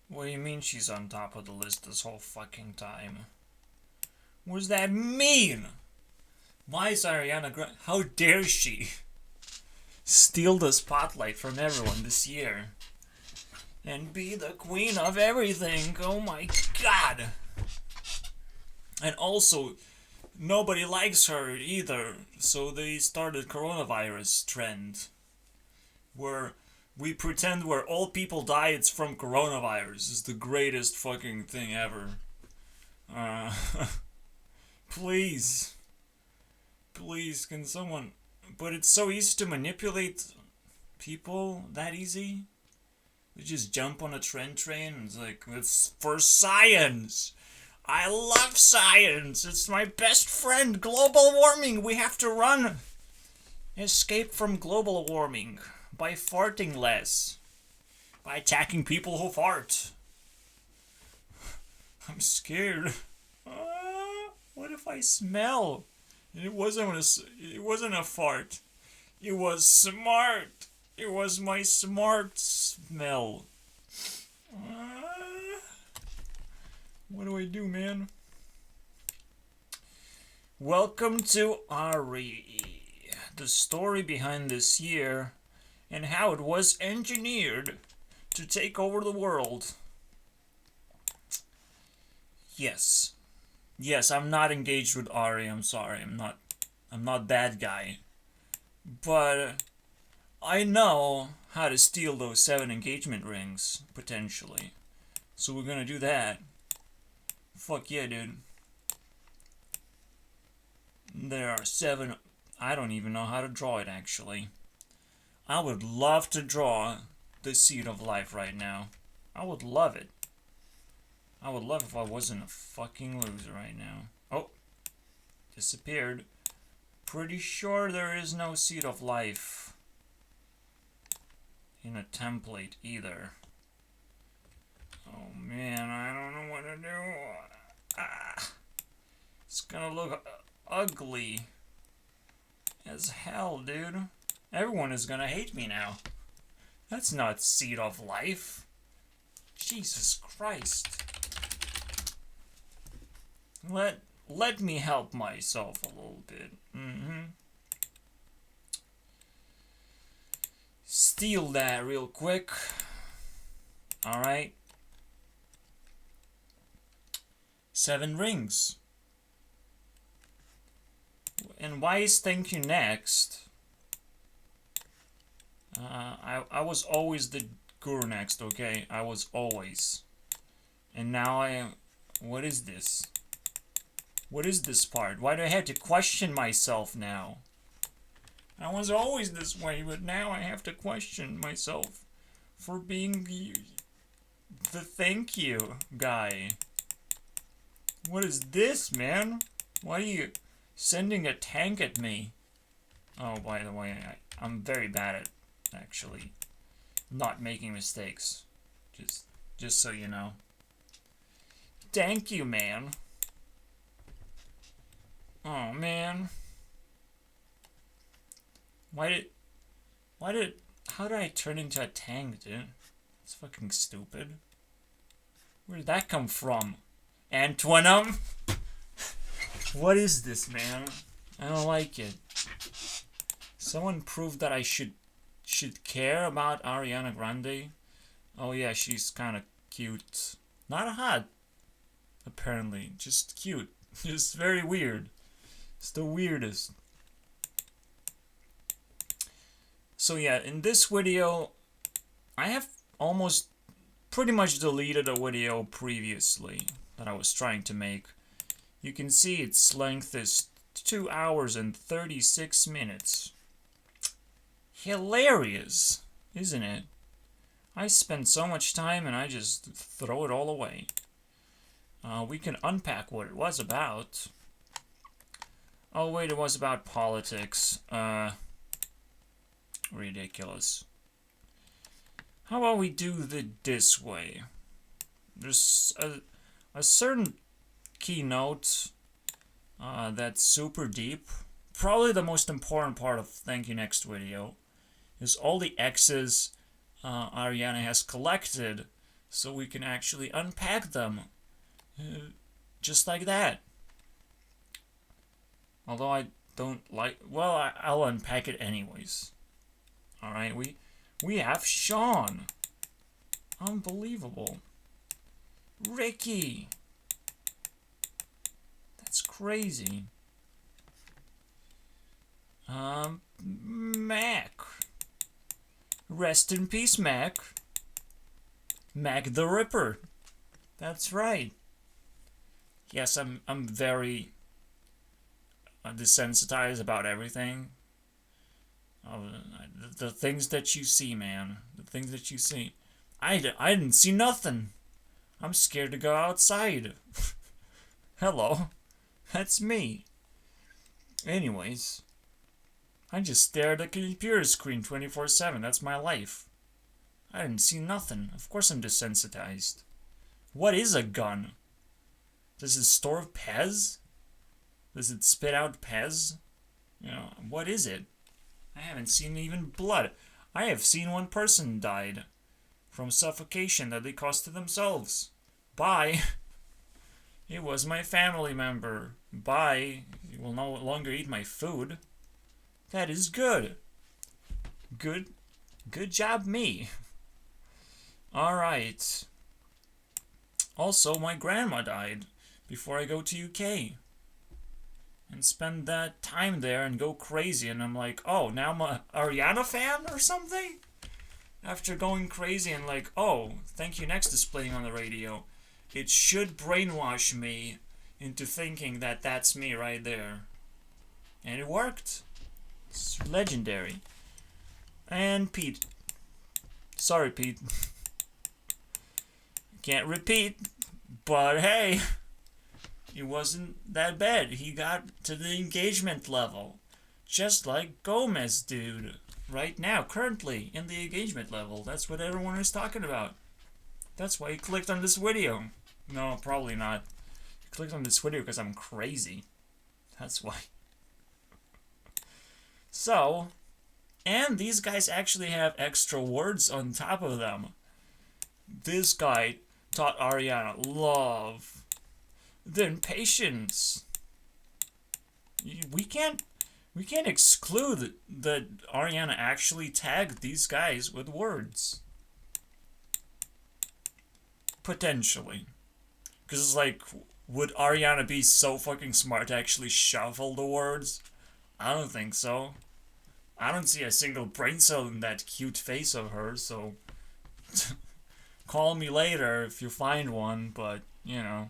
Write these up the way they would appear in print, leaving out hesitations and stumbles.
What do you mean she's on top of the list this whole fucking time? What does that mean? Why is Ariana Grande... How dare she steal the spotlight from everyone this year? And be the queen of everything. Oh my god. And also, nobody likes her either. So they started coronavirus trend. Where we pretend where all people die it's from coronavirus. Is the greatest fucking thing ever. Uh, please. Please, can someone... But it's so easy to manipulate people. That easy? They just jump on a trend train and it's like, it's for science. I love science. It's my best friend. Global warming. We have to run. Escape from global warming by farting less. By attacking people who fart. I'm scared. What if I smell? It wasn't a fart. It was smart. It was my smart smell. What do I do, man? Welcome to Ari, the story behind this year and how it was engineered to take over the world. Yes. Yes, I'm not engaged with Ari. I'm sorry. I'm not that guy. But I know how to steal those 7 engagement rings, potentially. So we're gonna do that. Fuck yeah, dude. There are 7... I don't even know how to draw it, actually. I would love to draw the seed of life right now. I would love it. I would love if I wasn't a fucking loser right now. Oh. Disappeared. Pretty sure there is no seed of life in a template either. Oh man, I don't know what to do. It's gonna look ugly as hell, dude. Everyone is gonna hate me now. That's not seed of life. Jesus Christ. Let me help myself a little bit. Steal that real quick. Alright. 7 rings. And why is thank you next? I was always the guru next, okay? I was always. And now I am... What is this? What is this part? Why do I have to question myself now? I was always this way, but now I have to question myself for being the thank you guy. What is this, man? Why are you sending a tank at me? Oh, by the way, I'm very bad at actually not making mistakes. Just so you know. Thank you, man. Oh, man. How did I turn into a tank, dude? It's fucking stupid. Where did that come from? Antoinum? What is this, man? I don't like it. Someone proved that I should care about Ariana Grande. Oh yeah, she's kind of cute. Not hot, apparently. Just cute. Just very weird. It's the weirdest. So yeah, in this video, I have almost pretty much deleted a video previously that I was trying to make. You can see its length is 2 hours and 36 minutes. Hilarious, isn't it? I spend so much time and I just throw it all away. We can unpack what it was about. Oh wait, it was about politics. Ridiculous. How about we do this way? There's a certain keynote that's super deep. Probably the most important part of Thank You Next video is all the X's Ariana has collected so we can actually unpack them. Just like that. Although I don't like... Well, I'll unpack it anyways. Alright, we have Sean. Unbelievable. Ricky. That's crazy. Mac. Rest in peace, Mac. Mac the Ripper. That's right. Yes, I'm very desensitized about everything. The things that you see, man. The things that you see. I didn't see nothing. I'm scared to go outside. Hello. That's me. Anyways. I just stare at a computer screen 24/7. That's my life. I didn't see nothing. Of course I'm desensitized. What is a gun? Does it store Pez? Does it spit out Pez? You know, what is it? I haven't seen even blood. I have seen one person died from suffocation that they caused to themselves. Bye. It was my family member. Bye. You will no longer eat my food. That is good. Good job, me. Alright. Also, my grandma died before I go to UK. And spend that time there and go crazy. And I'm like, oh, now I'm a Ariana fan or something? After going crazy and like, oh, Thank You Next is playing on the radio. It should brainwash me into thinking that that's me right there. And it worked. It's legendary. And Pete. Sorry, Pete. Can't repeat. But hey, it wasn't that bad. He got to the engagement level. Just like Gomez, dude. Right now, currently, in the engagement level. That's what everyone is talking about. That's why he clicked on this video. No, probably not. He clicked on this video because I'm crazy. That's why. So, and these guys actually have extra words on top of them. This guy taught Ariana love, then patience. We can't exclude that Ariana actually tagged these guys with words. Potentially. Because it's like, would Ariana be so fucking smart to actually shuffle the words? I don't think so. I don't see a single brain cell in that cute face of hers, so call me later if you find one, but, you know.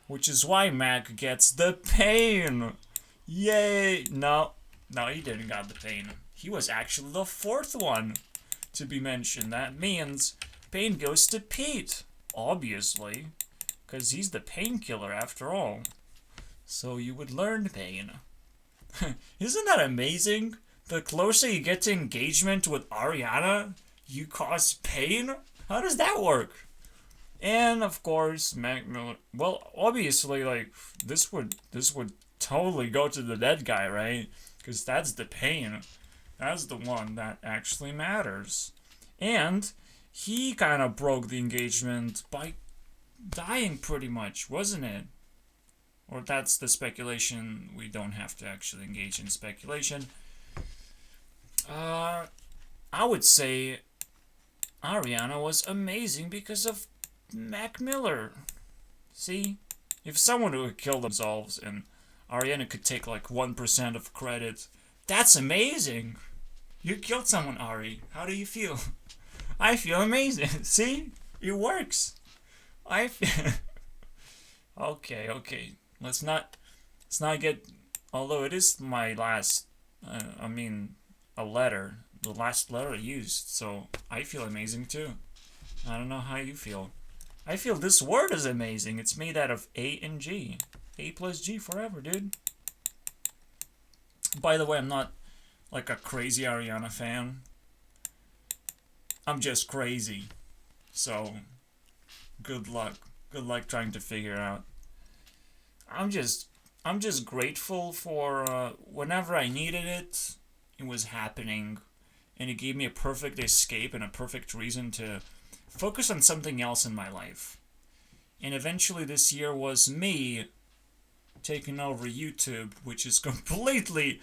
Which is why Mac gets the pain. Yay! No, he didn't got the pain. He was actually the fourth one to be mentioned. That means pain goes to Pete, obviously, because he's the painkiller after all. So you would learn pain. Isn't that amazing? The closer you get to engagement with Ariana, you cause pain? How does that work? And of course, Mac Miller. Well, obviously, like this would totally go to the dead guy, right? Because that's the pain. That's the one that actually matters. And he kind of broke the engagement by dying, pretty much, wasn't it? Or that's the speculation. We don't have to actually engage in speculation. I would say Ariana was amazing because of Mac Miller. See? If someone would kill themselves and Ariana could take like 1% of credit, that's amazing. You killed someone, Ari. How do you feel? I feel amazing. See? It works. I feel... Okay. Let's not get... Although it is my last... a letter. The last letter I used. So I feel amazing too. I don't know how you feel. I feel this word is amazing. It's made out of A and G. A plus G forever, dude. By the way, I'm not like a crazy Ariana fan. I'm just crazy. So, good luck. Good luck trying to figure out. I'm just grateful for whenever I needed it, it was happening. And it gave me a perfect escape and a perfect reason to focus on something else in my life. And eventually this year was me taking over YouTube, which is completely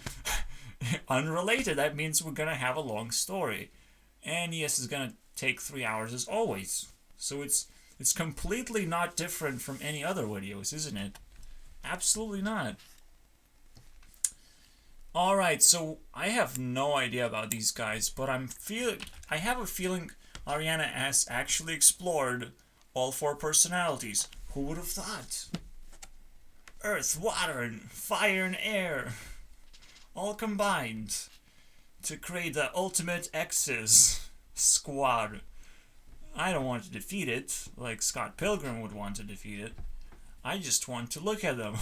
unrelated. That means we're gonna have a long story. And yes, it's gonna take 3 hours as always. So it's completely not different from any other videos, isn't it? Absolutely not. Alright, so I have no idea about these guys, but I have a feeling Ariana has actually explored all 4 personalities. Who would have thought? Earth, water, and fire, and air, all combined to create the ultimate X's squad. I don't want to defeat it, like Scott Pilgrim would want to defeat it. I just want to look at them.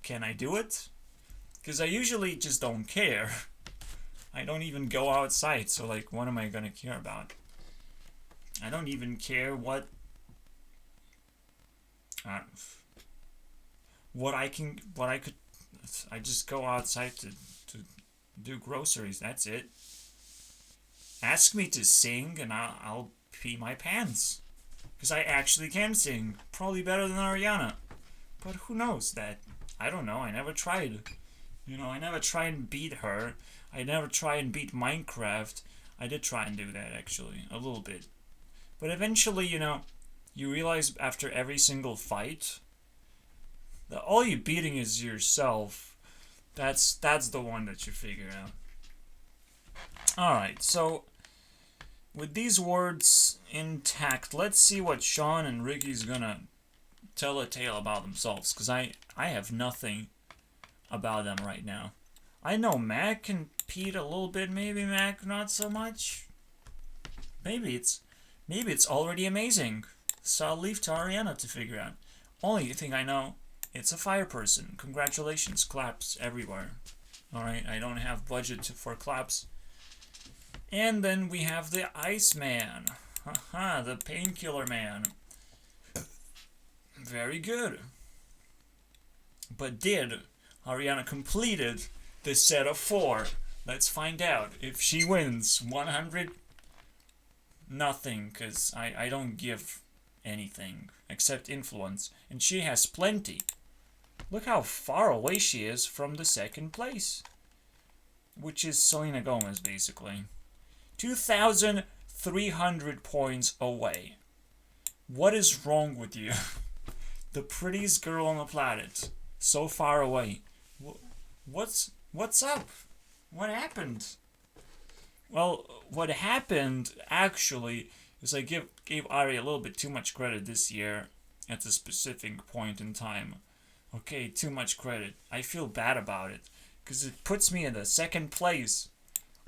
Can I do it? Because I usually just don't care. I don't even go outside, so like, what am I gonna care about? I don't even care what I could. I just go outside to do groceries. That's it. Ask me to sing, and I'll pee my pants. Because I actually can sing, probably better than Ariana. But who knows that? I don't know. I never tried. You know, I never try and beat her. I never try and beat Minecraft. I did try and do that, actually, a little bit. But eventually, you know, you realize after every single fight that all you're beating is yourself. That's the one that you figure out. Alright, so with these words intact, let's see what Sean and Ricky's gonna tell a tale about themselves, because I have nothing about them right now. I know Mac can Pete a little bit, maybe Mac not so much. Maybe it's already amazing. So I'll leave to Ariana to figure out. Only thing I know, it's a fire person. Congratulations, claps everywhere. Alright, I don't have budget for claps. And then we have the Iceman. Haha, the painkiller man. Very good. But did Ariana completed the set of 4? Let's find out. If she wins 100, nothing, because I don't give anything except influence. And she has plenty. Look how far away she is from the 2nd place. Which is Selena Gomez, basically. 2,300 points away. What is wrong with you? The prettiest girl on the planet. So far away. What's up? What happened? Well, what happened, actually, is I gave Ari a little bit too much credit this year at a specific point in time. Okay, too much credit. I feel bad about it, because it puts me in the 2nd place.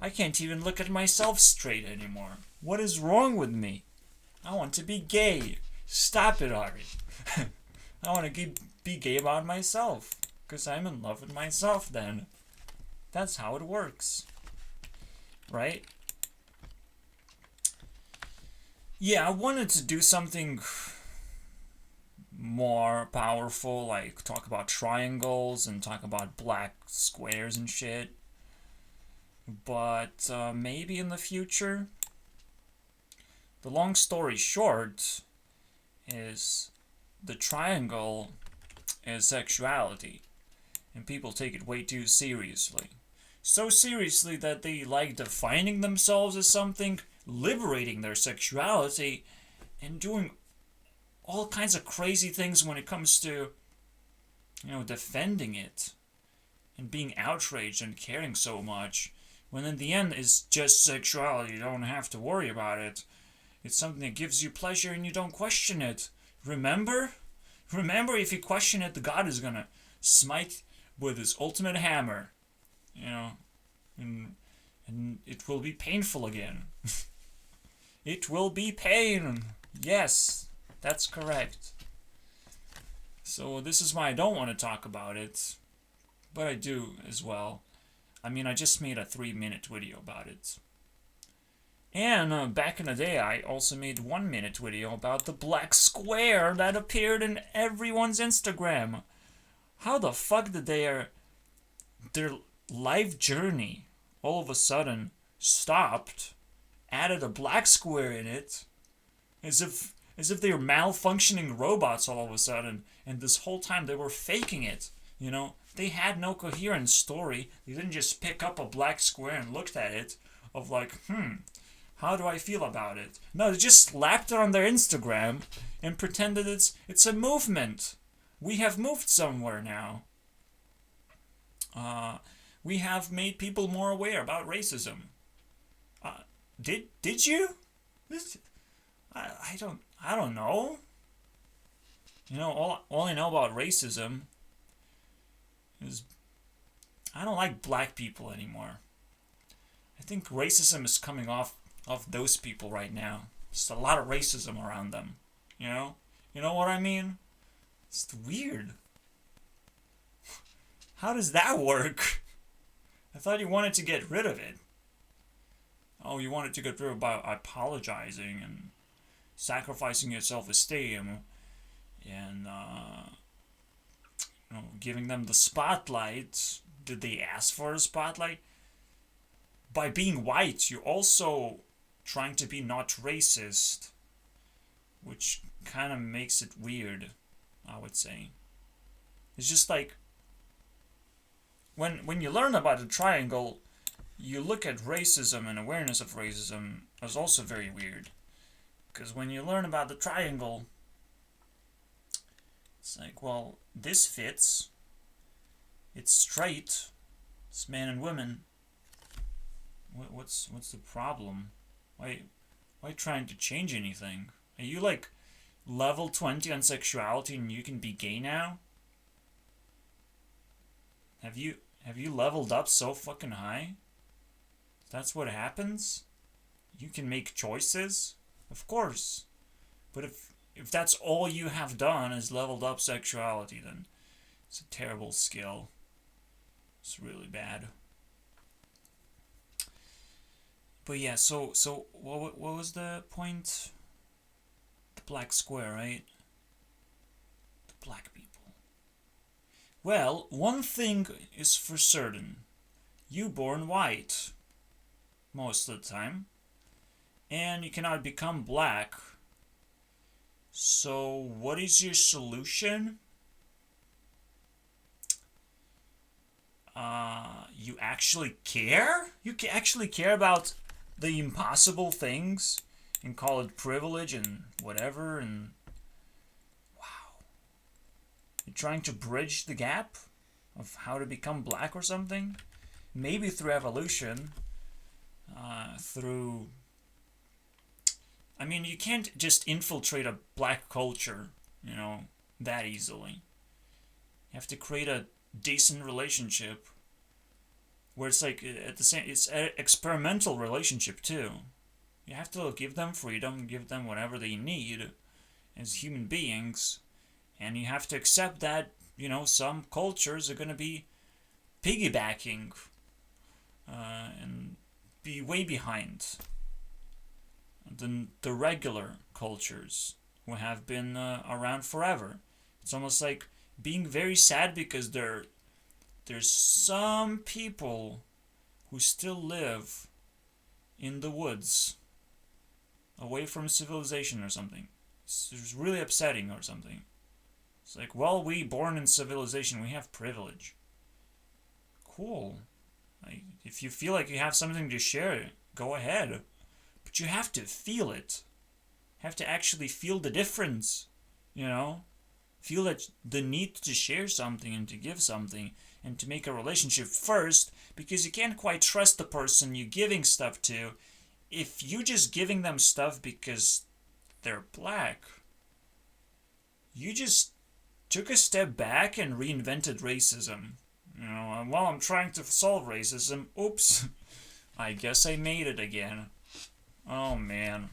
I can't even look at myself straight anymore. What is wrong with me? I want to be gay. Stop it, Ari. I want to be gay about myself, because I'm in love with myself then. That's how it works. Right? Yeah, I wanted to do something more powerful, like talk about triangles and talk about black squares and shit. But maybe in the future. The long story short is the triangle is sexuality, and people take it way too seriously. So seriously that they like defining themselves as something, liberating their sexuality, and doing all kinds of crazy things when it comes to, you know, defending it and being outraged and caring so much, when in the end it's just sexuality. You don't have to worry about it. It's something that gives you pleasure and you don't question it. Remember? Remember, if you question it, the God is gonna smite with his ultimate hammer. You know, and it will be painful again. It will be pain. Yes, that's correct. So this is why I don't want to talk about it, but I do as well. I mean, I just made a 3-minute video about it. And back in the day, I also made 1-minute video about the black square that appeared in everyone's Instagram. How the fuck did their life journey all of a sudden stopped, added a black square in it, As if they were malfunctioning robots all of a sudden, and this whole time they were faking it. They had no coherent story. They didn't just pick up a black square and looked at it, of like, how do I feel about it? No, they just slapped it on their Instagram and pretended it's a movement. We have moved somewhere now. We have made people more aware about racism. Did you? I don't know. All I know about racism is I don't like black people anymore. I think racism is coming off of those people right now. Just a lot of racism around them. You know what I mean? It's weird. How does that work? I thought you wanted to get rid of it. Oh, you wanted to get rid of it by apologizing and sacrificing your self-esteem and giving them the spotlight. Did they ask for a spotlight? By being white, you're also trying to be not racist, which kind of makes it weird, I would say. It's just like when you learn about the triangle, you look at racism and awareness of racism as also very weird. Because when you learn about the triangle, it's like, well, this fits. It's straight. It's man and women. What's the problem? Why trying to change anything? Are you like level 20 on sexuality and you can be gay now? Have you leveled up so fucking high? That's what happens? You can make choices? Of course. But if that's all you have done is leveled up sexuality, then it's a terrible skill. It's really bad. But yeah, so what was the point? The black square, right? The black people. Well, one thing is for certain. You born white. Most of the time. And you cannot become black. So, what is your solution? You actually care? You actually care about the impossible things and call it privilege and whatever, and wow. You're trying to bridge the gap of how to become black or something? Maybe through evolution, I mean, you can't just infiltrate a black culture, that easily. You have to create a decent relationship where it's like it's an experimental relationship too. You have to give them freedom, give them whatever they need as human beings, and you have to accept that, some cultures are going to be piggybacking and be way behind than the regular cultures who have been around forever. It's almost like being very sad because there's some people who still live in the woods, away from civilization or something. It's really upsetting or something. It's like, well, we born in civilization, we have privilege. Cool. If you feel like you have something to share, go ahead. But you have to feel it. You have to actually feel the difference, Feel that the need to share something and to give something and to make a relationship first, because you can't quite trust the person you're giving stuff to if you're just giving them stuff because they're black. You just took a step back and reinvented racism. And while I'm trying to solve racism, oops, I guess I made it again. Oh man.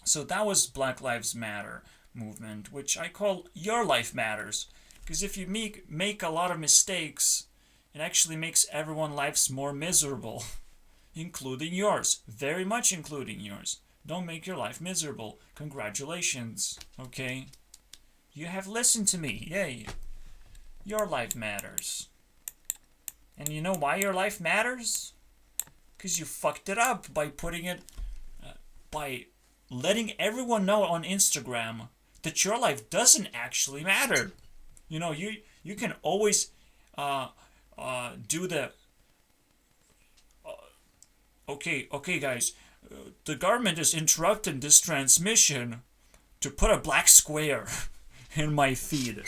So that was Black Lives Matter movement, which I call Your Life Matters. Because if you make a lot of mistakes, it actually makes everyone's lives more miserable. Including yours. Very much including yours. Don't make your life miserable. Congratulations. Okay? You have listened to me. Yay. Your life matters. And you know why your life matters? Because you fucked it up by putting it... by letting everyone know on Instagram that your life doesn't actually matter. You can always uh, do the okay, guys. The government is interrupting this transmission to put a black square in my feed.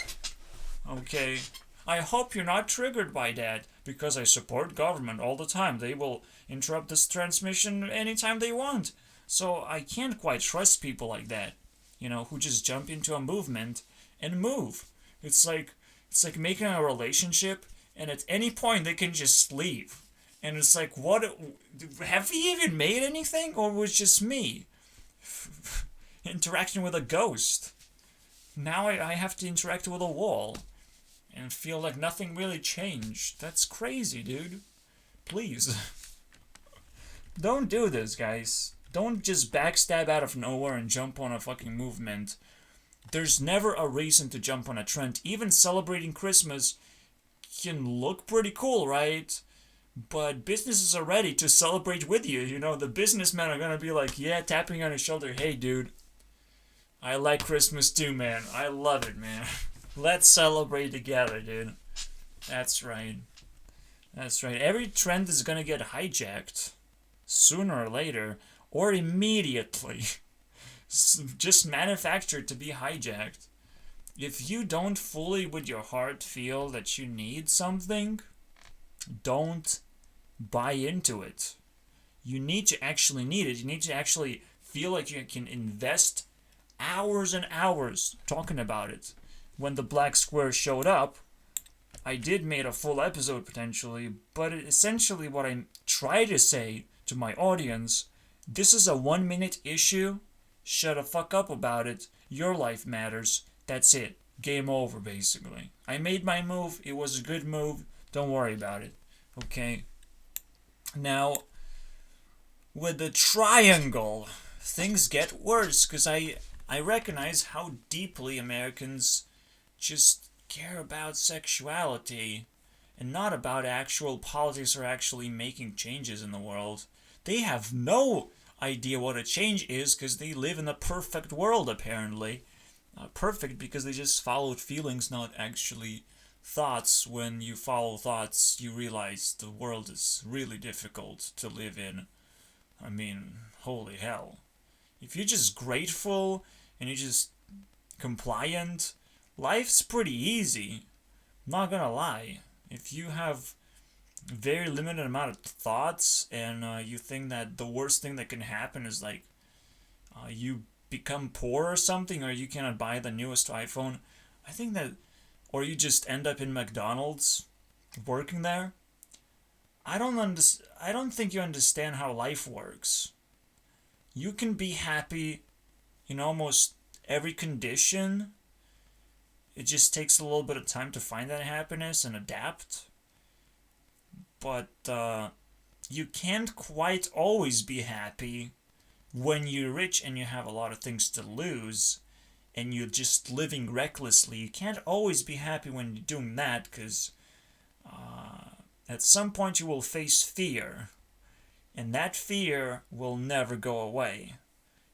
Okay. I hope you're not triggered by that because I support government all the time. They will interrupt this transmission anytime they want. So I can't quite trust people like that, who just jump into a movement and move. It's like making a relationship and at any point they can just leave. And it's like, what? Have we even made anything, or was just me interacting with a ghost? Now I have to interact with a wall and feel like nothing really changed. That's crazy, dude. Please. Don't do this, guys. Don't just backstab out of nowhere and jump on a fucking movement. There's never a reason to jump on a trend. Even celebrating Christmas can look pretty cool, right? But businesses are ready to celebrate with you. The businessmen are gonna be like, yeah, tapping on his shoulder, hey, dude, I like Christmas too, man. I love it, man. Let's celebrate together, dude. That's right. That's right. Every trend is gonna get hijacked. Sooner or later. Or immediately. Just manufactured to be hijacked. If you don't fully with your heart feel that you need something, don't buy into it. You need to actually need it. You need to actually feel like you can invest hours and hours talking about it. When the black square showed up, I did make a full episode potentially, but essentially what I try to say to my audience, this is a 1-minute issue. Shut the fuck up about it. Your life matters. That's it. Game over, basically. I made my move. It was a good move. Don't worry about it. Okay? Now, with the triangle, things get worse because I recognize how deeply Americans just care about sexuality and not about actual politics or actually making changes in the world. They have no idea what a change is because they live in a perfect world, apparently. Perfect because they just followed feelings, not actually thoughts. When you follow thoughts, you realize the world is really difficult to live in. I mean, holy hell. If you're just grateful and you're just compliant, life's pretty easy. I'm not gonna lie. If you have very limited amount of thoughts and you think that the worst thing that can happen is like you become poor or something, or you cannot buy the newest iPhone, I think that, or you just end up in McDonald's working there. I don't think you understand how life works. You can be happy in almost every condition. It just takes a little bit of time to find that happiness and adapt. But you can't quite always be happy when you're rich and you have a lot of things to lose and you're just living recklessly. You can't always be happy when you're doing that because at some point you will face fear, and that fear will never go away.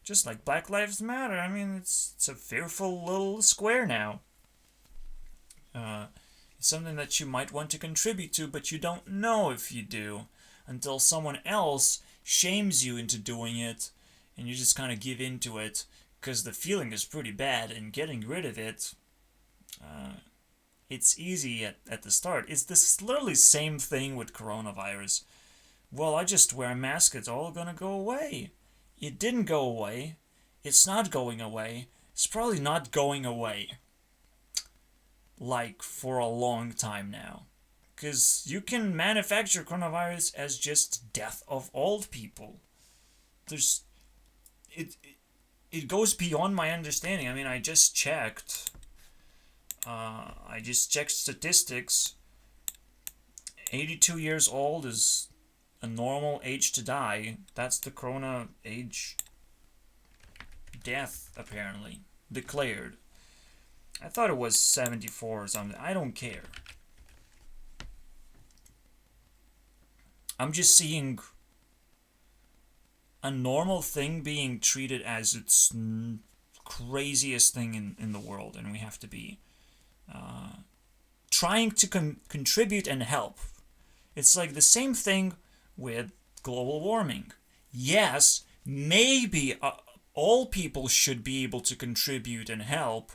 Just like Black Lives Matter. I mean, it's a fearful little square now. It's something that you might want to contribute to, but you don't know if you do until someone else shames you into doing it, and you just kind of give into it because the feeling is pretty bad, and getting rid of it, it's easy at the start. It's this literally same thing with coronavirus. Well, I just wear a mask, it's all gonna go away. It didn't go away. It's not going away. It's probably not going away. Like, for a long time now. Because you can manufacture coronavirus as just death of old people. It goes beyond my understanding. I mean, I just checked statistics. 82 years old is a normal age to die. That's the corona age death, apparently, declared. I thought it was 74 or something. I don't care. I'm just seeing a normal thing being treated as its craziest thing in the world, and we have to be trying to contribute and help. It's like the same thing with global warming. Yes, maybe all people should be able to contribute and help,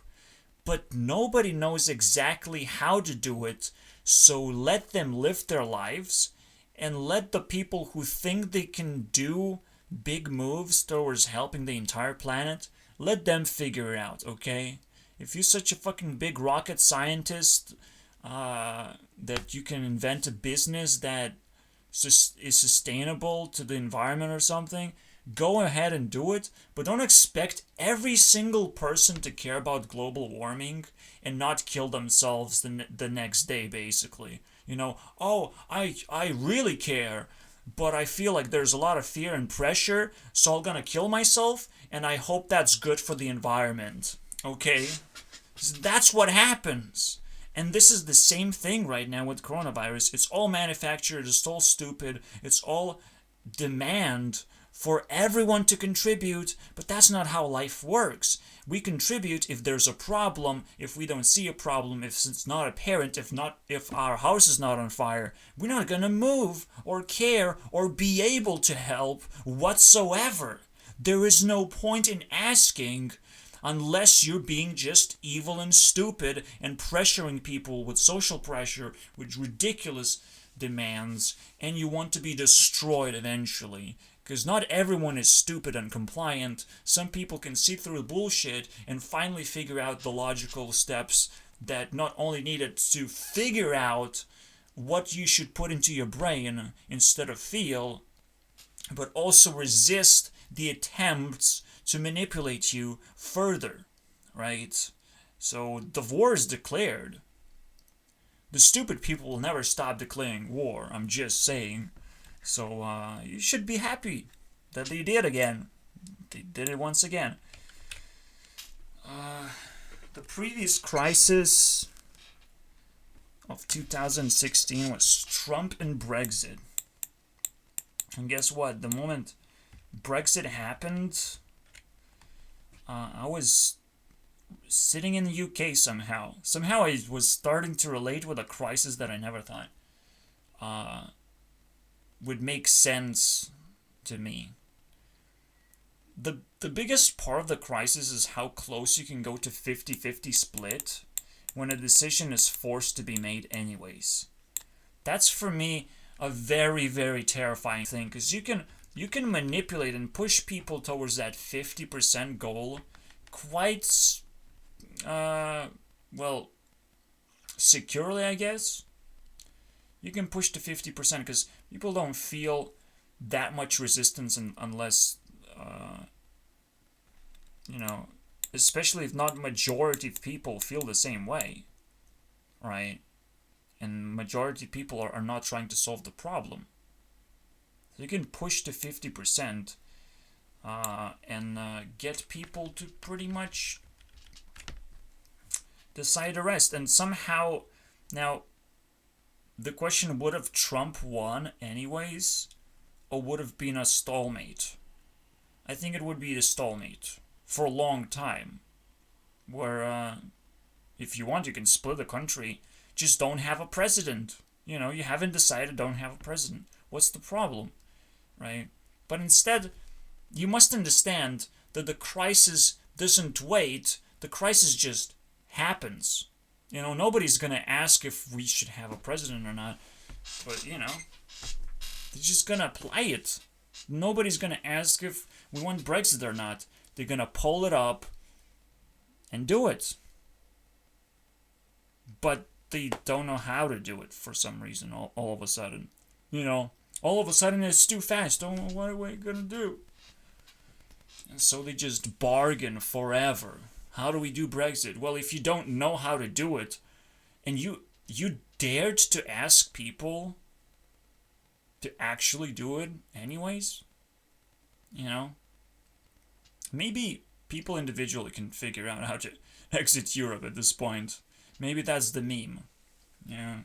but nobody knows exactly how to do it, so let them live their lives and let the people who think they can do big moves towards helping the entire planet, let them figure it out, okay? If you're such a fucking big rocket scientist that you can invent a business that is sustainable to the environment or something, go ahead and do it, but don't expect every single person to care about global warming and not kill themselves the next day, basically. You know, oh, I really care, but I feel like there's a lot of fear and pressure, so I'm gonna kill myself, and I hope that's good for the environment. Okay? So that's what happens. And this is the same thing right now with coronavirus. It's all manufactured, it's all stupid, it's all demand for everyone to contribute, but that's not how life works. We contribute if there's a problem, if we don't see a problem, if it's not apparent, if our house is not on fire. We're not gonna move or care or be able to help whatsoever. There is no point in asking unless you're being just evil and stupid and pressuring people with social pressure, with ridiculous demands, and you want to be destroyed eventually. Because not everyone is stupid and compliant. Some people can see through bullshit and finally figure out the logical steps that not only needed to figure out what you should put into your brain instead of feel, but also resist the attempts to manipulate you further, right? So the war is declared. The stupid people will never stop declaring war, I'm just saying. So you should be happy that they did again. They did it once again. The previous crisis of 2016 was Trump and Brexit. And guess what? The moment Brexit happened, I was sitting in the UK somehow. Somehow I was starting to relate with a crisis that I never thought would make sense to me. The biggest part of the crisis is how close you can go to 50-50 split when a decision is forced to be made anyways. That's for me a very, very terrifying thing, because you can manipulate and push people towards that 50% goal quite well, securely, I guess. You can push to 50% because people don't feel that much resistance unless, you know, especially if not majority of people feel the same way, right? And majority of people are not trying to solve the problem. So you can push to 50% and get people to pretty much decide the rest. And somehow, now, the question would have Trump won anyways, or would have been a stalemate? I think it would be the stalemate for a long time, where if you want, you can split the country. Just don't have a president. You know, you haven't decided, don't have a president. What's the problem, right? But instead, you must understand that the crisis doesn't wait. The crisis just happens. You know, nobody's gonna ask if we should have a president or not, but you know, they're just gonna apply it. Nobody's gonna ask if we want Brexit or not. They're gonna pull it up and do it. But they don't know how to do it for some reason all of a sudden. You know, all of a sudden it's too fast. Don't know what are we gonna do? And so they just bargain forever. How do we do Brexit? Well, if you don't know how to do it, and you dared to ask people to actually do it anyways, you know, maybe people individually can figure out how to exit Europe at this point. Maybe that's the meme. Yeah.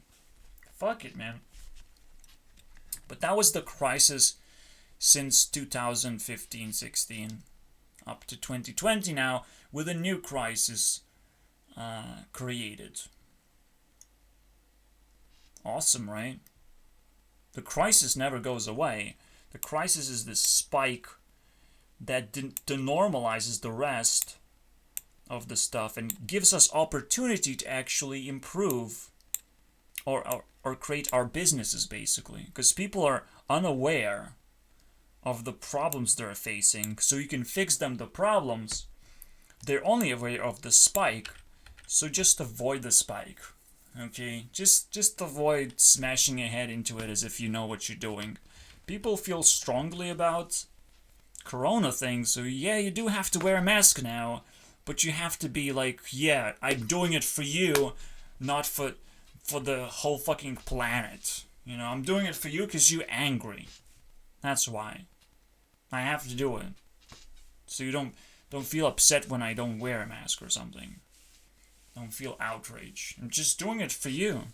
Fuck it, man. But that was the crisis since 2015-16 up to 2020 now, with a new crisis created. Awesome, right? The crisis never goes away. The crisis is this spike that denormalizes the rest of the stuff and gives us opportunity to actually improve or create our businesses, basically, because people are unaware of the problems they're facing, so you can fix them the problems. They're only aware of the spike, so just avoid the spike. Okay, just avoid smashing your head into it as if you know what you're doing. People feel strongly about corona things, so yeah, you do have to wear a mask now, but you have to be like, yeah, I'm doing it for you, not for the whole fucking planet. You know, I'm doing it for you because you're angry. That's why I have to do it, so you don't feel upset when I don't wear a mask or something. Don't feel outrage. I'm just doing it for you.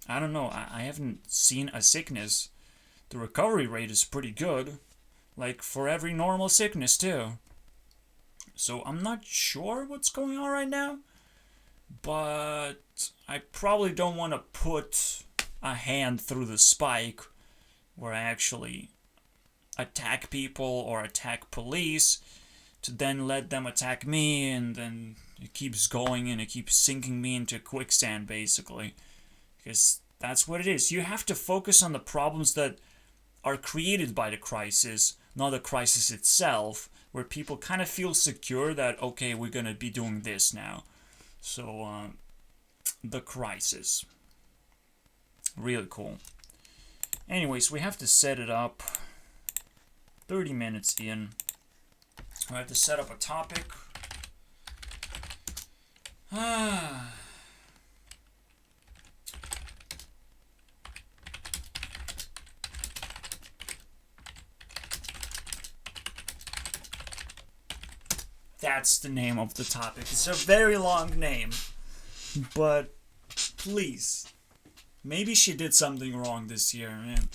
I don't know. I haven't seen a sickness. The recovery rate is pretty good, like for every normal sickness too. So I'm not sure what's going on right now, but I probably don't want to put a hand through the spike where I actually attack people or attack police to then let them attack me, and then it keeps going and it keeps sinking me into quicksand, basically. Because that's what it is. You have to focus on the problems that are created by the crisis, not the crisis itself, where people kind of feel secure that, okay, we're going to be doing this now. So, the crisis. Really cool. Anyways, we have to set it up. 30 minutes in. We have to set up a topic. That's the name of the topic. It's a very long name. But please, maybe she did something wrong this year, man.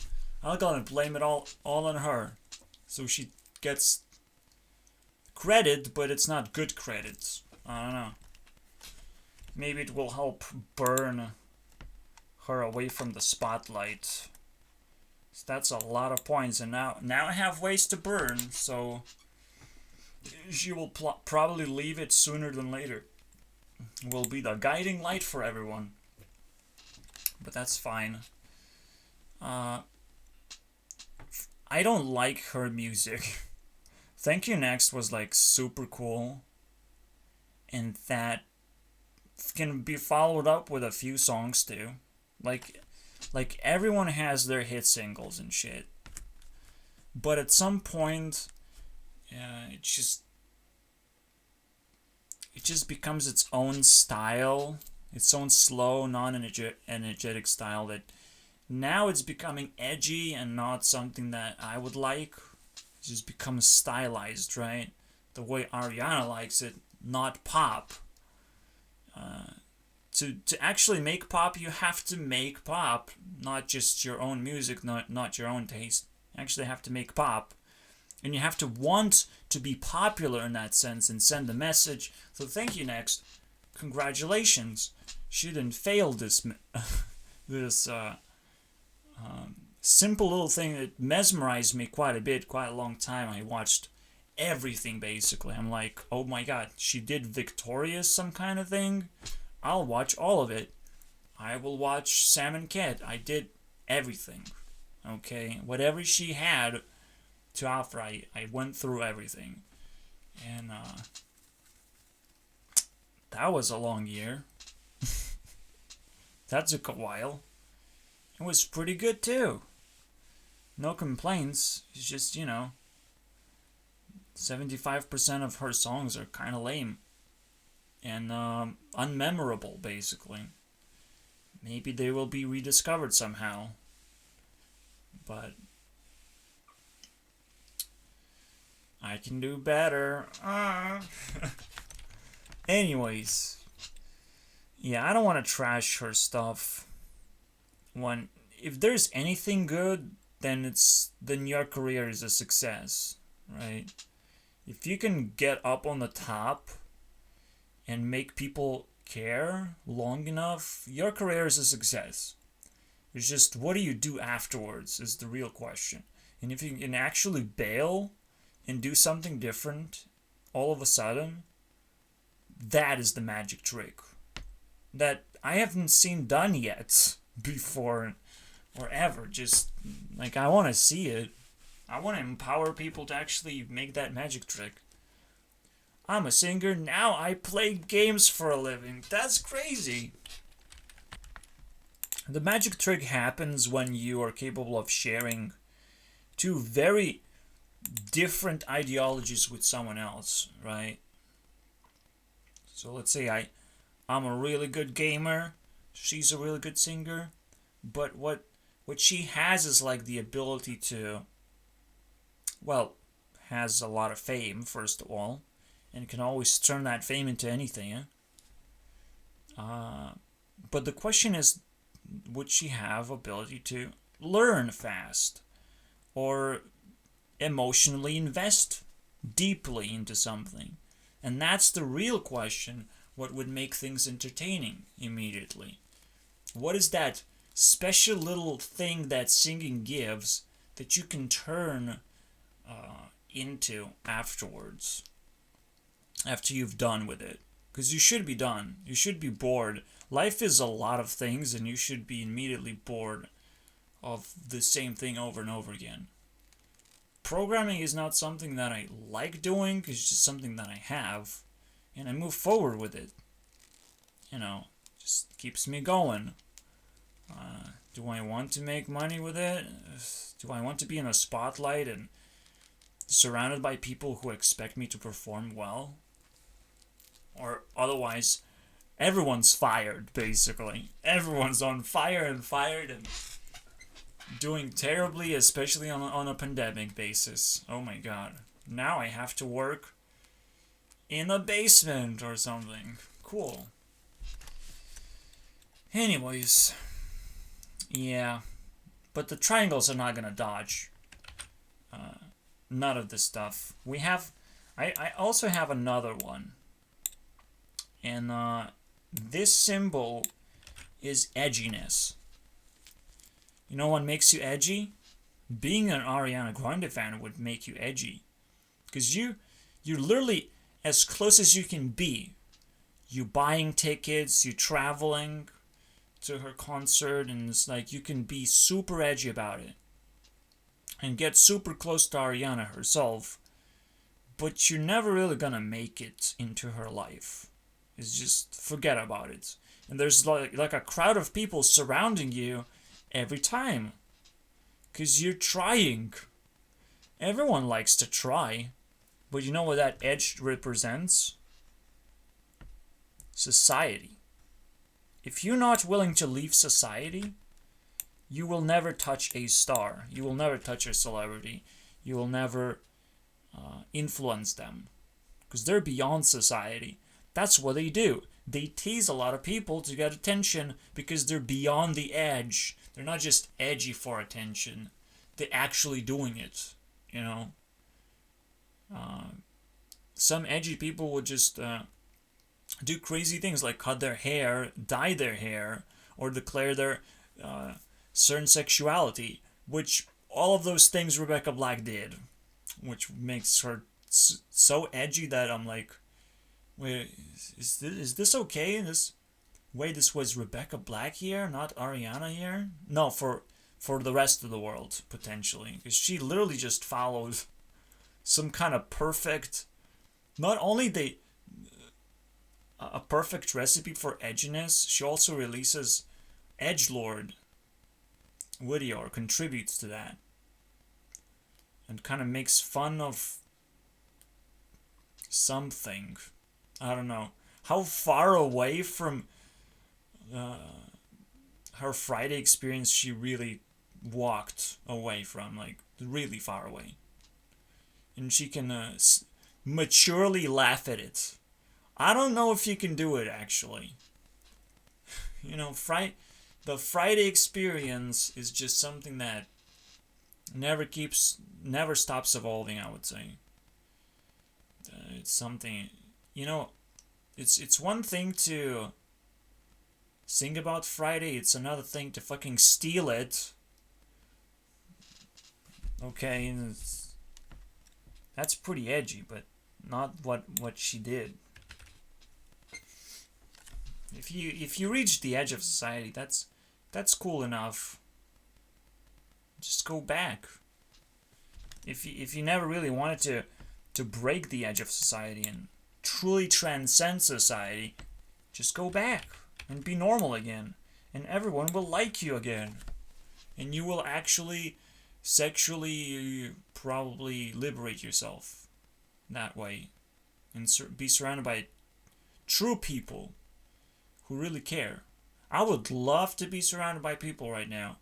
I'm gonna blame it all on her. So she gets credit, but it's not good credit. I don't know. Maybe it will help burn her away from the spotlight. So that's a lot of points, and now I have ways to burn, so she will probably leave it sooner than later. Will be the guiding light for everyone. But that's fine. I don't like her music. Thank You Next was like super cool, and that can be followed up with a few songs too. Like everyone has their hit singles and shit, but at some point, it just becomes its own style, its own slow, non-energetic style that now it's becoming edgy and not something that I would like. It just becomes stylized, right? The way Ariana likes it, not pop. To actually make pop, you have to make pop, not just your own music, not your own taste. You actually have to make pop. And you have to want to be popular in that sense and send a message. So Thank You Next. Congratulations. She didn't fail this simple little thing that mesmerized me quite a bit, quite a long time. I watched everything, basically. I'm like, oh my god, she did Victorious, some kind of thing? I'll watch all of it. I will watch Sam and Cat. I did everything. Okay? Whatever she had to offer, I went through everything. And that was a long year. That took a while. It was pretty good too. No complaints. It's just, 75% of her songs are kind of lame. And unmemorable, basically. Maybe they will be rediscovered somehow. But I can do better. Anyways. Yeah, I don't want to trash her stuff. If there's anything good, then your career is a success, right? If you can get up on the top and make people care long enough, your career is a success. It's just what do you do afterwards is the real question. And if you can actually bail and do something different all of a sudden, that is the magic trick that I haven't seen done yet before or ever. Just like I want to see it. I want to empower people to actually make that magic trick. I'm a singer, now I play games for a living. That's crazy. The magic trick happens when you are capable of sharing two very different ideologies with someone else, right? So let's say I'm a really good gamer, she's a really good singer, but what she has is like the ability to, well, has a lot of fame first of all, and can always turn that fame into anything. But the question is, would she have ability to learn fast or emotionally invest deeply into something? And that's the real question. What would make things entertaining immediately? What is that special little thing that singing gives that you can turn into afterwards, after you've done with it? Because you should be done. You should be bored. Life is a lot of things, and you should be immediately bored of the same thing over and over again. Programming is not something that I like doing. It's just something that I have, and I move forward with it. Just keeps me going. Do I want to make money with it? Do I want to be in a spotlight and surrounded by people who expect me to perform well? Or otherwise, everyone's fired, basically. Everyone's on fire and fired and doing terribly, especially on a pandemic basis. Oh my god. Now I have to work in a basement or something. Cool. Anyways. Yeah. But the triangles are not gonna dodge none of this stuff. I also have another one. And this symbol is edginess. You know what makes you edgy? Being an Ariana Grande fan would make you edgy. Because you're literally as close as you can be. You buying tickets, you traveling to her concert, and it's like you can be super edgy about it. And get super close to Ariana herself. But you're never really gonna make it into her life. It's just forget about it. And there's like a crowd of people surrounding you every time. Because you're trying. Everyone likes to try. But you know what that edge represents? Society. If you're not willing to leave society, you will never touch a star. You will never touch a celebrity. You will never influence them. Because they're beyond society. That's what they do. They tease a lot of people to get attention because they're beyond the edge. They're not just edgy for attention. They're actually doing it, Some edgy people would just do crazy things like cut their hair, dye their hair, or declare their certain sexuality, which all of those things Rebecca Black did, which makes her so edgy that I'm like, wait, is this okay? This was Rebecca Black here, not Ariana here? No, for the rest of the world, potentially. Because she literally just followed some kind of perfect, not only a perfect recipe for edginess, she also releases edgelord video, or contributes to that. And kind of makes fun of something. I don't know. How far away from her Friday experience she really walked away from, like really far away. And she can maturely laugh at it. I don't know if you can do it, actually. The Friday experience is just something that never stops evolving, I would say. It's something, you know, it's one thing to sing about Friday, it's another thing to fucking steal it. Okay, and that's pretty edgy, but not what she did. If you reach the edge of society, that's cool enough. Just go back. If you never really wanted to break the edge of society and truly transcend society, just go back and be normal again, and everyone will like you again, and you will actually sexually probably liberate yourself that way, and be surrounded by true people who really care. I would love to be surrounded by people right now.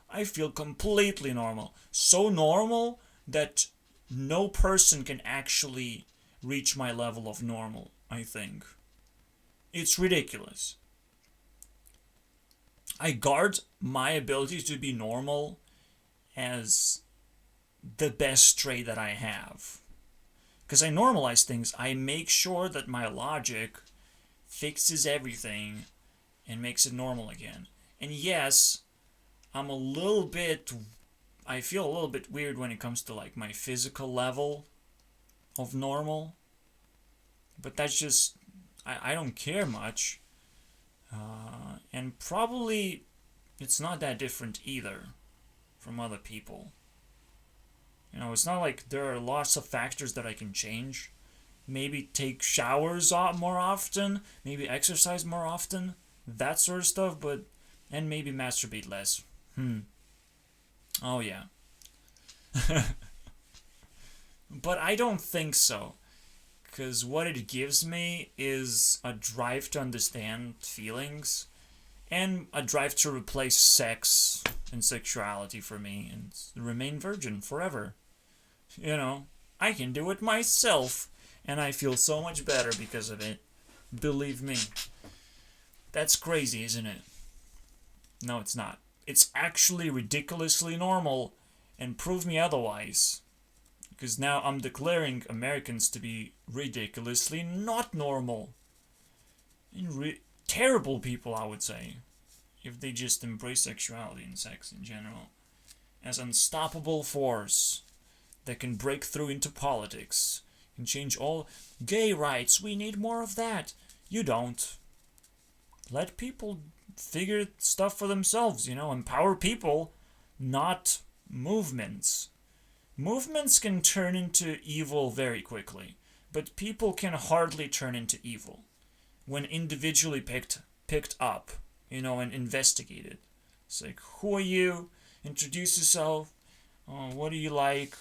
I feel completely normal. So normal that no person can actually reach my level of normal, I think. It's ridiculous. I guard my ability to be normal as the best trait that I have. Because I normalize things, I make sure that my logic fixes everything and makes it normal again. And yes, I feel a little bit weird when it comes to like my physical level of normal. But that's just, I don't care much. And probably it's not that different either from other people. You know, it's not like there are lots of factors that I can change. Maybe take showers more often, maybe exercise more often, that sort of stuff, and maybe masturbate less. Oh yeah. But I don't think so. Because what it gives me is a drive to understand feelings and a drive to replace sex and sexuality for me and remain virgin forever. You know, I can do it myself, and I feel so much better because of it. Believe me. That's crazy, isn't it? No, it's not. It's actually ridiculously normal, and prove me otherwise. Because now I'm declaring Americans to be ridiculously not normal. And terrible people, I would say. If they just embrace sexuality and sex in general. As unstoppable force that can break through into politics. Can change all gay rights. We need more of that. You don't. Let people figure stuff for themselves, empower people, not movements. Movements can turn into evil very quickly, but people can hardly turn into evil when individually picked up, and investigated. It's like, who are you? Introduce yourself. What do you like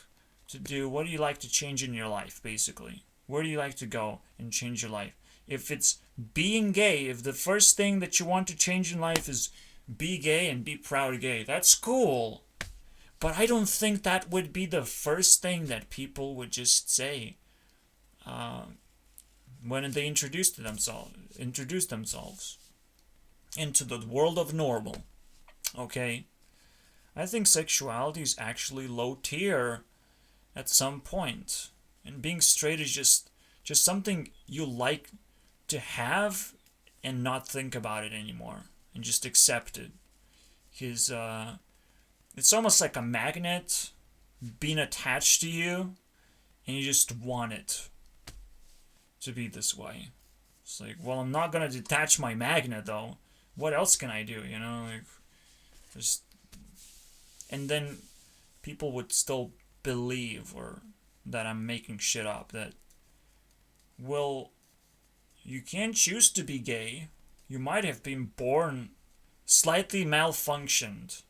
to do? What do you like to change in your life, basically? Where do you like to go and change your life? If it's being gay, if the first thing that you want to change in life is be gay and be proud gay, that's cool. But I don't think that would be the first thing that people would just say when they introduce themselves into the world of normal. Okay? I think sexuality is actually low tier at some point. And being straight is just something you like to have and not think about it anymore. And just accept it. Because it's almost like a magnet being attached to you, and you just want it to be this way. It's like, well, I'm not gonna detach my magnet though. What else can I do? Just, and then people would still believe or that I'm making shit up. That, well, you can't choose to be gay. You might have been born slightly malfunctioned.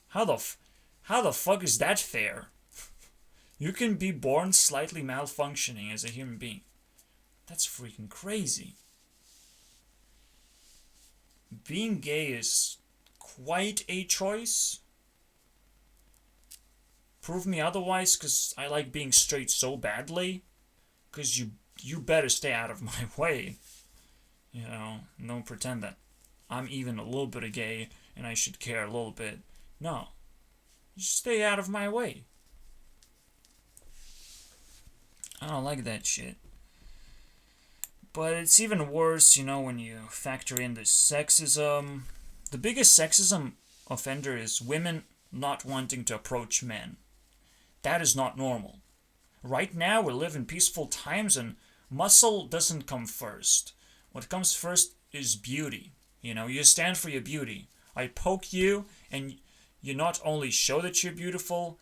How the fuck is that fair? You can be born slightly malfunctioning as a human being. That's freaking crazy. Being gay is quite a choice. Prove me otherwise, because I like being straight so badly. Because you better stay out of my way. Don't pretend that I'm even a little bit of gay and I should care a little bit. No. Stay out of my way. I don't like that shit. But it's even worse, when you factor in the sexism. The biggest sexism offender is women not wanting to approach men. That is not normal. Right now, we live in peaceful times, and muscle doesn't come first. What comes first is beauty. You stand for your beauty. I poke you, and you not only show that you're beautiful,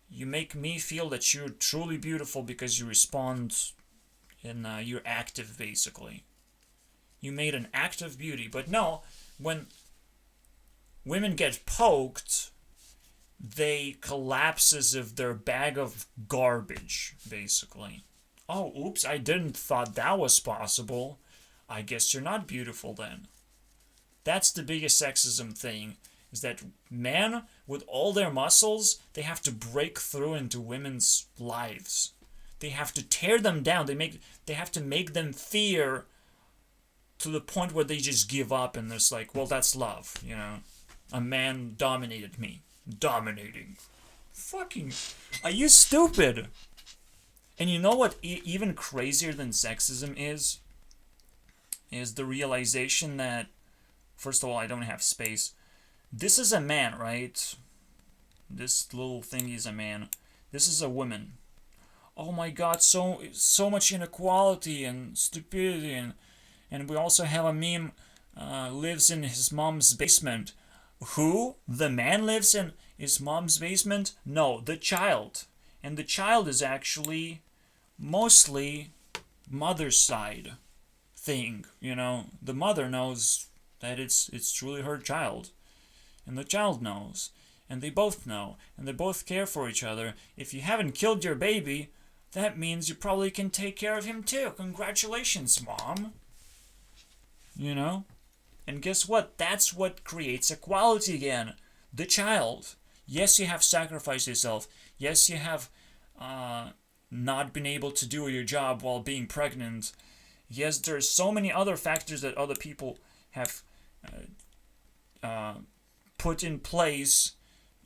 you make me feel that you're truly beautiful because you respond and you're active, basically. You made an act of beauty. But no, when women get poked, they collapse as if they're a bag of garbage, basically. Oh, oops, I didn't thought that was possible. I guess you're not beautiful then. That's the biggest sexism thing, is that men, with all their muscles, they have to break through into women's lives. They have to tear them down. They have to make them fear to the point where they just give up and it's like, well, that's love, A man dominated me. Dominating. Fucking, are you stupid? And you know what even crazier than sexism is? Is the realization that, first of all, I don't have space. This is a man, right? This little thingy is a man. This is a woman. Oh my god, so much inequality and stupidity. And we also have a meme, lives in his mom's basement. Who? The man lives in his mom's basement? No, the child. And the child is actually mostly mother's side thing, The mother knows that it's truly her child. And the child knows. And they both know. And they both care for each other. If you haven't killed your baby, that means you probably can take care of him too. Congratulations, Mom. And guess what? That's what creates equality again. The child. Yes, you have sacrificed yourself. Yes, you have not been able to do your job while being pregnant. Yes, there's so many other factors that other people have put in place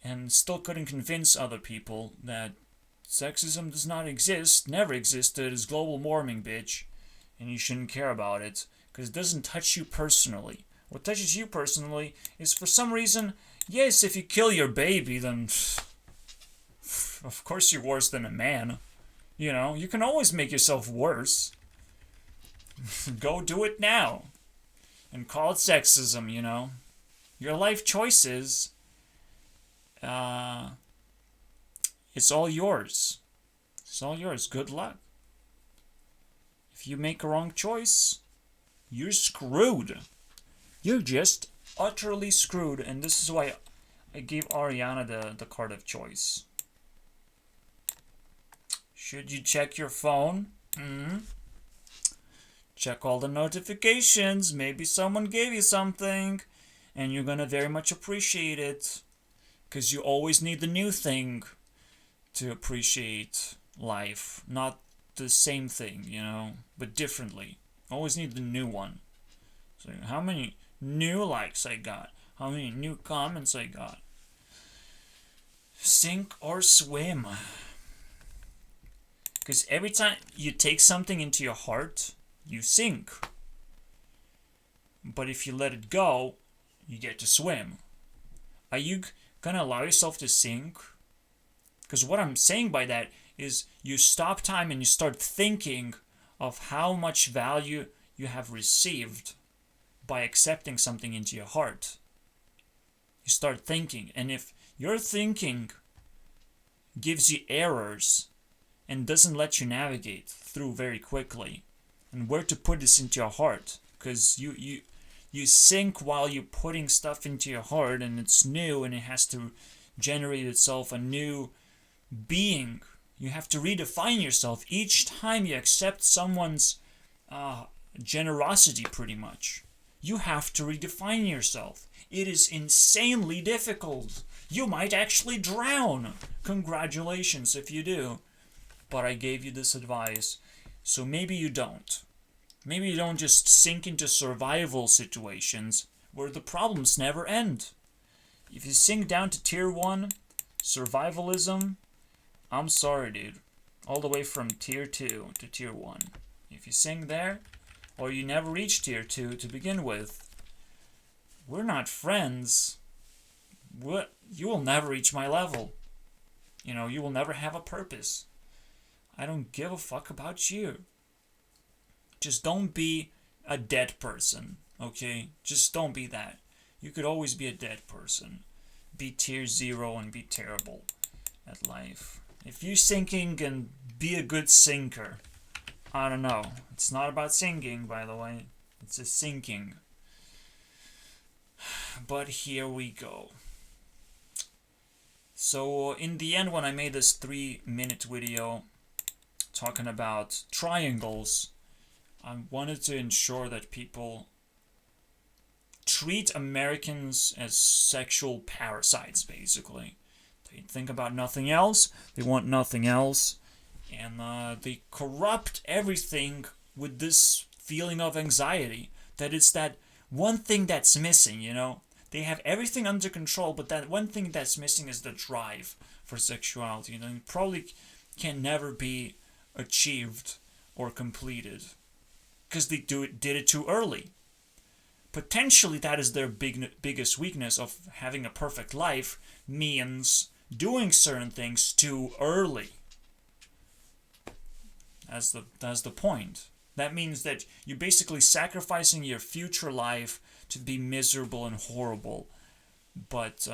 and still couldn't convince other people that sexism does not exist, never existed, is global warming, bitch, and you shouldn't care about it because it doesn't touch you personally. What touches you personally is, for some reason, yes, if you kill your baby, then of course you're worse than a man. You can always make yourself worse. Go do it now. And call it sexism, Your life choices, it's all yours. It's all yours. Good luck. If you make a wrong choice, you're screwed. You're just utterly screwed. And this is why I gave Ariana the card of choice. Should you check your phone? Check all the notifications. Maybe someone gave you something. And you're going to very much appreciate it. Because you always need the new thing to appreciate life. Not the same thing, but differently. Always need the new one. So how many new likes I got? How many new comments I got? Sink or swim. Because every time you take something into your heart, you sink. But if you let it go, you get to swim. Are you gonna allow yourself to sink? Because what I'm saying by that is you stop time and you start thinking of how much value you have received by accepting something into your heart. You start thinking, and if your thinking gives you errors and doesn't let you navigate through very quickly, and where to put this into your heart, because you sink while you're putting stuff into your heart, and it's new, and it has to generate itself a new being. You have to redefine yourself each time you accept someone's generosity, pretty much. You have to redefine yourself. It is insanely difficult. You might actually drown. Congratulations if you do. But I gave you this advice, so maybe you don't. Maybe you don't just sink into survival situations where the problems never end. If you sink down to tier 1, Survivalism, I'm sorry, dude. All the way from tier 2 to tier 1. If you sing there, or you never reach tier 2 to begin with, we're not friends. You will never reach my level. You know, you will never have a purpose. I don't give a fuck about you. Just don't be a dead person, okay? Just don't be that. You could always be a dead person. Be tier 0 and be terrible at life. If you're sinking, and be a good sinker. I don't know. It's not about singing, by the way. It's a sinking. But here we go. So in the end, when I made this 3-minute video talking about triangles, I wanted to ensure that people treat Americans as sexual parasites, basically. They think about nothing else, they want nothing else, and they corrupt everything with this feeling of anxiety, that it's that one thing that's missing, you know? They have everything under control, but that one thing that's missing is the drive for sexuality, you know? It probably can never be achieved or completed, because they did it too early. Potentially that is their biggest weakness, of having a perfect life means doing certain things too early. That's the point. That means that you're basically sacrificing your future life to be miserable and horrible. But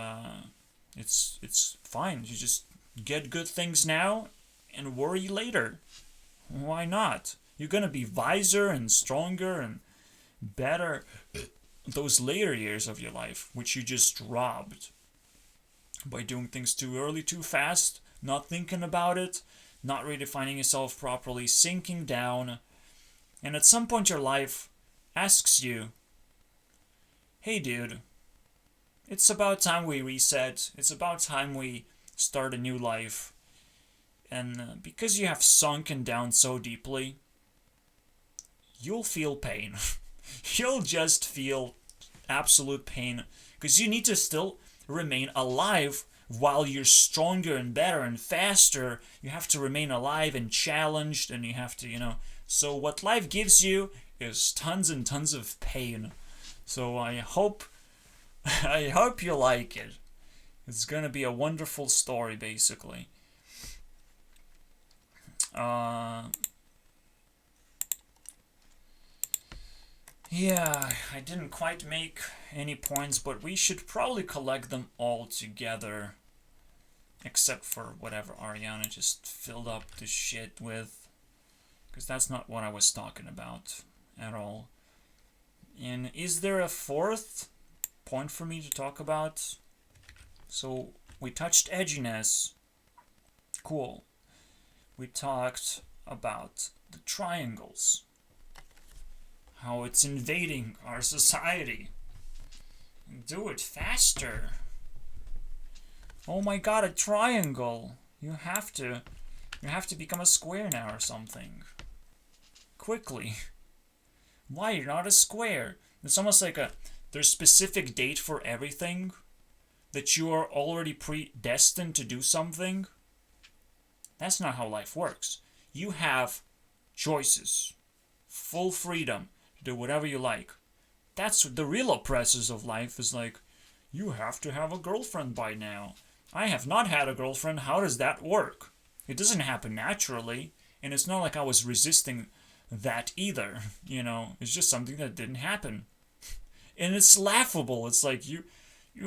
it's fine. You just get good things now and worry later. Why not? You're gonna be wiser and stronger and better those later years of your life, which you just robbed by doing things too early, too fast, not thinking about it, not redefining yourself properly, sinking down. And at some point your life asks you, hey dude, it's about time we reset, it's about time we start a new life. And because you have sunken down so deeply, you'll feel pain. You'll just feel absolute pain, because you need to still remain alive while you're stronger and better and faster. You have to remain alive and challenged, and you have to, you know. So what life gives you is tons and tons of pain. So I hope you like it. It's gonna be a wonderful story, basically. Yeah, I didn't quite make any points, but we should probably collect them all together. Except for whatever Ariana just filled up the shit with. Because that's not what I was talking about at all. And is there a fourth point for me to talk about? So, we touched edginess. Cool. We talked about the triangles. How it's invading our society. Do it faster. Oh my god, a triangle. You have to become a square now or something. Quickly. Why you're not a square? It's almost like there's specific date for everything. That you are already predestined to do something. That's not how life works. You have choices. Full freedom. Do whatever you like. That's the real oppressors of life, is like, you have to have a girlfriend by now. I have not had a girlfriend. How does that work? It doesn't happen naturally, and it's not like I was resisting that either. You know, it's just something that didn't happen. And it's laughable. It's like, you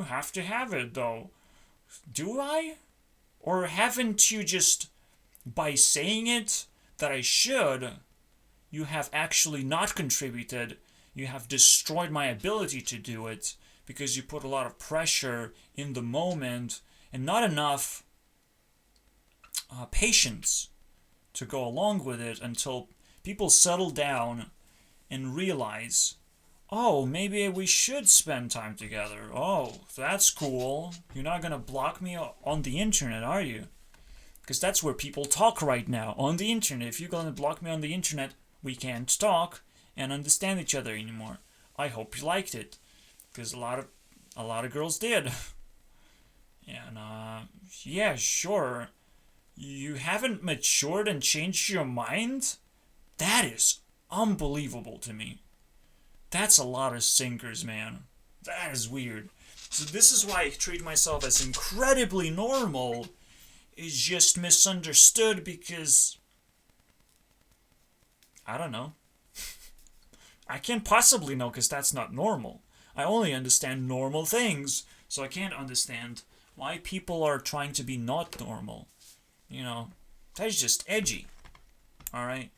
have to have it, though. Do I? Or haven't you just, by saying it, that I should, you have actually not contributed. You have destroyed my ability to do it because you put a lot of pressure in the moment and not enough patience to go along with it until people settle down and realize, oh, maybe we should spend time together. Oh, that's cool. You're not going to block me on the internet, are you? Because that's where people talk right now, on the internet. If you're going to block me on the internet, we can't talk and understand each other anymore. I hope you liked it, because a lot of girls did. And, yeah, sure. You haven't matured and changed your mind? That is unbelievable to me. That's a lot of sinkers, man. That is weird. So this is why I treat myself as incredibly normal. Is just misunderstood because I don't know. I can't possibly know because that's not normal. I only understand normal things, so I can't understand why people are trying to be not normal. You know, that's just edgy. Alright?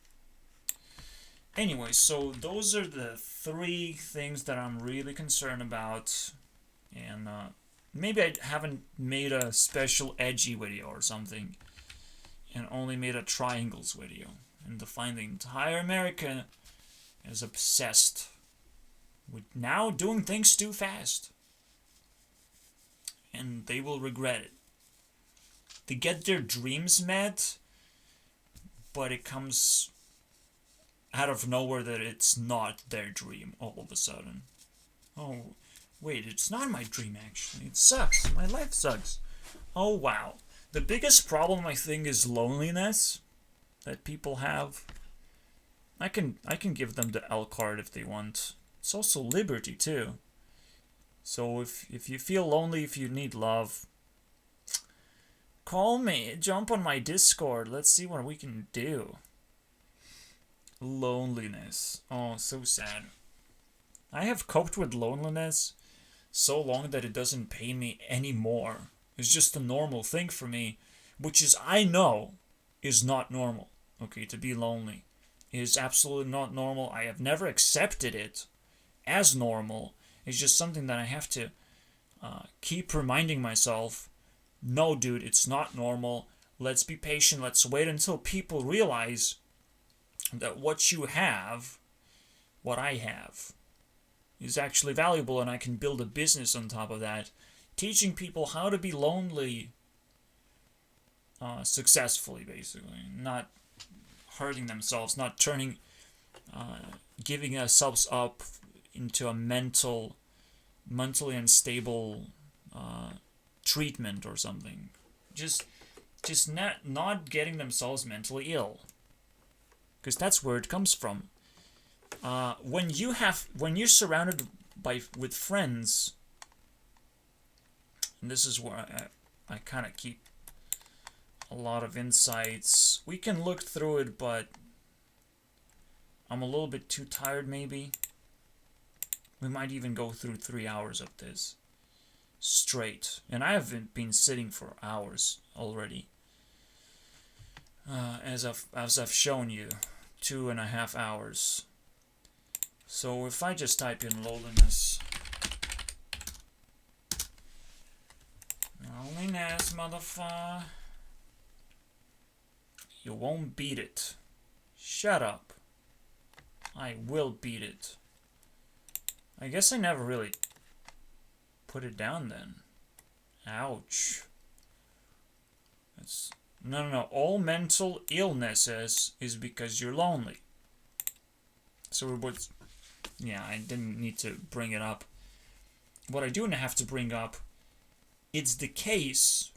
Anyway, so those are the three things that I'm really concerned about. And maybe I haven't made a special edgy video or something. And only made a triangles video. And to find the entire America is obsessed with now doing things too fast. And they will regret it. They get their dreams met, but it comes out of nowhere that it's not their dream all of a sudden. Oh, wait, it's not my dream actually. It sucks. My life sucks. Oh, wow. The biggest problem I think is loneliness that people have. I can give them the L card if they want. It's also liberty too. So if you feel lonely, if you need love, call me. Jump on my Discord. Let's see what we can do. Loneliness. Oh, so sad. I have coped with loneliness so long that it doesn't pain me anymore. It's just a normal thing for me, which is I know is not normal. Okay, to be lonely. It is absolutely not normal. I have never accepted it as normal. It's just something that I have to keep reminding myself, no, dude, it's not normal. Let's be patient. Let's wait until people realize that what you have, what I have, is actually valuable, and I can build a business on top of that, teaching people how to be lonely successfully, basically. Not hurting themselves, not turning, giving themselves up into a mentally unstable treatment or something. Just not getting themselves mentally ill, because that's where it comes from. When you're surrounded with friends, and this is where I kind of keep a lot of insights. We can look through it, but I'm a little bit too tired maybe. We might even go through 3 hours of this straight. And I haven't been sitting for hours already. As I've shown you, 2.5 hours. So if I just type in loneliness. Loneliness, motherfucker. You won't beat it. Shut up. I will beat it. I guess I never really put it down then. Ouch. No. All mental illnesses is because you're lonely. So it was... Yeah, I didn't need to bring it up. What I do have to bring up, it's the case...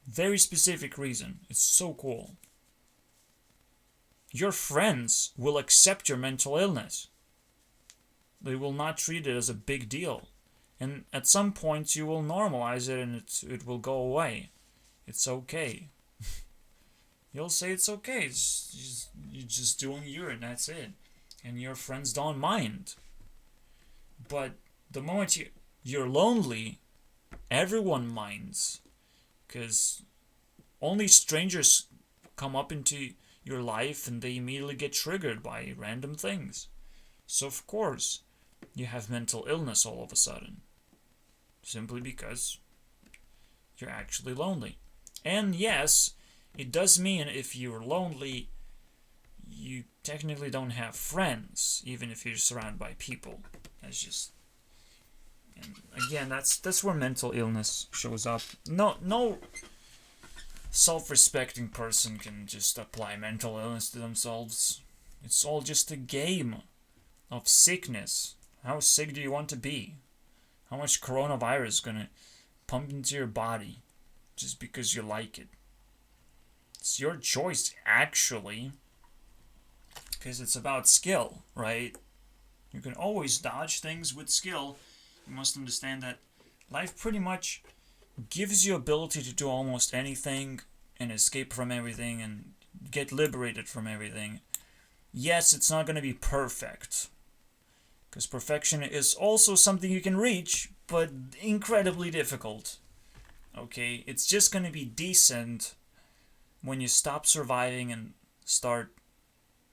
Very specific reason. It's so cool. Your friends will accept your mental illness. They will not treat it as a big deal. And at some point you will normalize it and it will go away. It's okay. You'll say it's okay. You're just doing you and that's it. And your friends don't mind. But the moment you're lonely, everyone minds. Because only strangers come up into your life and they immediately get triggered by random things. So of course, you have mental illness all of a sudden. Simply because you're actually lonely. And yes, it does mean if you're lonely, you technically don't have friends, even if you're surrounded by people. That's just... And again, that's where mental illness shows up. No self-respecting person can just apply mental illness to themselves. It's all just a game of sickness. How sick do you want to be? How much coronavirus is gonna pumped into your body just because you like it. It's your choice, actually, because it's about skill, right? You can always dodge things with skill. You must understand that life pretty much gives you ability to do almost anything and escape from everything and get liberated from everything. Yes, it's not going to be perfect, because perfection is also something you can reach, but incredibly difficult. Okay, it's just going to be decent when you stop surviving and start,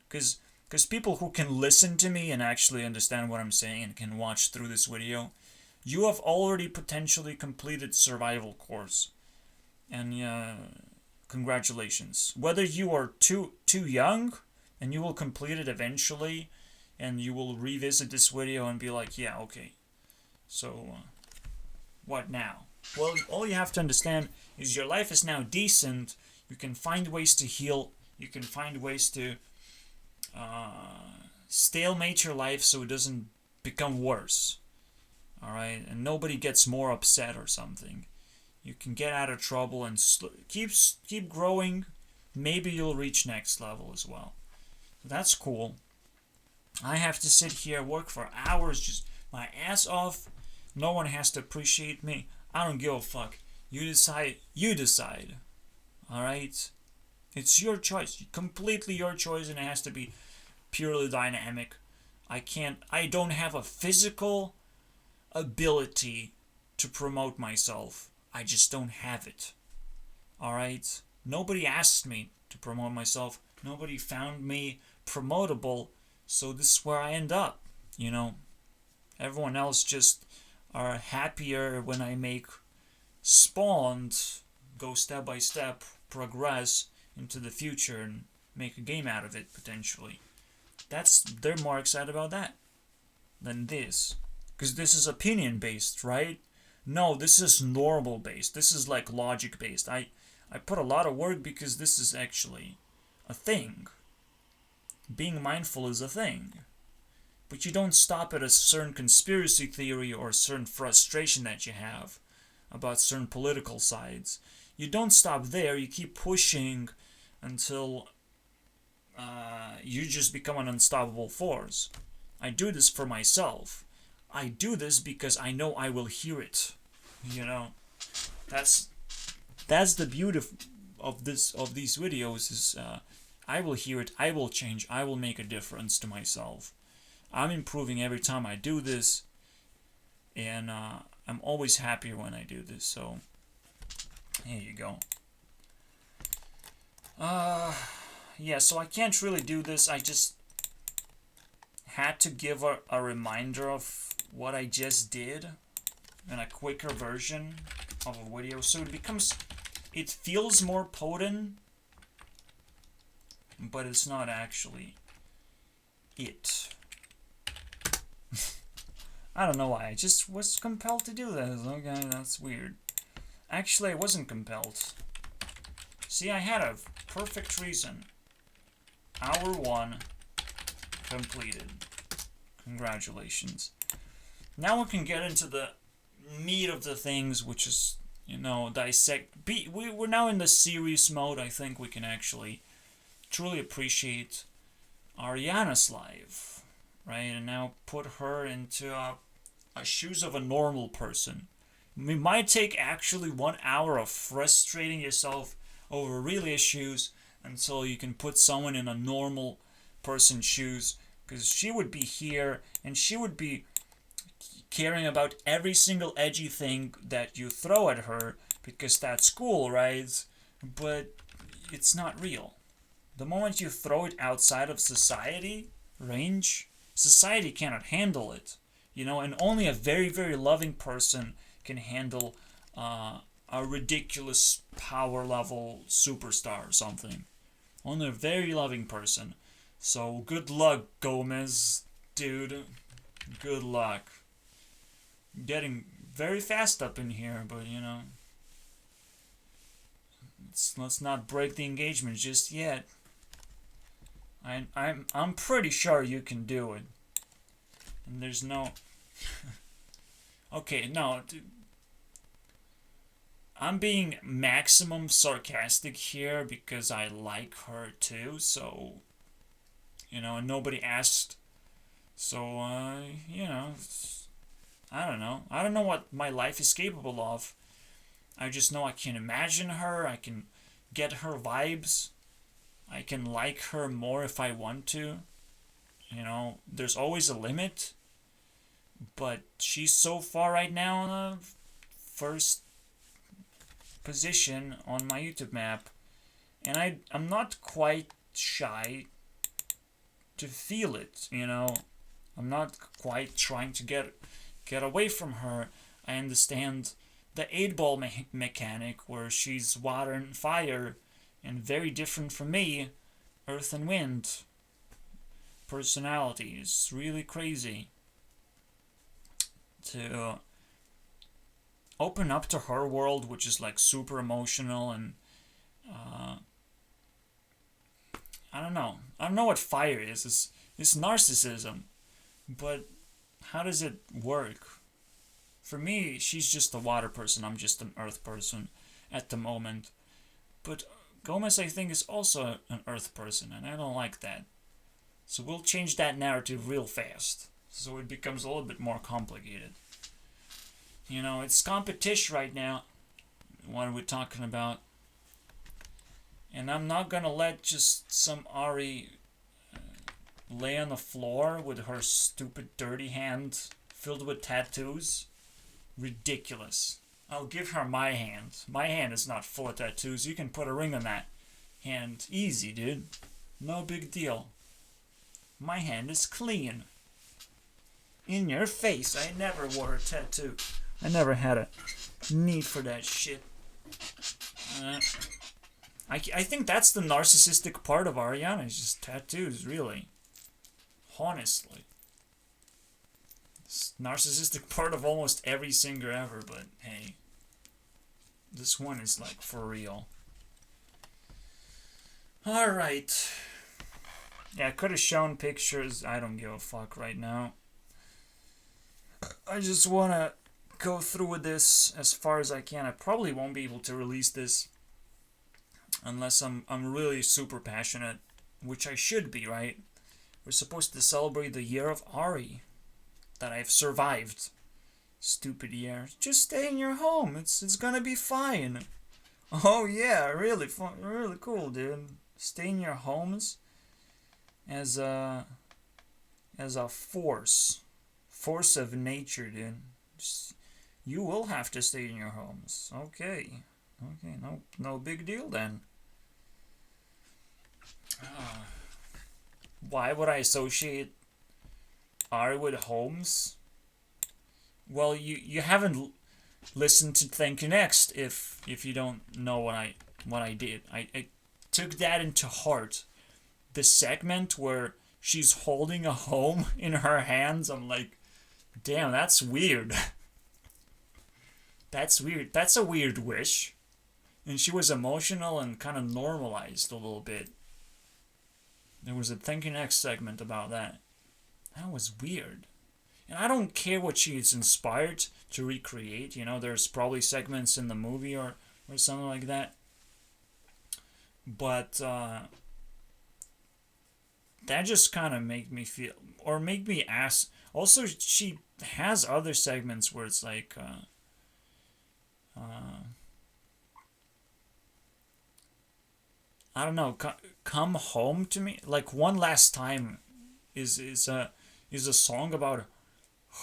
because people who can listen to me and actually understand what I'm saying and can watch through this video, you have already potentially completed survival course. And congratulations. Whether you are too young and you will complete it eventually, and you will revisit this video and be like, yeah, okay, so what now? Well, all you have to understand is your life is now decent. You can find ways to heal. You can find ways to stalemate your life so it doesn't become worse. Alright? And nobody gets more upset or something. You can get out of trouble and keep growing. Maybe you'll reach next level as well. So that's cool. I have to sit here, work for hours, just my ass off. No one has to appreciate me. I don't give a fuck. You decide. Alright? It's your choice. Completely your choice, and it has to be purely dynamic. I don't have a physical ability to promote myself. I just don't have it. Alright? Nobody asked me to promote myself. Nobody found me promotable, so this is where I end up, you know? Everyone else just are happier when I make spawned, go step by step, progress into the future and make a game out of it, potentially. They're more excited about that than this. Because this is opinion based, right? No, this is normal based. This is like logic based. I put a lot of work because this is actually a thing. Being mindful is a thing. But you don't stop at a certain conspiracy theory or a certain frustration that you have about certain political sides. You don't stop there. You keep pushing until you just become an unstoppable force. I do this for myself. I do this because I know I will hear it. You know, that's the beauty of these videos is I will hear it. I will change. I will make a difference to myself. I'm improving every time I do this, and I'm always happier when I do this. So here you go. Yeah, so I can't really do this. I just had to give a reminder of what I just did in a quicker version of a video, so it feels more potent, but it's not actually it. I don't know why, I just was compelled to do this. Okay, that's weird. Actually, I wasn't compelled. See, I had a perfect reason. Hour 1 completed. Congratulations. Now we can get into the meat of the things, which is, dissect. We're now in the serious mode. I think we can actually truly appreciate Ariana's life, right? And now put her into a shoes of a normal person. It might take actually 1 hour of frustrating yourself over real issues until you can put someone in a normal person's shoes, because she would be here and she would be caring about every single edgy thing that you throw at her, because that's cool, right? But it's not real. The moment you throw it outside of society range, society cannot handle it, and only a very, very loving person can handle a ridiculous power level superstar or something. Only a very loving person. So good luck, Gomez, dude. Good luck. Getting very fast up in here, but let's not break the engagement just yet. I'm pretty sure you can do it. And there's no. Okay, no. I'm being maximum sarcastic here because I like her too, so, nobody asked. So, I don't know. I don't know what my life is capable of. I just know I can imagine her, I can get her vibes, I can like her more if I want to. There's always a limit, but she's so far right now in the first position on my YouTube map, and I'm not quite shy to feel it. I'm not quite trying to get away from her. I understand the 8 ball mechanic where she's water and fire, and very different from me, earth and wind personality. Is really crazy to open up to her world, which is like super emotional, and I don't know. I don't know what fire is. It's narcissism, but how does it work? For me, she's just a water person. I'm just an earth person at the moment. But Gomez, I think, is also an earth person, and I don't like that. So we'll change that narrative real fast, so it becomes a little bit more complicated. It's competition right now. What are we talking about? And I'm not gonna let just some Ari lay on the floor with her stupid dirty hand filled with tattoos. Ridiculous. I'll give her my hand. My hand is not full of tattoos. You can put a ring on that hand. Easy, dude. No big deal. My hand is clean. In your face. I never wore a tattoo. I never had a need for that shit. I think that's the narcissistic part of Ariana. It's just tattoos, really. Honestly. It's narcissistic part of almost every singer ever, but hey. This one is like for real. Alright. Yeah, I could have shown pictures. I don't give a fuck right now. I just want to go through with this as far as I can. I probably won't be able to release this unless I'm really super passionate, which I should be, right? We're supposed to celebrate the year of Ari that I've survived. Stupid year. Just stay in your home. It's gonna be fine. Oh yeah, really fun, really cool, dude. Stay in your homes as a force of nature, dude. You will have to stay in your homes. Okay, no big deal then. Why would I associate Ari with homes? Well, you haven't listened to Thank You Next if you don't know what I did. I took that into heart. The segment where she's holding a home in her hands, I'm like, damn, that's weird. That's weird. That's a weird wish. And she was emotional and kind of normalized a little bit. There was a Thank You Next segment about that. That was weird. And I don't care what she is inspired to recreate. There's probably segments in the movie or something like that. But that just kind of made me feel, or made me ask. Also, she has other segments where it's like, I don't know, come home to me. Like One Last Time is a song about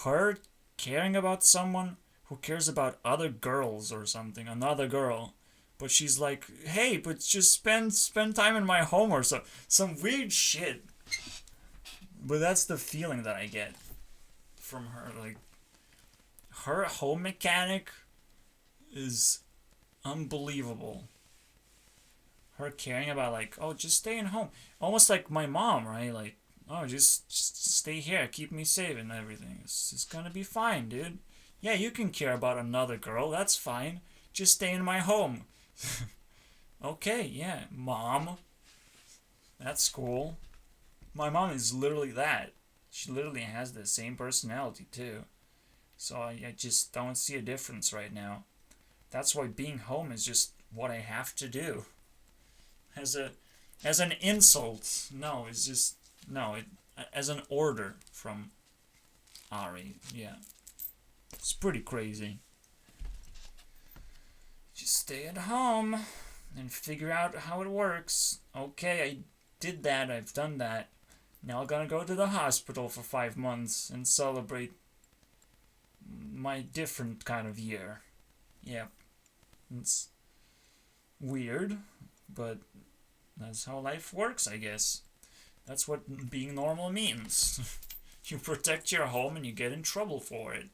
her caring about someone who cares about other girls or something, another girl. But she's like, hey, but just spend time in my home or so. Some weird shit. But that's the feeling that I get from her. Like, her home mechanic is unbelievable. Her caring about, like, oh, just stay in home. Almost like my mom, right? Like, oh, just stay here, keep me safe and everything. It's gonna be fine, dude. Yeah, you can care about another girl, that's fine. Just stay in my home. Okay, yeah, mom. That's cool. My mom is literally that. She literally has the same personality, too. So I just don't see a difference right now. That's why being home is just what I have to do. As a as an insult. No, it's just no, it as an order from Ari. Yeah. It's pretty crazy. Just stay at home and figure out how it works. Okay, I did that, I've done that. Now I'm gonna go to the hospital for 5 months and celebrate my different kind of year. Yeah, it's weird, but that's how life works, I guess. That's what being normal means. You protect your home and you get in trouble for it.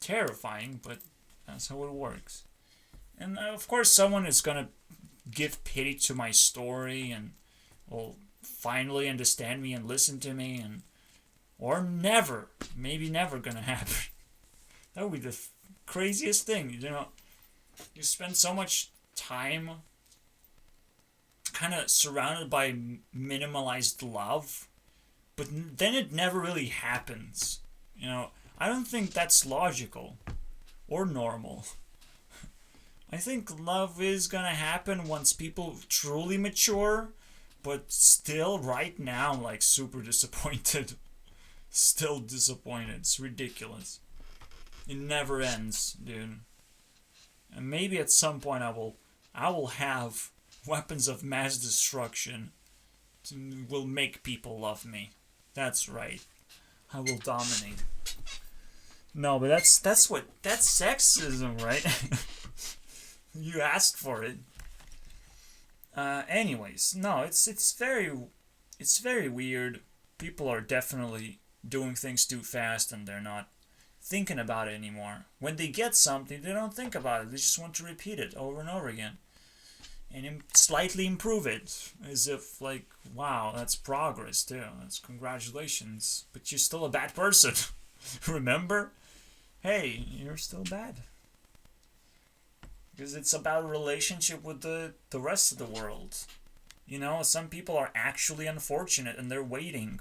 Terrifying, but that's how it works. And of course, someone is gonna give pity to my story and will finally understand me and listen to me, and or never, maybe never gonna happen. That would be the craziest thing, you know. You spend so much time kind of surrounded by minimalized love, but then it never really happens. You know, I don't think that's logical or normal. I think love is gonna happen once people truly mature, but still, right now, I'm like super disappointed. Still disappointed. It's ridiculous. It never ends, dude. And maybe at some point I will have weapons of mass destruction to, will make people love me. That's right. I will dominate. No, but that's sexism, right? You asked for it. Anyways, no, it's very weird. People are definitely doing things too fast and they're not thinking about it anymore. When they get something, they don't think about it. They just want to repeat it over and over again and slightly improve it, as if like, wow, that's progress too. That's congratulations, but you're still a bad person. Remember? Hey, you're still bad. Because it's about a relationship with the rest of the world. You know, some people are actually unfortunate and they're waiting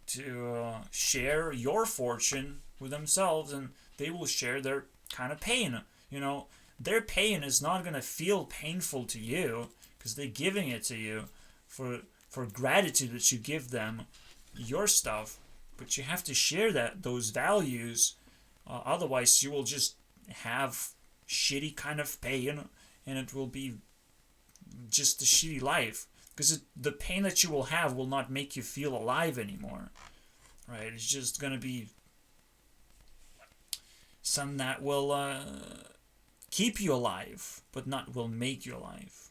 to share your fortune with themselves, and they will share their kind of pain. You know, their pain is not going to feel painful to you because they're giving it to you for gratitude that you give them your stuff, but you have to share those values, otherwise you will just have shitty kind of pain, and it will be just a shitty life, because the pain that you will have will not make you feel alive anymore, right? It's just gonna be something that will keep you alive, but not will make you alive.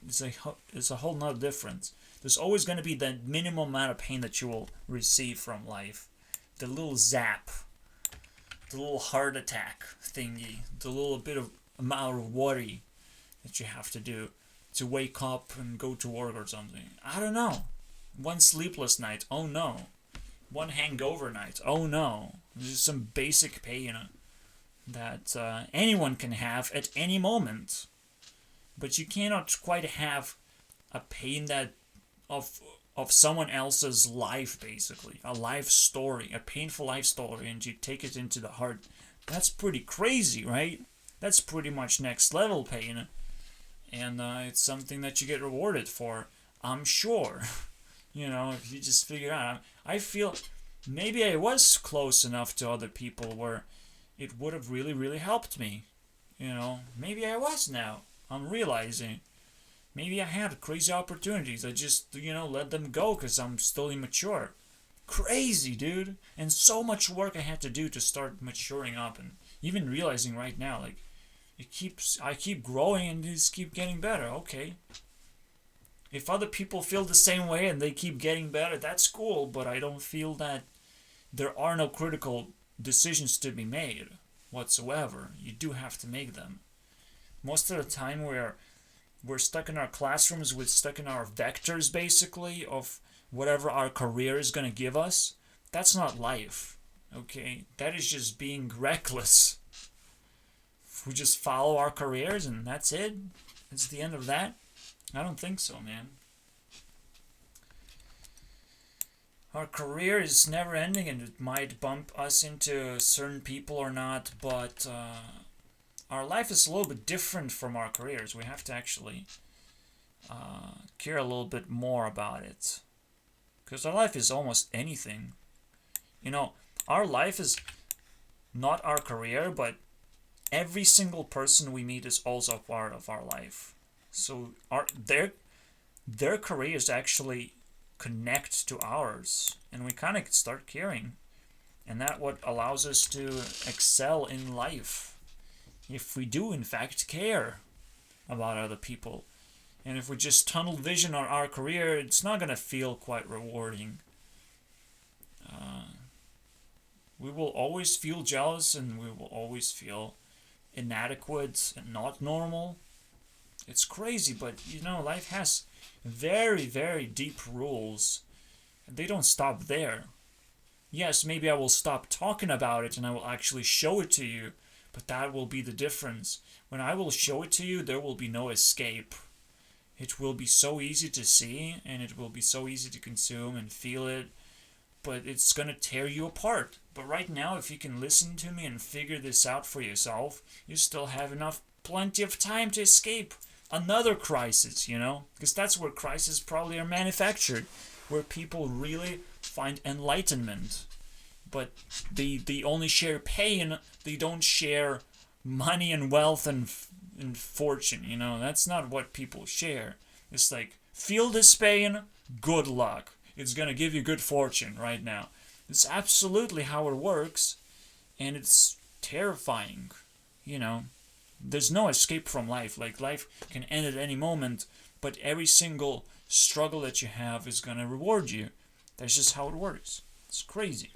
It's a whole nother difference. There's always going to be the minimum amount of pain that you will receive from life, the little zap, the little heart attack thingy, the little bit of amount of worry that you have to do to wake up and go to work or something. I don't know. One sleepless night, oh no. One hangover night, oh no. There's just some basic pain that anyone can have at any moment. But you cannot quite have a pain that of someone else's life, basically. A life story, a painful life story, and you take it into the heart. That's pretty crazy, right? That's pretty much next level pain. And it's something that you get rewarded for, I'm sure. You know, if you just figure out. I feel maybe I was close enough to other people where it would have really, really helped me. You know, maybe I was now. I'm realizing. Maybe I had crazy opportunities. I just, let them go because I'm still immature. Crazy, dude. And so much work I had to do to start maturing up, and even realizing right now, like, I keep growing and just keep getting better. Okay. If other people feel the same way and they keep getting better, that's cool, but I don't feel that there are no critical decisions to be made whatsoever. You do have to make them. Most of the time we're stuck in our classrooms, we're stuck in our vectors, basically, of whatever our career is going to give us. That's not life, okay? That is just being reckless. We just follow our careers and that's it? It's the end of that? I don't think so, man. Our career is never ending, and it might bump us into certain people or not, but our life is a little bit different from our careers. We have to actually care a little bit more about it. Because our life is almost anything. You know, our life is not our career, but every single person we meet is also a part of our life. So their careers actually connect to ours, and we kind of start caring. And that what allows us to excel in life. If we do in fact care about other people. And if we just tunnel vision on our career, it's not going to feel quite rewarding. We will always feel jealous, and we will always feel inadequate and not normal. It's crazy, but you know, life has very, very deep rules. And they don't stop there. Yes, maybe I will stop talking about it and I will actually show it to you, but that will be the difference. When I will show it to you, there will be no escape. It will be so easy to see, and it will be so easy to consume and feel it, but it's gonna tear you apart. But right now, if you can listen to me and figure this out for yourself, you still have plenty of time to escape another crisis, you know? Because that's where crises probably are manufactured, where people really find enlightenment. But they only share pain, they don't share money and wealth and fortune, you know? That's not what people share. It's like, feel this pain, good luck. It's gonna give you good fortune right now. It's absolutely how it works, and it's terrifying, you know? There's no escape from life. Like, life can end at any moment, but every single struggle that you have is gonna reward you. That's just how it works. It's crazy.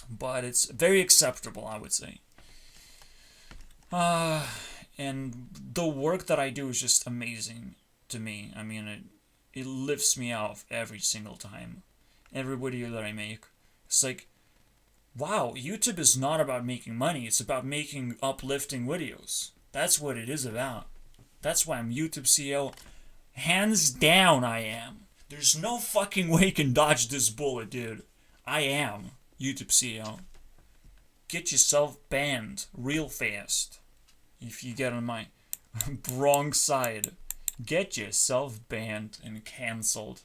But it's very acceptable, I would say. And the work that I do is just amazing to me. I mean, it lifts me out every single time. Every video that I make. It's like, wow, YouTube is not about making money. It's about making uplifting videos. That's what it is about. That's why I'm YouTube CEO. Hands down, I am. There's no fucking way you can dodge this bullet, dude. I am YouTube CEO. Get yourself banned real fast. If you get on my wrong side. Get yourself banned and cancelled.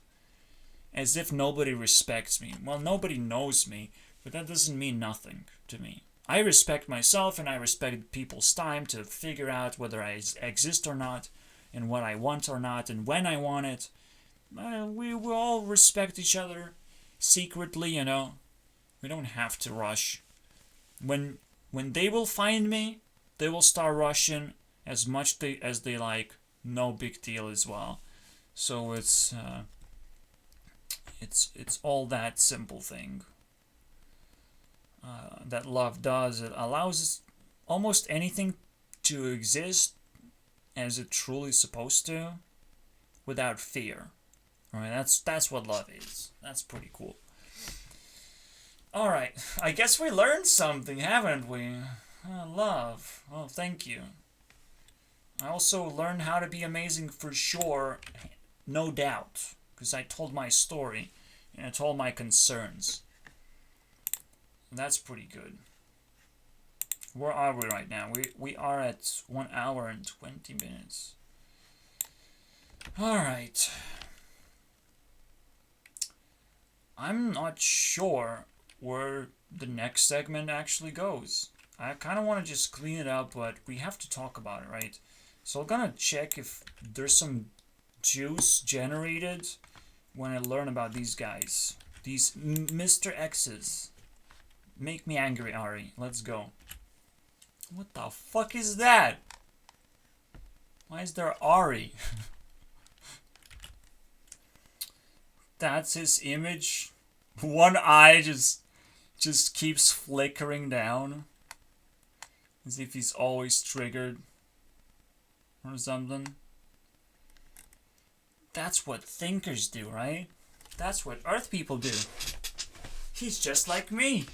As if nobody respects me. Well, nobody knows me, but that doesn't mean nothing to me. I respect myself, and I respect people's time to figure out whether I exist or not, and what I want or not, and when I want it. We will all respect each other secretly, you know. We don't have to rush. When they will find me, they will start rushing as much as they like. No big deal as well. So it's all that simple thing that love does. It allows almost anything to exist as it truly supposed to, without fear. All right, that's what love is. That's pretty cool. All right, I guess we learned something, haven't we? Love. Oh, thank you. I also learned how to be amazing for sure, no doubt, because I told my story and I told my concerns. That's pretty good. Where are we right now? We are at 1 hour and 20 minutes. Alright. I'm not sure where the next segment actually goes. I kind of want to just clean it up, but we have to talk about it, right? So I'm gonna check if there's some juice generated when I learn about these guys. These Mr. X's. Make me angry, Ari. Let's go. What the fuck is that? Why is there Ari? That's his image. One eye just keeps flickering down. As if he's always triggered. Or something. That's what thinkers do, right? That's what Earth people do. He's just like me.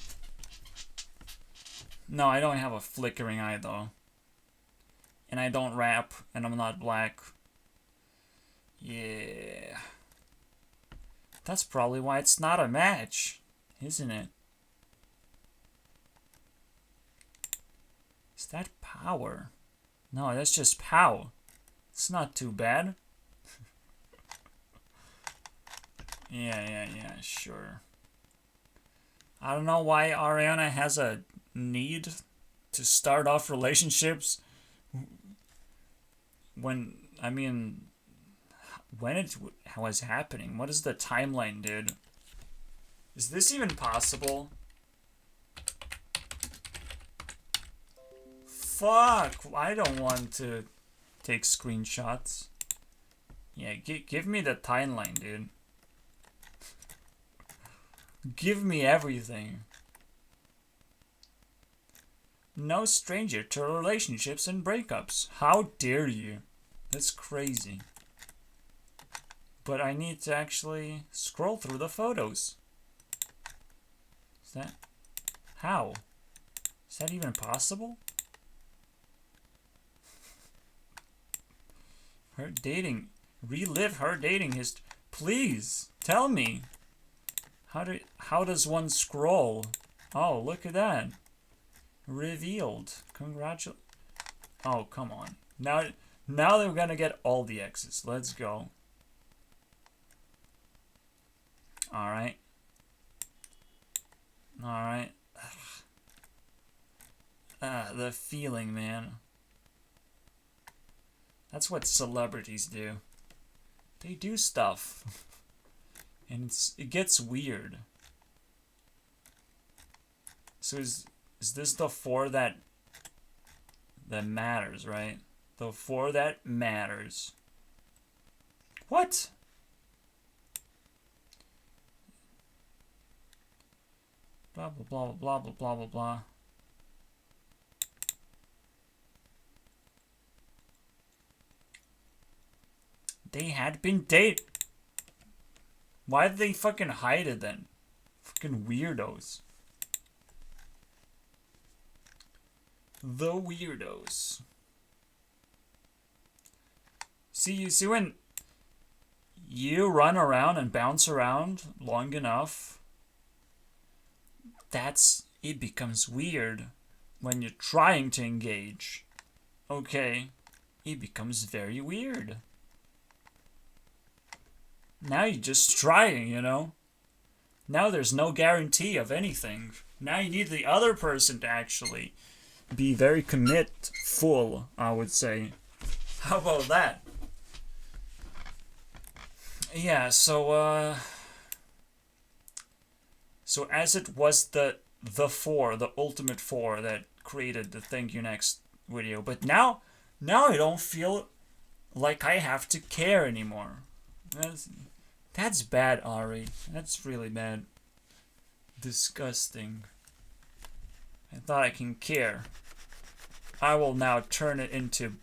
No, I don't have a flickering eye, though. And I don't rap, and I'm not black. Yeah. That's probably why it's not a match, isn't it? Is that power? No, that's just pow. It's not too bad. Yeah, sure. I don't know why Ariana has a need to start off relationships when, I mean, when it was happening. What is the timeline, dude? Is this even possible? Fuck, I don't want to take screenshots. Yeah, give me the timeline, dude. Give me everything. No stranger to relationships and breakups. How dare you? That's crazy. But I need to actually scroll through the photos. Is that... How? Is that even possible? Her dating... Relive her dating history. Please, tell me. How does one scroll? Oh, look at that. Revealed. Congratulations. Oh, come on. Now they're gonna get all the X's. Let's go. Alright. Alright. The feeling, man. That's what celebrities do. They do stuff. And it gets weird. So is this the 4 that matters, right? The 4 that matters. What? Blah blah blah blah blah blah blah blah. They had been dating. Why did they fucking hide it then? Fucking weirdos. The weirdos. See, you see when you run around and bounce around long enough, it becomes weird when you're trying to engage. Okay, it becomes very weird. Now you're just trying, you know? Now there's no guarantee of anything. Now you need the other person to actually be very full, I would say. How about that? Yeah, so as it was the 4, the ultimate 4 that created the Thank You Next video, but now I don't feel like I have to care anymore. That's bad, Ari. That's really bad. Disgusting. I thought I can care. I will now turn it into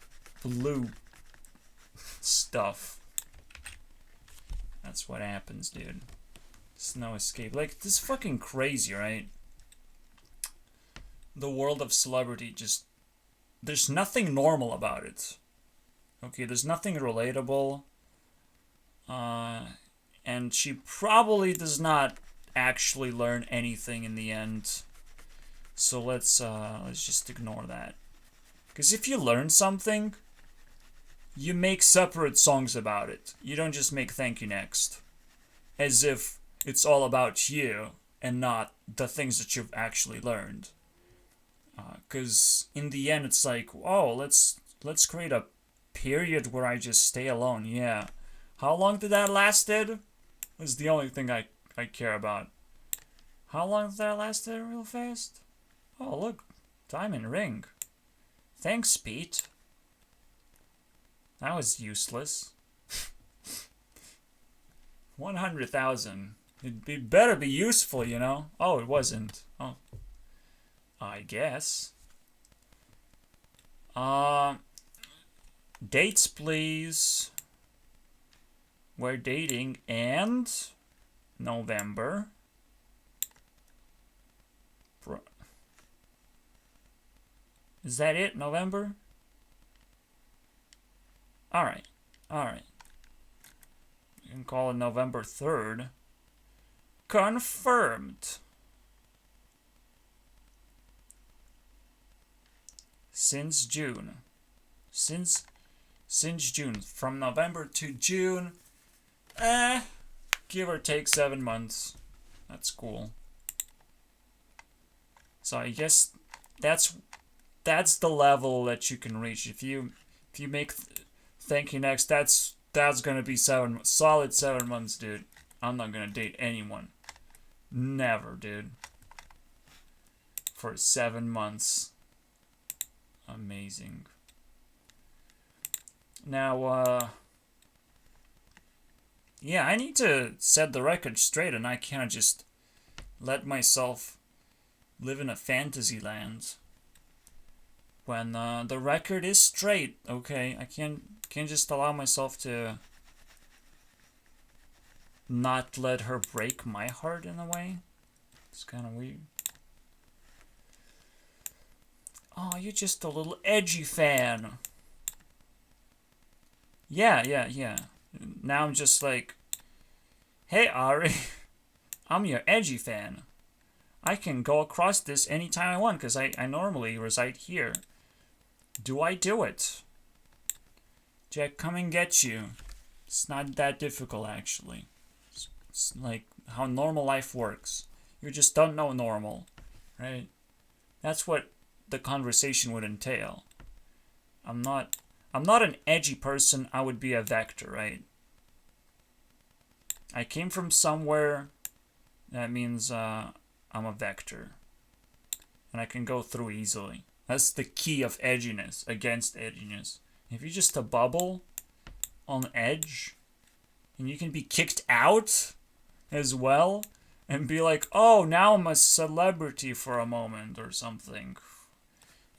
blue stuff. That's what happens, dude. There's no escape. Like, this is fucking crazy, right? The world of celebrity just... There's nothing normal about it. Okay, there's nothing relatable. And she probably does not actually learn anything in the end. So let's just ignore that. Because if you learn something, you make separate songs about it. You don't just make Thank You Next. As if it's all about you and not the things that you've actually learned. Because in the end, it's like, oh, let's create a period where I just stay alone. Yeah. How long did that last? Was the only thing I care about. How long did that last? Real fast? Oh, look. Diamond ring. Thanks, Pete. That was useless. 100,000. It better be useful, you know? Oh, it wasn't. Oh. I guess. Dates, please. We're dating and November. Is that it? November? Alright. Alright. You can call it November 3rd. Confirmed. since June. Since June. From November to June. Give or take 7 months. That's cool. So I guess that's the level that you can reach. If you make Thank You Next, that's gonna be solid 7 months, dude. I'm not gonna date anyone. Never, dude. For 7 months. Amazing. Now, yeah, I need to set the record straight, and I can't just let myself live in a fantasy land when the record is straight. Okay, I can't just allow myself to not let her break my heart in a way. It's kind of weird. Oh, you're just a little edgy fan. Yeah. Now I'm just like, hey Ari, I'm your edgy fan. I can go across this anytime I want because I normally reside here. Do I do it? Jack, come and get you. It's not that difficult, actually. It's like how normal life works. You just don't know normal, right? That's what the conversation would entail. I'm not an edgy person. I would be a vector, right? I came from somewhere. That means I'm a vector. And I can go through easily. That's the key of edginess, against edginess. If you're just a bubble on edge, and you can be kicked out as well, and be like, oh, now I'm a celebrity for a moment or something.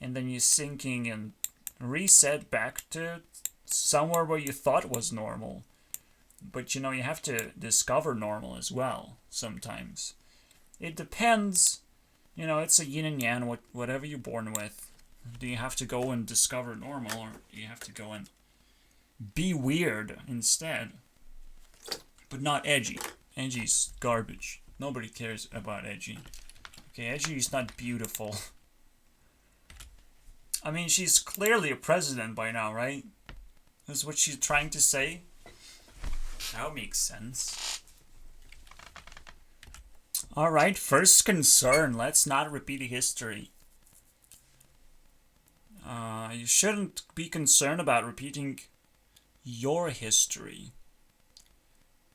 And then you're sinking and reset back to somewhere where you thought was normal. But you know, you have to discover normal as well sometimes. It depends. You know, it's a yin and yang, whatever you're born with. Do you have to go and discover normal, or do you have to go and be weird instead? But not edgy. Edgy's garbage. Nobody cares about edgy. Okay, edgy is not beautiful. I mean, she's clearly a president by now, right? That's what she's trying to say. That makes sense. Alright, first concern. Let's not repeat history. You shouldn't be concerned about repeating your history.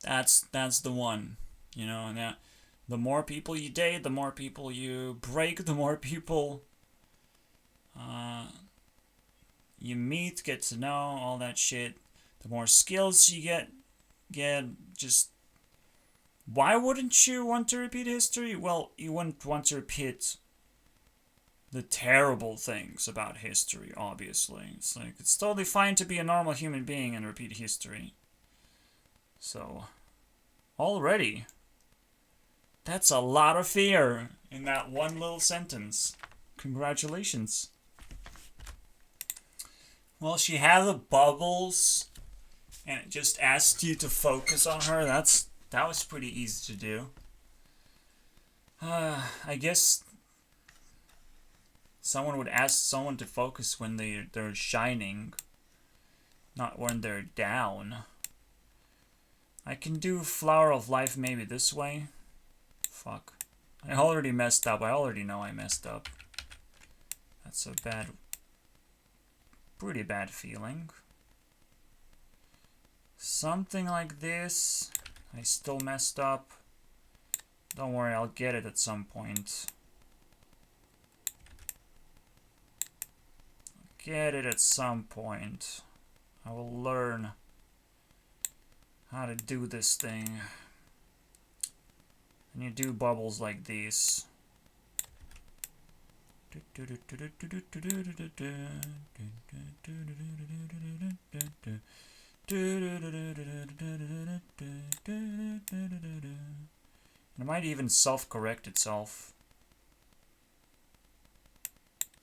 That's the one. You know, and the more people you date, the more people you break, the more people you meet, get to know, all that shit. The more skills you get just... Why wouldn't you want to repeat history? Well, you wouldn't want to repeat the terrible things about history, obviously. It's like, it's totally fine to be a normal human being and repeat history. So, already, that's a lot of fear in that one little sentence. Congratulations. Well, she had the bubbles, and it just asked you to focus on her. That was pretty easy to do. I guess someone would ask someone to focus when they're shining, not when they're down. I can do Flower of Life maybe this way. Fuck. I already messed up. I already know I messed up. That's a pretty bad feeling. Something like this. I still messed up. Don't worry, I'll get it at some point. Get it at some point. I will learn how to do this thing. And you do bubbles like these. It might even self-correct itself.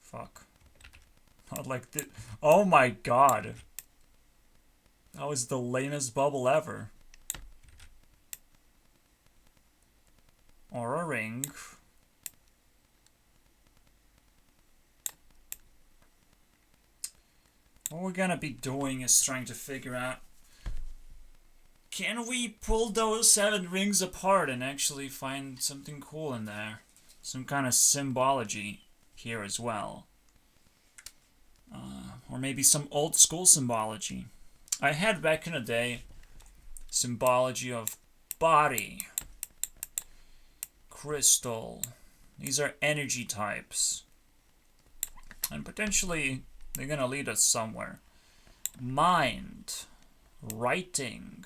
Fuck. Not like this. Oh my god. That was the lamest bubble ever. Or a ring. what we're gonna be doing is trying to figure out, can we pull those 7 rings apart and actually find something cool in there? Some kind of symbology here as well. Or maybe some old school symbology. I had back in the day symbology of body, crystal. These are energy types. And potentially they're gonna lead us somewhere. Mind, writing,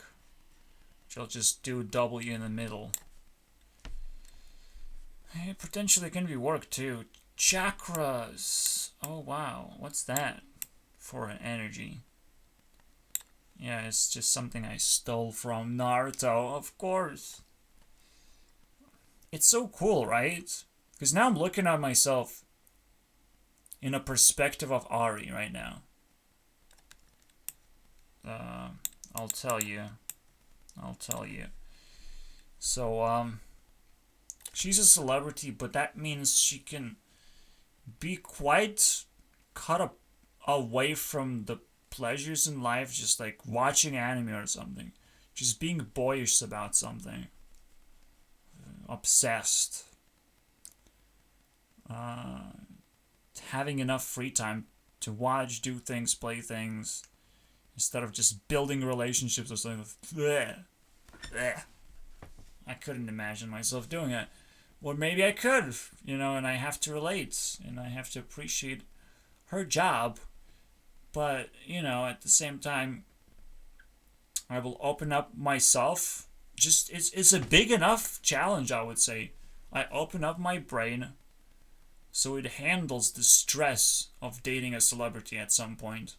which I'll just do W in the middle. It potentially can be work too. Chakras. Oh wow, what's that for an energy? Yeah, it's just something I stole from Naruto, of course. It's so cool, right? Because now I'm looking at myself in a perspective of Ari right now. I'll tell you. So, she's a celebrity, but that means she can be quite cut away from the pleasures in life, just like watching anime or something. Just being boyish about something. Obsessed. Having enough free time to watch, do things, play things, instead of just building relationships or something. Bleh. Bleh. I couldn't imagine myself doing it. Or maybe I could, and I have to relate, and I have to appreciate her job. But, at the same time, I will open up myself. Just, it's a big enough challenge, I would say. I open up my brain so it handles the stress of dating a celebrity at some point.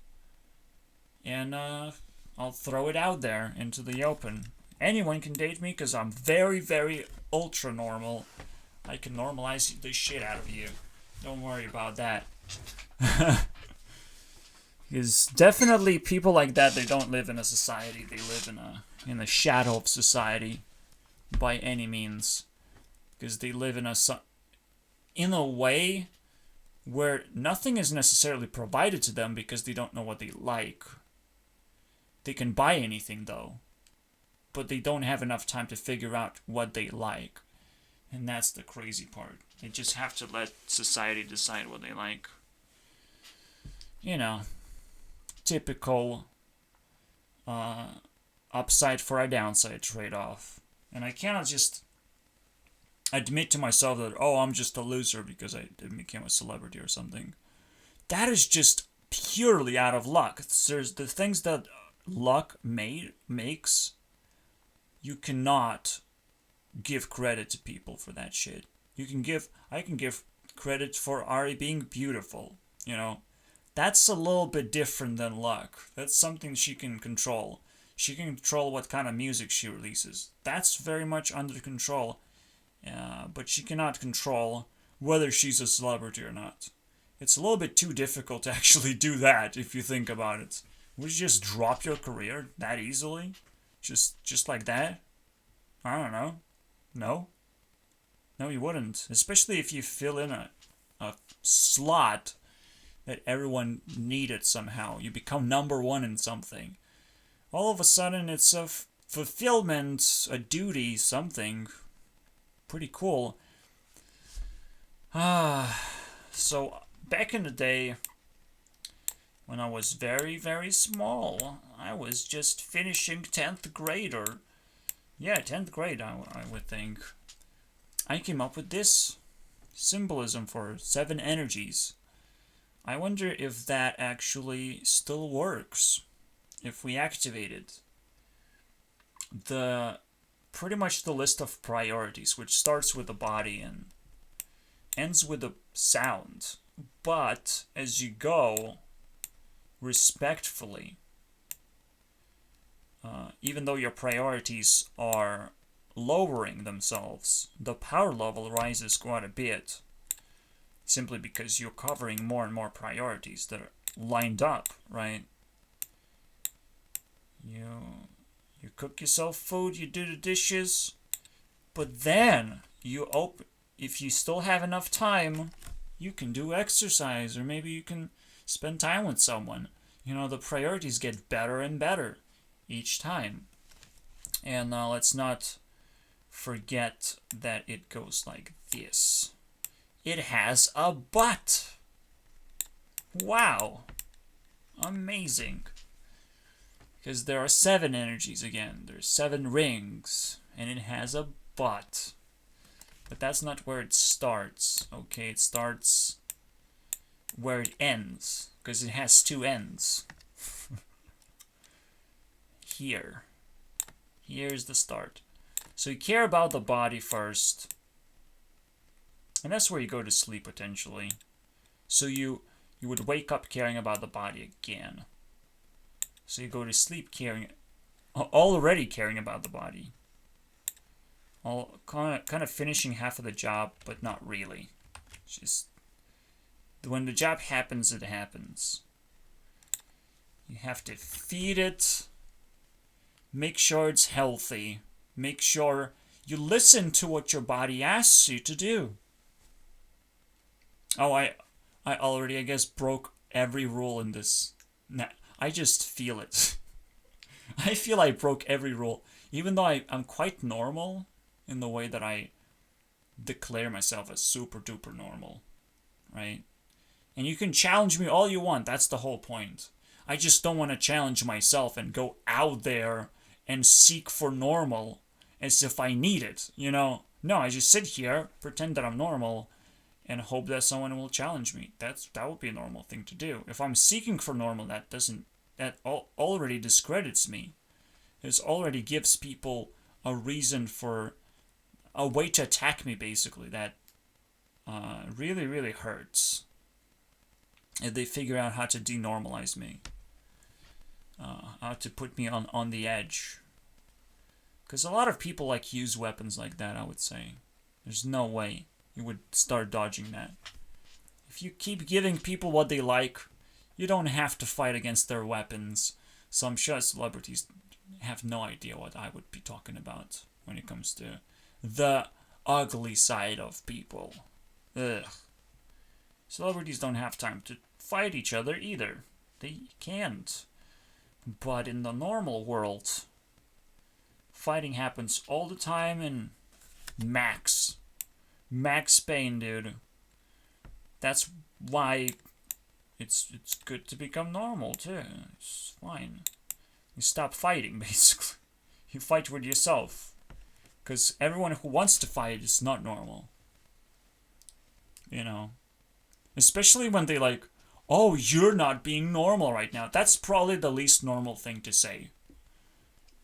And I'll throw it out there into the open. Anyone can date me because I'm very, very ultra normal. I can normalize the shit out of you. Don't worry about that. Because definitely people like that, they don't live in a society. They live in the shadow of society by any means. Because they live in a way where nothing is necessarily provided to them because they don't know what they like. They can buy anything though, but they don't have enough time to figure out what they like. And that's the crazy part. They just have to let society decide what they like. Typical upside for a downside trade-off. And I cannot just admit to myself that, I'm just a loser because I became a celebrity or something. That is just purely out of luck. There's the things that luck makes. You cannot give credit to people for that shit. I can give credit for Ari being beautiful. That's a little bit different than luck. That's something she can control. She can control what kind of music she releases. That's very much under control. But she cannot control whether she's a celebrity or not. It's a little bit too difficult to actually do that if you think about it. Would you just drop your career that easily? Just like that? I don't know. No? No, you wouldn't. Especially if you fill in a slot that everyone needed somehow. You become number one in something. All of a sudden it's a fulfillment, a duty, something. Pretty cool. So back in the day, when I was very, very small, I was just finishing 10th grade, 10th grade, I would think. I came up with this symbolism for 7 energies. I wonder if that actually still works, if we activate it. Pretty much the list of priorities, which starts with the body and ends with the sound. But as you go, respectfully, even though your priorities are lowering themselves, the power level rises quite a bit. Simply because you're covering more and more priorities that are lined up, right? You cook yourself food, you do the dishes, but then if you still have enough time, you can do exercise, or maybe you can spend time with someone. You know, the priorities get better and better each time. And let's not forget that it goes like this. It has a butt. Wow. Amazing. Because there are 7 energies again. There's 7 rings. And it has a butt. But that's not where it starts. Okay, it starts where it ends. Because it has 2 ends. Here. Here's the start. So you care about the body first. And that's where you go to sleep, potentially. So you would wake up caring about the body again. So you go to sleep already caring about the body. Kind of finishing half of the job, but not really. Just when the job happens, it happens. You have to feed it. Make sure it's healthy. Make sure you listen to what your body asks you to do. Oh, I already, I guess, broke every rule in this. Nah, I just feel it. I feel I broke every rule. Even though I'm quite normal in the way that I declare myself as super duper normal. Right? And you can challenge me all you want. That's the whole point. I just don't want to challenge myself and go out there and seek for normal as if I need it, you know? No, I just sit here, pretend that I'm normal, and hope that someone will challenge me. That would be a normal thing to do. If I'm seeking for normal, that already discredits me. It already gives people a reason for a way to attack me, basically, that really, really hurts. If they figure out how to denormalize me. How to put me on the edge. Because a lot of people use weapons like that, I would say. There's no way you would start dodging that. If you keep giving people what they like, you don't have to fight against their weapons. So I'm sure celebrities have no idea what I would be talking about when it comes to the ugly side of people. Ugh. Celebrities don't have time to fight each other either. They can't. But in the normal world, fighting happens all the time and max pain, dude. That's why it's good to become normal too. It's fine. You stop fighting, basically. You fight with yourself. Because everyone who wants to fight is not normal. You know? Especially when they oh, you're not being normal right now. That's probably the least normal thing to say.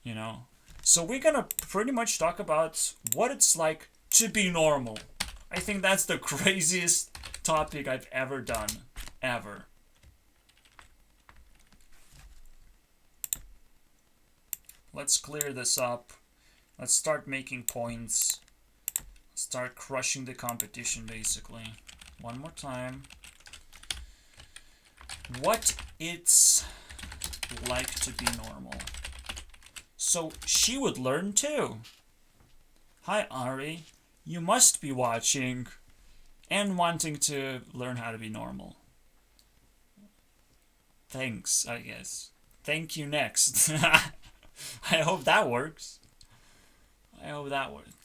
You know? So we're gonna pretty much talk about what it's like to be normal. I think that's the craziest topic I've ever done. Ever. Let's clear this up. Let's start making points. Start crushing the competition, basically. One more time. What it's like to be normal. So she would learn too. Hi Ari, you must be watching and wanting to learn how to be normal. Thanks, I guess. Thank you next. I hope that works. I hope that works.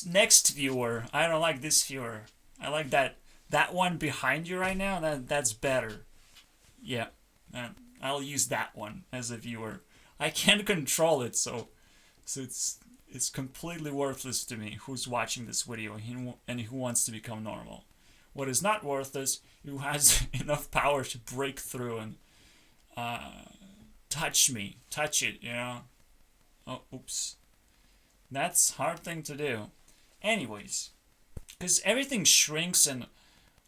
Next viewer. I don't like this viewer. I like that one behind you right now. That's better. Yeah, I'll use that one as a viewer. I can't control it, so it's completely worthless to me who's watching this video and who wants to become normal. What is not worthless, who has enough power to break through and touch it, you know? Oh, oops. That's a hard thing to do. Anyways, because everything shrinks, and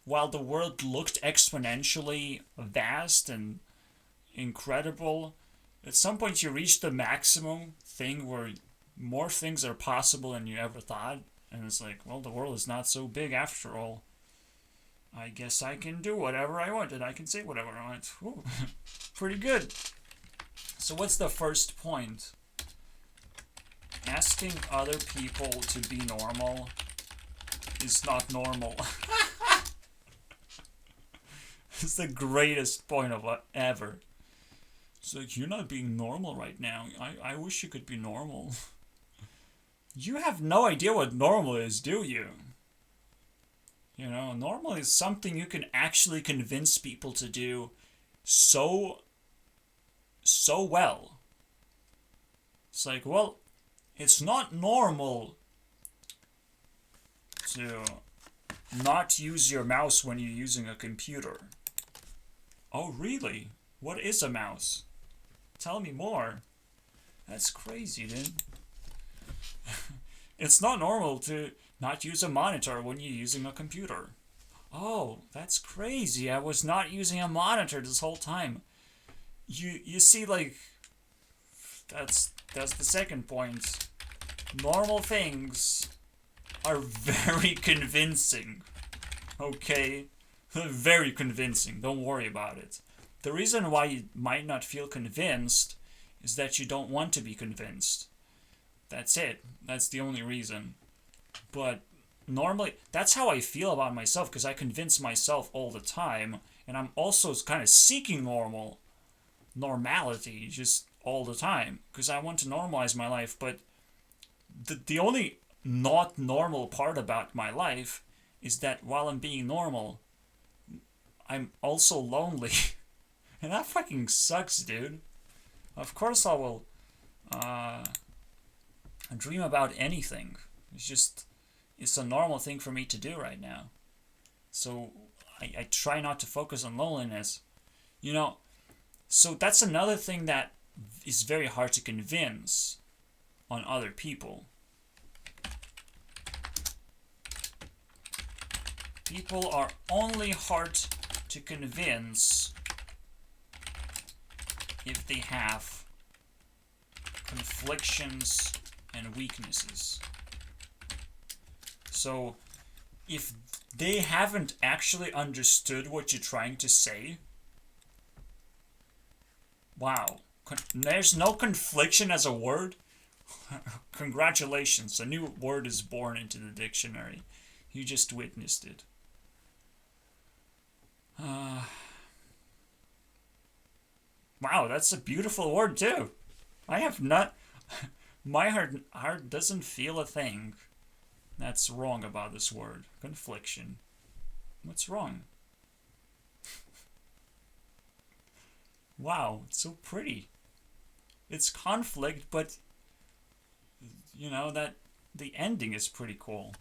while the world looked exponentially vast and incredible, at some point you reach the maximum thing where more things are possible than you ever thought, and it's like, well, the world is not so big after all. I guess I can do whatever I want, and I can say whatever I want. Ooh, pretty good. So what's the first point? Asking other people to be normal is not normal. It's the greatest point of ever. It's like, you're not being normal right now. I wish you could be normal. You have no idea what normal is, do you? You know, normal is something you can actually convince people to do so well. It's like, well, it's not normal to not use your mouse when you're using a computer. Oh, really? What is a mouse? Tell me more. That's crazy, dude. It's not normal to not use a monitor when you're using a computer. Oh, that's crazy. I was not using a monitor this whole time. You see, like, that's the second point. Normal things are very convincing. Okay? Very convincing. Don't worry about it. The reason why you might not feel convinced is that you don't want to be convinced. That's it. That's the only reason. But normally, that's how I feel about myself, because I convince myself all the time, and I'm also kind of seeking normality just all the time, because I want to normalize my life. But the only not normal part about my life is that while I'm being normal, I'm also lonely. And that fucking sucks, dude. Of course I will dream about anything. It's a normal thing for me to do right now. So I try not to focus on loneliness. You know, so that's another thing that is very hard to convince on other people. People are only hard to convince if they have conflictions and weaknesses. So, if they haven't actually understood what you're trying to say, wow, there's no confliction as a word? Congratulations, a new word is born into the dictionary. You just witnessed it. Wow, that's a beautiful word too. I have not... My heart doesn't feel a thing that's wrong about this word. Confliction. What's wrong? Wow, it's so pretty. It's conflict, but you know that the ending is pretty cool.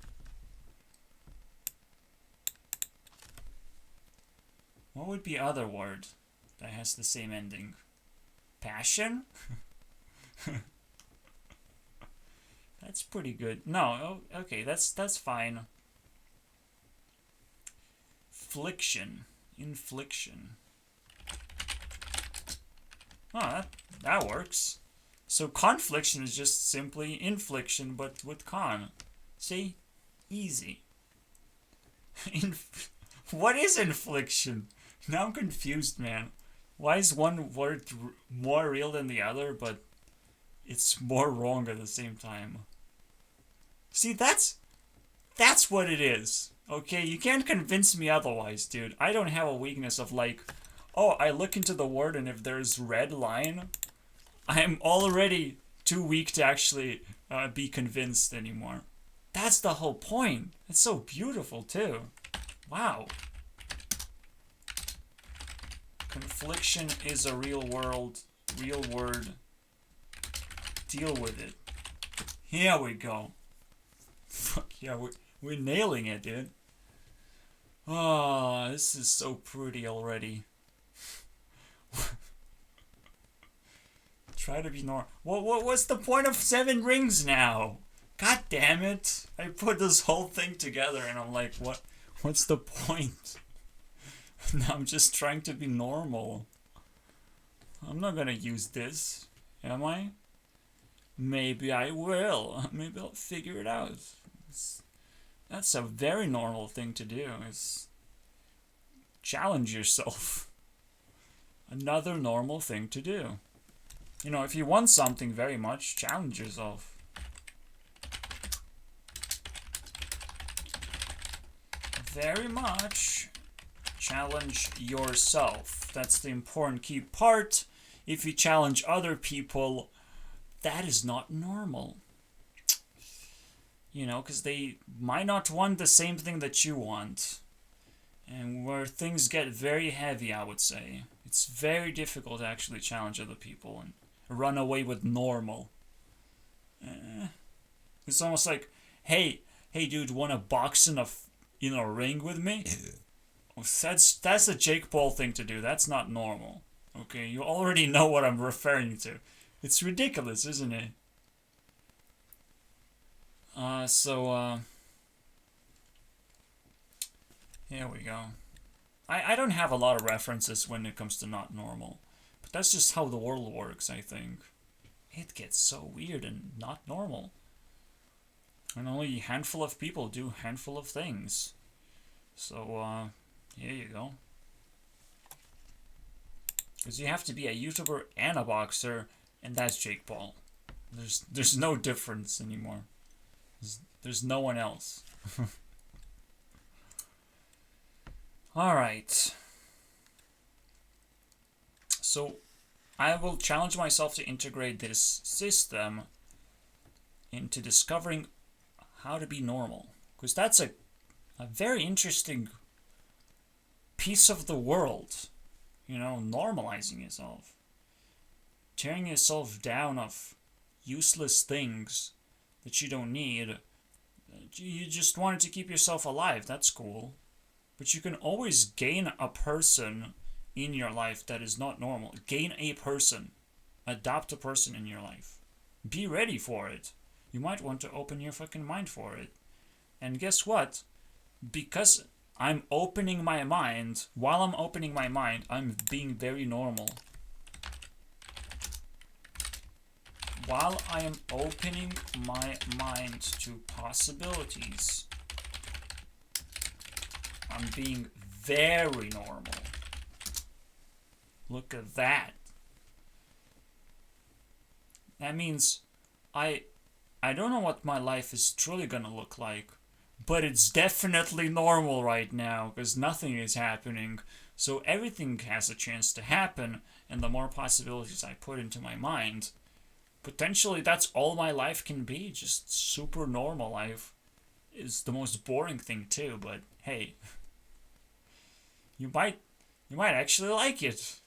What would be other word that has the same ending? Passion? That's pretty good. No, okay, that's fine. Infliction. Oh, that works. So confliction is just simply infliction, but with con. See? Easy. What is infliction? Now I'm confused, man. Why is one word more real than the other, but it's more wrong at the same time? See, that's what it is. Okay, you can't convince me otherwise, dude. I don't have a weakness of like, oh, I look into the word and if there's red line, I'm already too weak to actually be convinced anymore. That's the whole point. It's so beautiful too. Wow. Confliction is a real word. Deal with it. Here we go. Fuck yeah, we're nailing it, dude. Oh, this is so pretty already. Try to be normal. What's the point of 7 rings now? God damn it! I put this whole thing together and I'm like, what's the point? Now I'm just trying to be normal. I'm not gonna use this, am I? Maybe I will. Maybe I'll figure it out. That's a very normal thing to do. Is challenge yourself. Another normal thing to do. You know, if you want something very much, challenge yourself. Very much challenge yourself. That's the important key part. if you challenge other people, that is not normal. You know, because they might not want the same thing that you want. And where things get very heavy, I would say, it's very difficult to actually challenge other people and run away with normal. It's almost like, hey, dude, want to box in a ring with me? That's a Jake Paul thing to do. That's not normal. Okay, you already know what I'm referring to. It's ridiculous, isn't it? Here we go. I don't have a lot of references when it comes to not normal. But that's just how the world works, I think. It gets so weird and not normal. And only a handful of people do a handful of things. So, here you go. Because you have to be a YouTuber and a boxer, and that's Jake Paul. There's no difference anymore. There's no one else. Alright. So, I will challenge myself to integrate this system into discovering how to be normal. Because that's a very interesting piece of the world. You know, normalizing yourself. Tearing yourself down of useless things that you don't need. You just wanted to keep yourself alive. That's cool. But you can always gain a person in your life that is not normal. Gain a person. Adopt a person in your life. Be ready for it. You might want to open your fucking mind for it. And guess what? Because I'm opening my mind, while I'm opening my mind, I'm being very normal. While I am opening my mind to possibilities, I'm being very normal. Look at that. That means I don't know what my life is truly gonna look like, but it's definitely normal right now because nothing is happening. So everything has a chance to happen, and the more possibilities I put into my mind, potentially that's all my life can be. Just super normal life is the most boring thing too, but hey, you might actually like it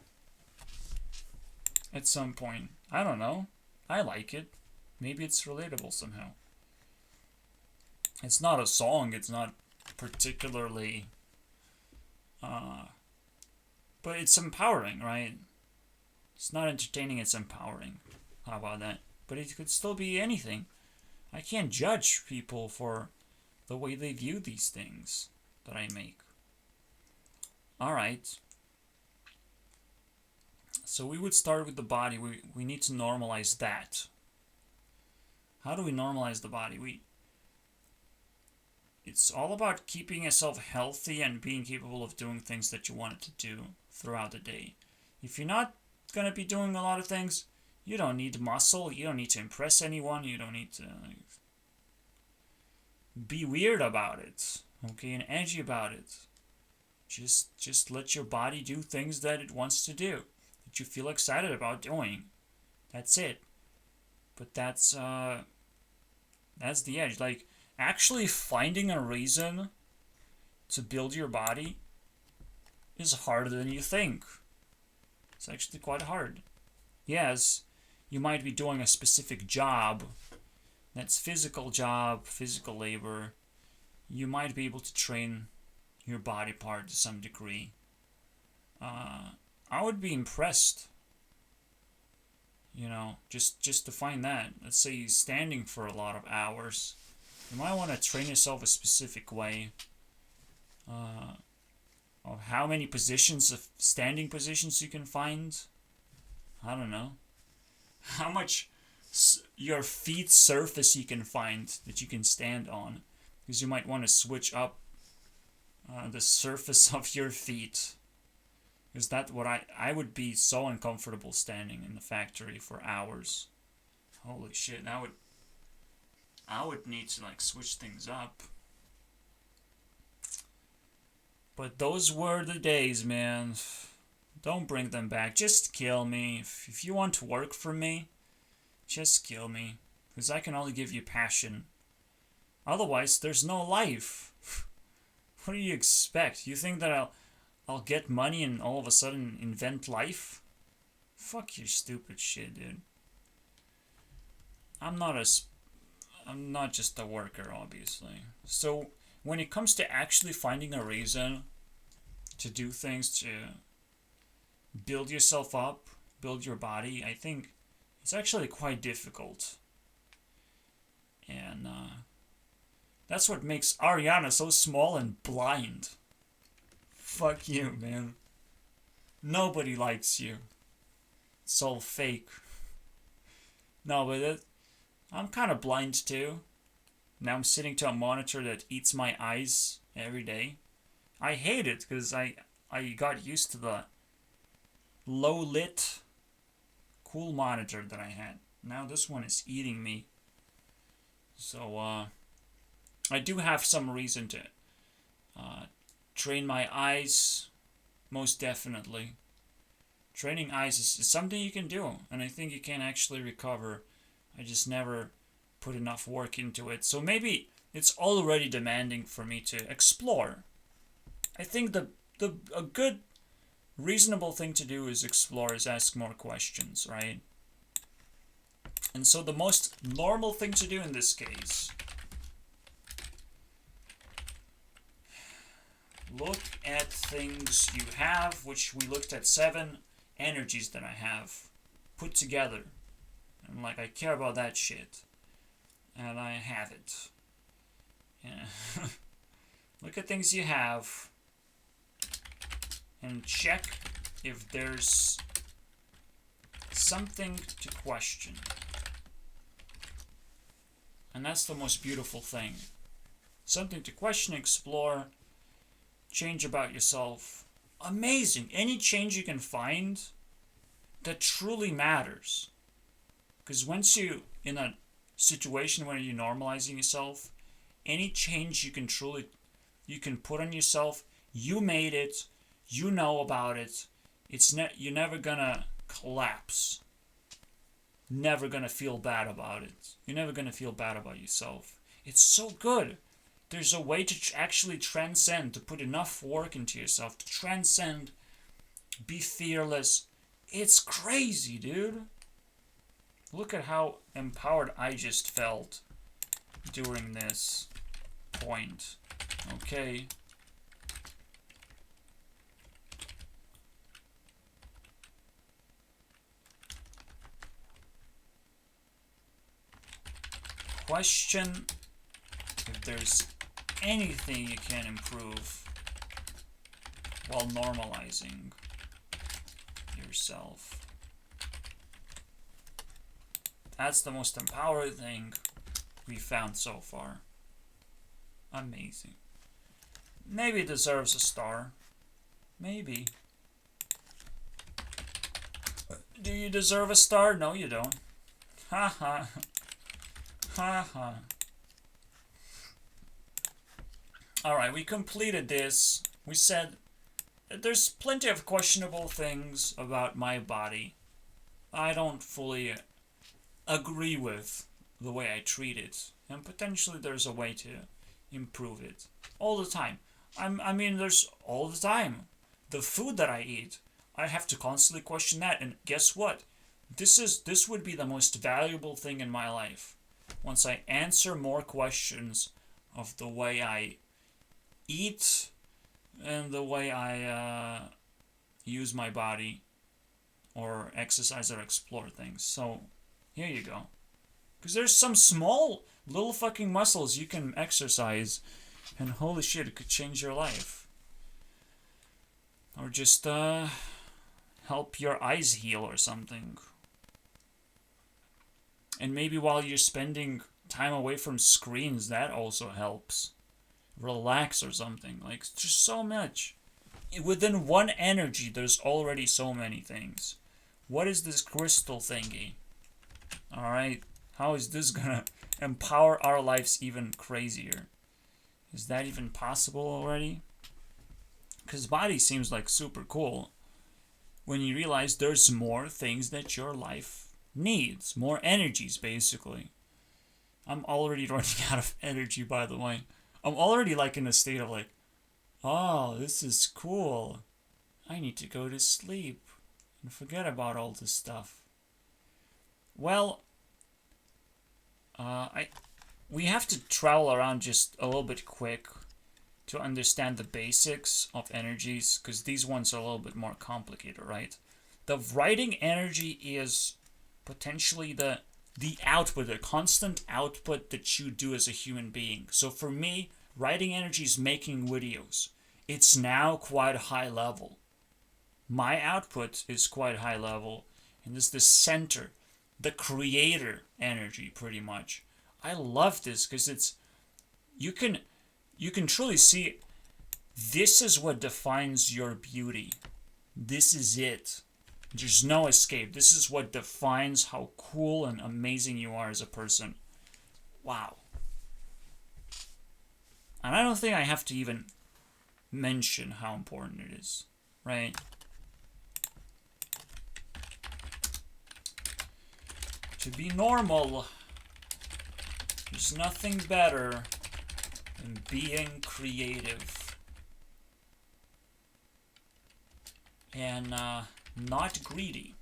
at some point. I don't know. I like it. Maybe it's relatable somehow. It's not a song. It's not particularly but it's empowering, right? It's not entertaining, it's empowering. How about that? But it could still be anything. I can't judge people for the way they view these things that I make. Alright. So we would start with the body. We need to normalize that. How do we normalize the body? It's all about keeping yourself healthy and being capable of doing things that you wanted to do throughout the day. If you're not going to be doing a lot of things, you don't need muscle. You don't need to impress anyone. You don't need to be weird about it, okay, and edgy about it. Just let your body do things that it wants to do, that you feel excited about doing. That's it. But that's the edge. Like, actually finding a reason to build your body is harder than you think. It's actually quite hard. Yes, you might be doing a specific job. That's physical job, physical labor. You might be able to train your body part to some degree. I would be impressed. You know, just to find that. Let's say you're standing for a lot of hours. You might want to train yourself a specific way. Of how many positions of standing positions you can find. I don't know. How much your feet surface you can find that you can stand on. Because you might want to switch up the surface of your feet. Because that's what I would be so uncomfortable standing in the factory for hours. Holy shit, I would need to like switch things up. But those were the days, man. Don't bring them back. Just kill me. If you want to work for me, just kill me. Because I can only give you passion. Otherwise, there's no life. What do you expect? You think that I'll get money and all of a sudden invent life? Fuck your stupid shit, dude. I'm not just a worker, obviously. So when it comes to actually finding a reason to do things, to build yourself up, build your body, I think it's actually quite difficult. And that's what makes Ariana so small and blind. Fuck you, man. Nobody likes you. It's all fake. No, but I'm kind of blind too. Now I'm sitting to a monitor that eats my eyes every day. I hate it because I got used to the low lit, cool monitor that I had. Now this one is eating me. So I do have some reason to train my eyes, most definitely. Training eyes is something you can do, and I think you can actually recover. I just never put enough work into it. So maybe it's already demanding for me to explore. I think a good, reasonable thing to do is explore, is ask more questions, right? And so the most normal thing to do in this case, look at things you have, which we looked at 7 energies that I have put together. I'm like, I care about that shit. And I have it. Yeah. Look at things you have and check if there's something to question. And that's the most beautiful thing. Something to question, explore, change about yourself. Amazing. Any change you can find that truly matters. Because once you in a situation where you're normalizing yourself, any change you can put on yourself, you made it, you know about it. You're never gonna collapse. Never gonna feel bad about it. You're never gonna feel bad about yourself. It's so good. There's a way to actually transcend, to put enough work into yourself, to transcend, be fearless. It's crazy, dude. Look at how empowered I just felt during this point. Okay. Question if there's anything you can improve while normalizing yourself. That's the most empowering thing we found so far. Amazing. Maybe it deserves a star. Maybe. Do you deserve a star? No, you don't. Ha ha. Ha ha. Alright, we completed this. We said that there's plenty of questionable things about my body. I don't fully agree with the way I treat it. And potentially there's a way to improve it. All the time. I mean, there's all the time. The food that I eat, I have to constantly question that. And guess what? This would be the most valuable thing in my life. Once I answer more questions of the way I eat and the way I use my body or exercise or explore things. So here you go. Because there's some small little fucking muscles you can exercise and holy shit, it could change your life. Or just help your eyes heal or something. And maybe while you're spending time away from screens, that also helps. Relax or something. Like, just so much. Within one energy, there's already so many things. What is this crystal thingy? Alright, how is this gonna empower our lives even crazier? Is that even possible already? Because body seems like super cool. when you realize there's more things that your life needs, more energies, basically. I'm already running out of energy, by the way. I'm already like in a state of like, oh, this is cool. I need to go to sleep and forget about all this stuff. Well, we have to travel around just a little bit quick to understand the basics of energies, because these ones are a little bit more complicated, right? The writing energy is potentially the output, the constant output that you do as a human being. So for me, writing energy is making videos. It's now quite high level. My output is quite high level, and this is the center, the creator energy, pretty much. I love this because it's you can truly see this is what defines your beauty. This is it. There's no escape. This is what defines how cool and amazing you are as a person. Wow. And I don't think I have to even mention how important it is, right? To be normal, there's nothing better than being creative and not greedy.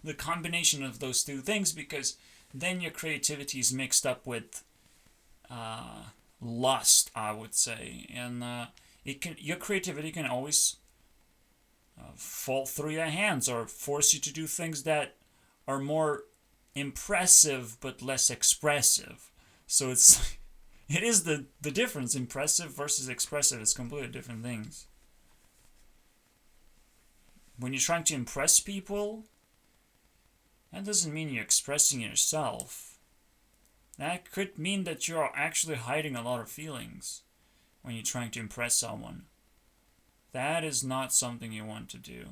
The combination of those two things, because then your creativity is mixed up with lust, I would say, and your creativity can always fall through your hands or force you to do things that are more impressive but less expressive. So it is the difference. Impressive versus expressive is completely different things. When you're trying to impress people, that doesn't mean you're expressing yourself. That could mean that you're actually hiding a lot of feelings when you're trying to impress someone. That is not something you want to do.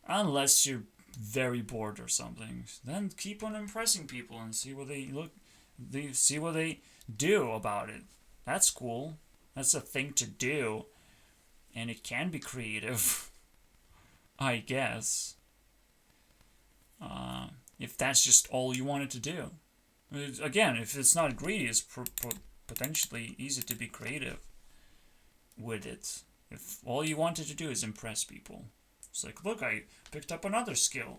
Unless you're very bored or something. Then keep on impressing people and see what see what they do about it. That's cool. That's a thing to do. And it can be creative, I guess. If that's just all you wanted to do. Again, if it's not greedy, it's potentially easy to be creative with it. If all you wanted to do is impress people. It's like, look, I picked up another skill.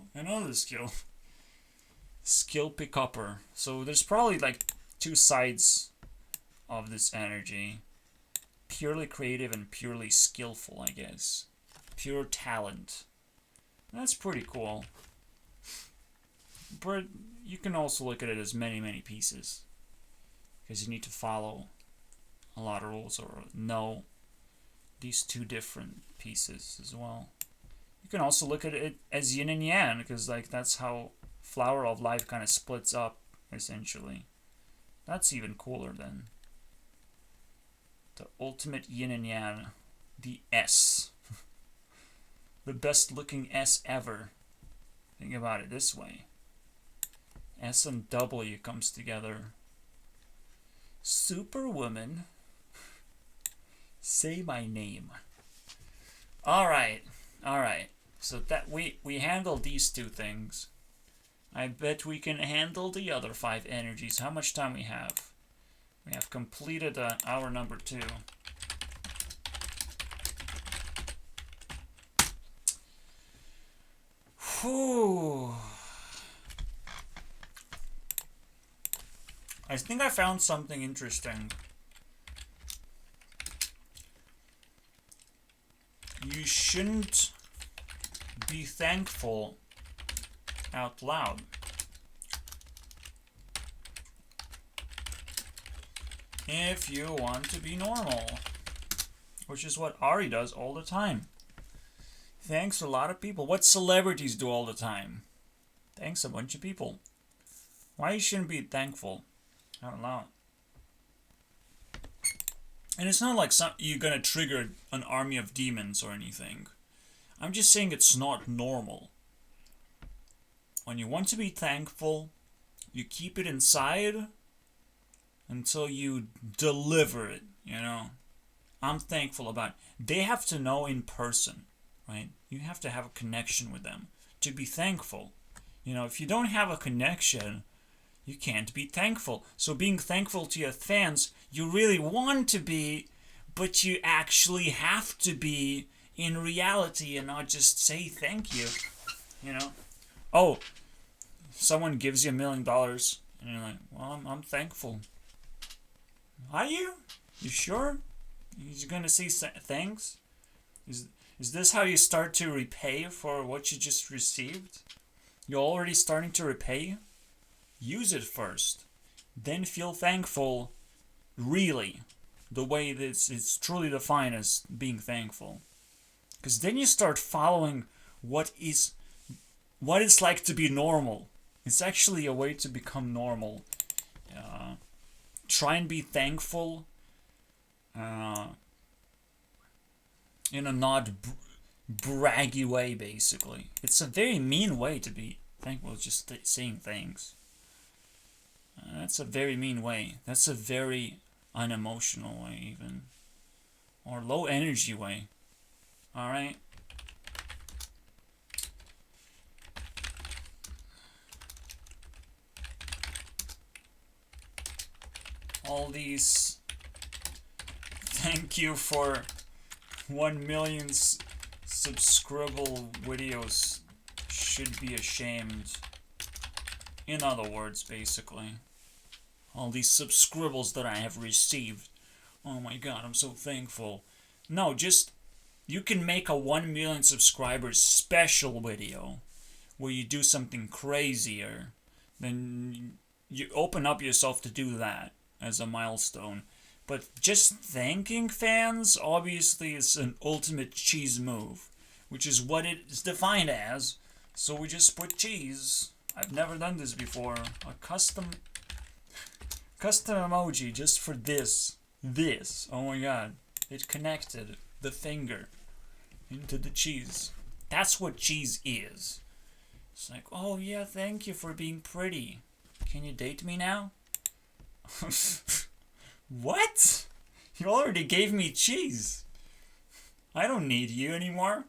Skill pick upper. So there's probably like two sides of this energy. Purely creative and purely skillful, I guess. Pure talent. That's pretty cool. But you can also look at it as many, many pieces. Because you need to follow a lot of rules or know these two different pieces as well. You can also look at it as yin and yang, because like that's how flower of life kind of splits up, essentially. That's even cooler than the ultimate yin and yang, the S. The best looking S ever. Think about it this way. S and W comes together. Superwoman. Say my name. Alright. So that we handled these two things. I bet we can handle the other 5 energies. How much time we have? We have completed hour number 2. Whew. I think I found something interesting. You shouldn't be thankful out loud. If you want to be normal. Which is what Ari does all the time. Thanks a lot of people. What celebrities do all the time? Thanks a bunch of people. Why you shouldn't be thankful out loud? And it's not like you're gonna trigger an army of demons or anything. I'm just saying it's not normal. When you want to be thankful, you keep it inside until you deliver it, you know? I'm thankful about. They have to know in person, right? You have to have a connection with them to be thankful. You know, if you don't have a connection, you can't be thankful. So being thankful to your fans, you really want to be, but you actually have to be in reality and not just say thank you. You know? Oh, someone gives you $1,000,000 and you're like, well, I'm thankful. Are you? You sure? You're gonna say thanks? Is this how you start to repay for what you just received? You're already starting to repay? Use it first. Then feel thankful, really, the way that it's truly defined as being thankful. Because then you start following what it's like to be normal. It's actually a way to become normal. Try and be thankful in a not braggy way, basically. It's a very mean way to be thankful, just saying thanks. That's a very mean way. That's a very unemotional way, even. Or low energy way. Alright? All these thank you for 1,000,000 subscribable videos should be ashamed. In other words, basically. All these subscribbles that I have received. Oh my god, I'm so thankful. No, just, you can make a 1,000,000 subscribers special video where you do something crazier. Then you open up yourself to do that as a milestone. But just thanking fans, obviously, is an ultimate cheese move, which is what it is defined as. So we just put cheese. I've never done this before. A custom emoji just for this. Oh my god. It connected the finger into the cheese. That's what cheese is. It's like, oh yeah, thank you for being pretty. Can you date me now? What? You already gave me cheese. I don't need you anymore.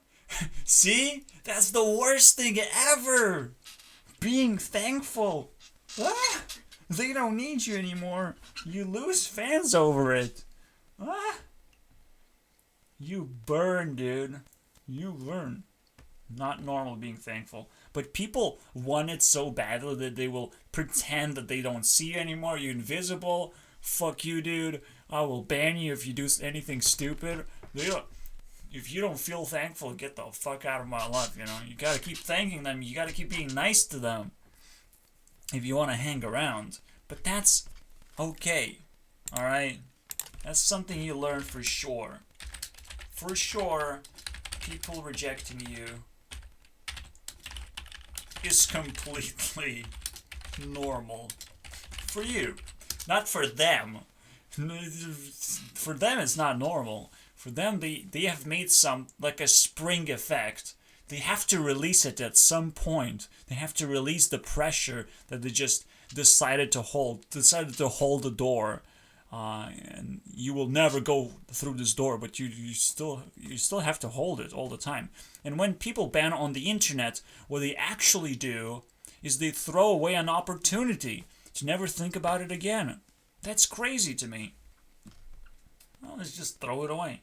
See? That's the worst thing ever. Being thankful. Ah, they don't need you anymore. You lose fans over it. Ah. You burn, dude. You burn. Not normal being thankful. But people want it so badly that they will pretend that they don't see you anymore. You're invisible. Fuck you, dude. I will ban you if you do anything stupid. If you don't feel thankful, get the fuck out of my life, you know. You gotta keep thanking them. You gotta keep being nice to them if you want to hang around. But that's okay. Alright? That's something you learn for sure. For sure, people rejecting you is completely normal. For you. Not for them. For them, it's not normal. For them, they have made some, like a spring effect. They have to release it at some point. They have to release the pressure that they just decided to hold the door. And you will never go through this door, but you still have to hold it all the time. And when people ban on the internet, what they actually do is they throw away an opportunity to never think about it again. That's crazy to me. Well, let's just throw it away.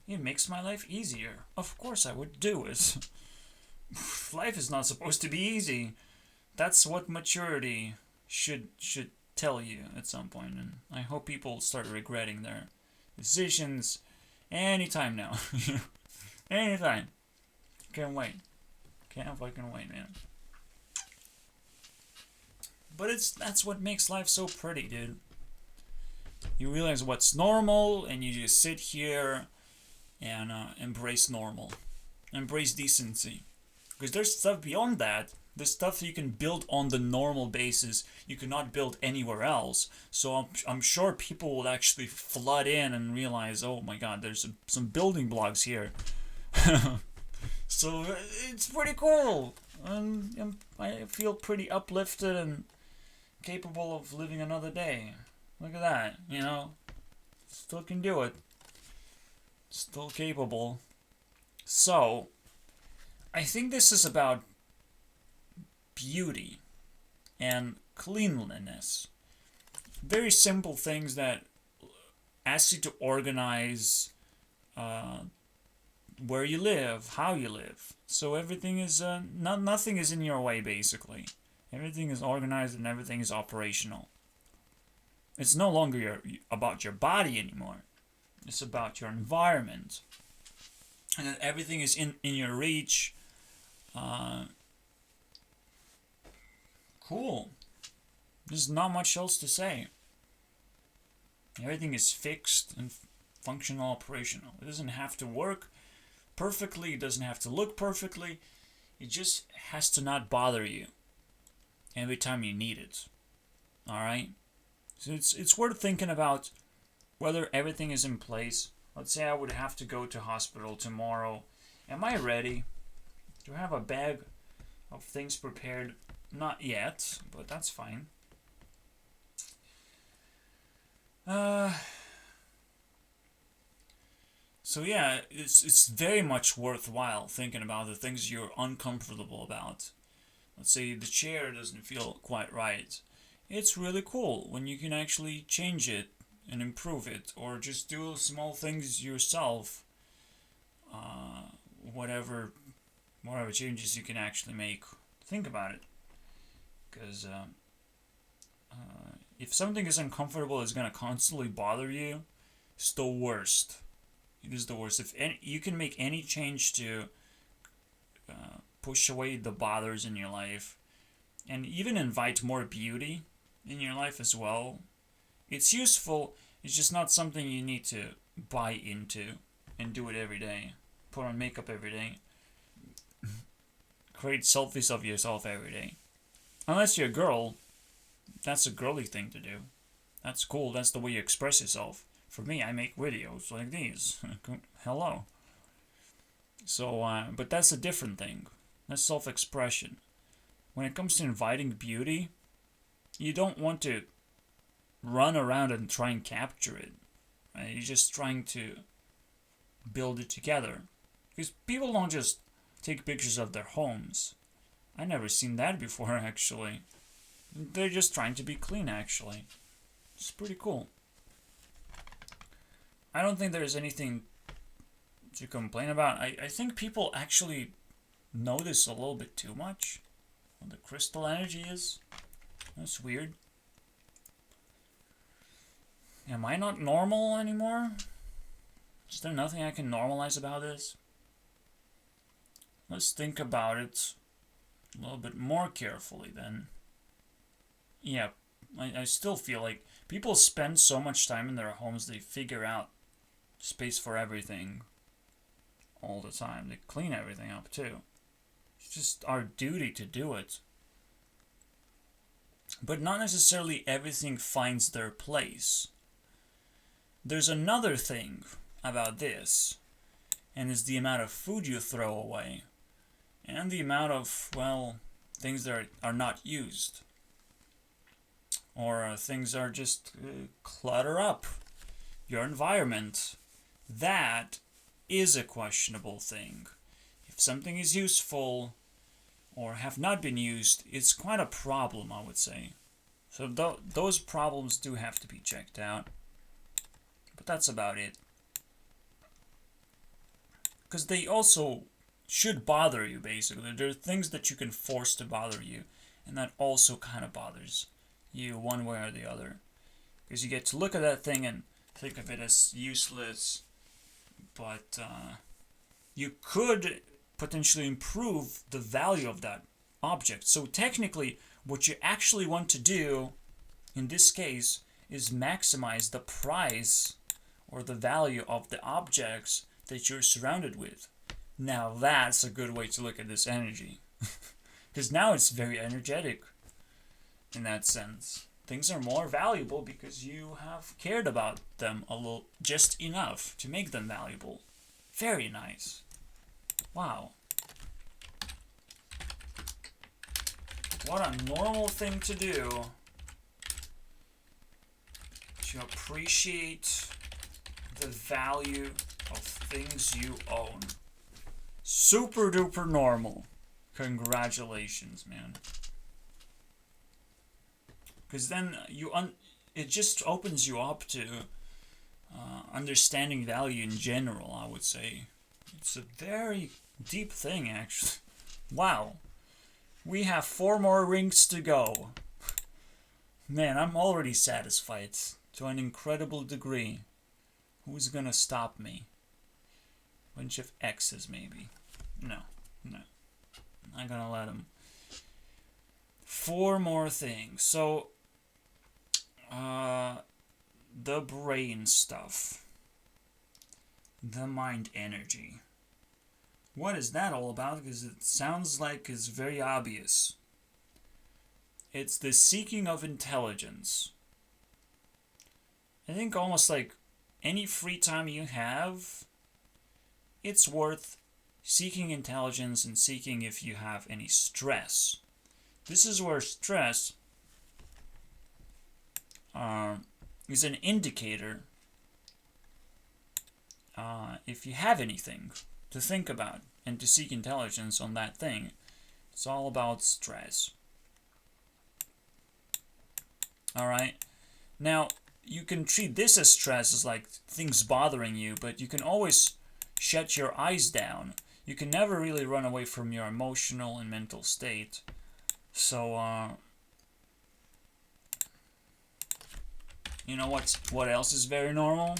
It makes my life easier. Of course I would do it. Life is not supposed to be easy. That's what maturity should tell you at some point, and I hope people start regretting their decisions anytime now. Anytime. Can't wait. Can't fucking wait, man. But that's what makes life so pretty, dude. You realize what's normal, and you just sit here and embrace normal. Embrace decency. Because there's stuff beyond that. There's stuff you can build on the normal basis you cannot build anywhere else. So I'm sure people will actually flood in and realize, oh my god, there's some building blocks here. So it's pretty cool. I feel pretty uplifted and capable of living another day. Look at that, you know. Still can do it. Still capable. So, I think this is about beauty and cleanliness. Very simple things that ask you to organize where you live, how you live. So everything is nothing is in your way basically. Everything is organized and everything is operational. It's no longer about your body anymore. It's about your environment. And that everything is in your reach. Cool. There's not much else to say. Everything is fixed and functional, operational. It doesn't have to work perfectly. It doesn't have to look perfectly. It just has to not bother you every time you need it. Alright? So it's worth thinking about whether everything is in place. Let's say I would have to go to hospital tomorrow. Am I ready? Do I have a bag of things prepared? Not yet, but that's fine. So yeah, it's very much worthwhile thinking about the things you're uncomfortable about. Let's say the chair doesn't feel quite right. It's really cool when you can actually change it and improve it, or just do small things yourself. Whatever changes you can actually make. Think about it, because if something is uncomfortable, it's gonna constantly bother you. It's the worst. It is the worst. If you can make any change to push away the bothers in your life, and even invite more beauty in your life as well, it's useful. It's just not something you need to buy into and do it every day. Put on makeup every day. Create selfies of yourself every day. Unless you're a girl, that's a girly thing to do. That's cool. That's the way you express yourself. For me, I make videos like these. Hello. So, but that's a different thing. That's self-expression. When it comes to inviting beauty, you don't want to run around and try and capture it. Right? You're just trying to build it together. Because people don't just take pictures of their homes. I never seen that before, actually. They're just trying to be clean, actually. It's pretty cool. I don't think there's anything to complain about. I think people actually notice a little bit too much what the crystal energy is. That's weird. Am I not normal anymore? Is there nothing I can normalize about this? Let's think about it a little bit more carefully then. Yeah, I still feel like people spend so much time in their homes, they figure out space for everything all the time. They clean everything up too. It's just our duty to do it. But not necessarily everything finds their place. There's another thing about this, and it's the amount of food you throw away, and the amount of, well, things that are not used, or things are just clutter up your environment. That is a questionable thing. If something is useful or have not been used, it's quite a problem, I would say. So those problems do have to be checked out. But that's about it. Because they also should bother you, basically. There are things that you can force to bother you, and that also kind of bothers you one way or the other. Because you get to look at that thing and think of it as useless, but you could potentially improve the value of that object. So technically, what you actually want to do in this case is maximize the price or the value of the objects that you're surrounded with. Now that's a good way to look at this energy. Because now it's very energetic in that sense. Things are more valuable because you have cared about them a little, just enough to make them valuable. Very nice. Wow. What a normal thing to do. To appreciate the value of things you own. Super duper normal. Congratulations, man. Because then it just opens you up to understanding value in general, I would say. It's a very deep thing, actually. Wow. We have 4 more rings to go. Man, I'm already satisfied to an incredible degree. Who's gonna stop me? Bunch of X's, maybe. No. I'm gonna let him. 4 more things. So, the brain stuff. The mind energy. What is that all about? Because it sounds like it's very obvious. It's the seeking of intelligence. I think almost like any free time you have, it's worth seeking intelligence and seeking if you have any stress. This is where stress is an indicator if you have anything to think about and to seek intelligence on that thing. It's all about stress. Alright? Now, you can treat this as stress, as like things bothering you, but you can always shut your eyes down. You can never really run away from your emotional and mental state. So, you know what else is very normal?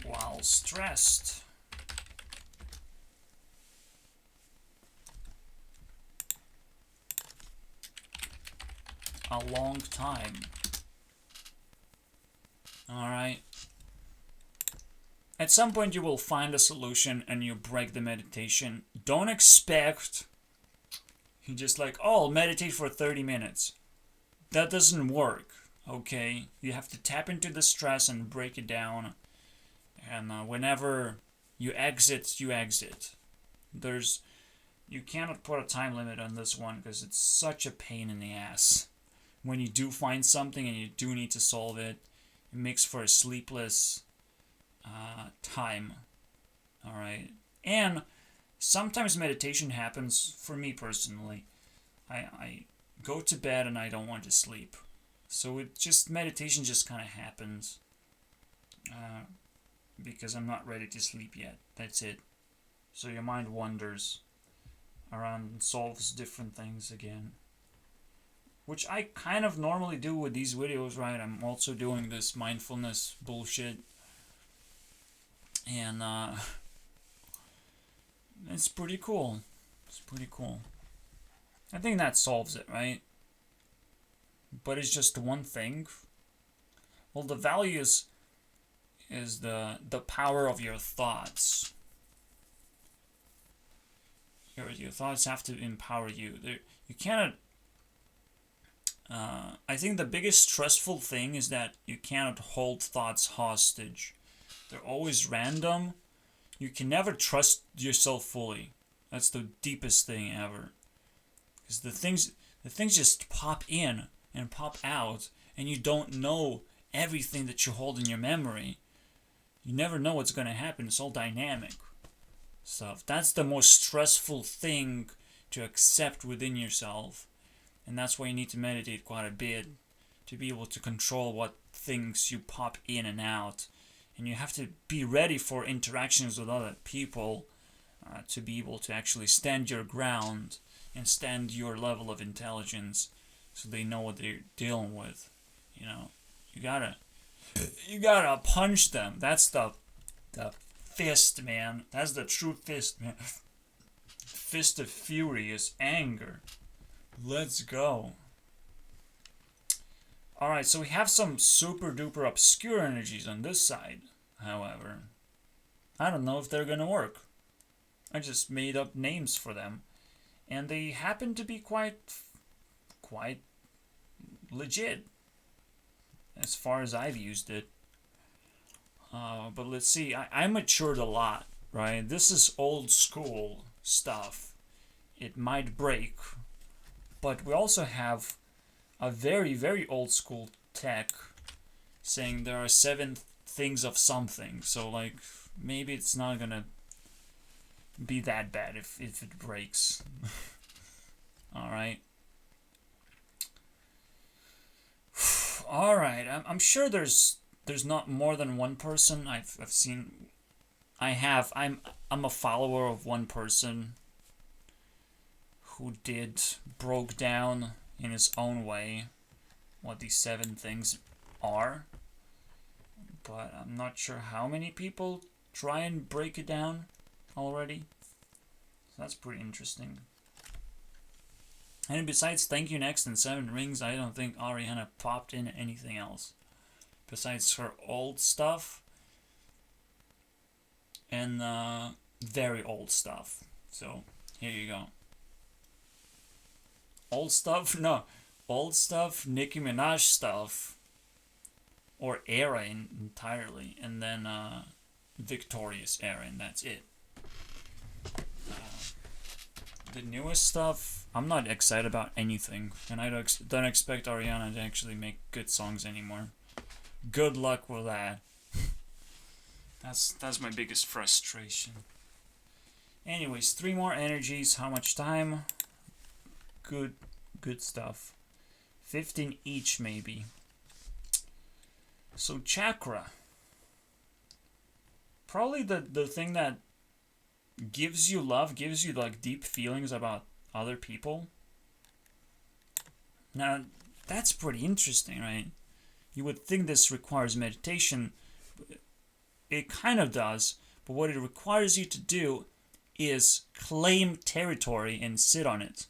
While stressed, a long time. Alright? At some point you will find a solution and you break the meditation. Don't expect you just like, oh, I'll meditate for 30 minutes. That doesn't work, okay? You have to tap into the stress and break it down. And whenever you exit, you exit. You cannot put a time limit on this one because it's such a pain in the ass. When you do find something and you do need to solve it, it makes for a sleepless time. Alright? And sometimes meditation happens, for me personally. I go to bed and I don't want to sleep. So meditation just kind of happens. Because I'm not ready to sleep yet. That's it. So your mind wanders around and solves different things again. Which I kind of normally do with these videos, right? I'm also doing this mindfulness bullshit. And it's pretty cool. It's pretty cool. I think that solves it, right? But it's just one thing. Well, the value is the power of your thoughts. Your thoughts have to empower you. You cannot. I think the biggest stressful thing is that you cannot hold thoughts hostage. They're always random. You can never trust yourself fully. That's the deepest thing ever. Because the things just pop in and pop out, and you don't know everything that you hold in your memory. You never know what's going to happen. It's all dynamic stuff. That's the most stressful thing to accept within yourself. And that's why you need to meditate quite a bit to be able to control what things you pop in and out. And you have to be ready for interactions with other people to be able to actually stand your ground and stand your level of intelligence so they know what they're dealing with. You know, you gotta punch them. That's the fist, man. That's the true fist, man. Fist of fury is anger. Let's go. Alright, so we have some super duper obscure energies on this side, however. I don't know if they're gonna work. I just made up names for them. And they happen to be quite legit. As far as I've used it. But let's see, I matured a lot, right? This is old school stuff. It might break. But we also have a very, very old school tech saying there are 7 things of something. So like maybe it's not gonna be that bad if it breaks. Alright. Alright, I'm sure there's not more than one person. I've seen I'm a follower of one person who broke down in his own way what these 7 things are. But I'm not sure how many people try and break it down already. So that's pretty interesting. And besides Thank You Next and 7 Rings, I don't think Ariana popped in anything else. Besides her old stuff and very old stuff. So, here you go. Old stuff? No. Old stuff, Nicki Minaj stuff. Or era entirely. And then Victorious era, and that's it. The newest stuff, I'm not excited about anything, and I don't expect Ariana to actually make good songs anymore. Good luck with that. That's my biggest frustration. Anyways, 3 more energies. How much time? Good stuff. 15 each, maybe. So chakra. Probably the thing that gives you love, gives you like deep feelings about other people. Now, that's pretty interesting, right? You would think this requires meditation. It kind of does, but what it requires you to do is claim territory and sit on it.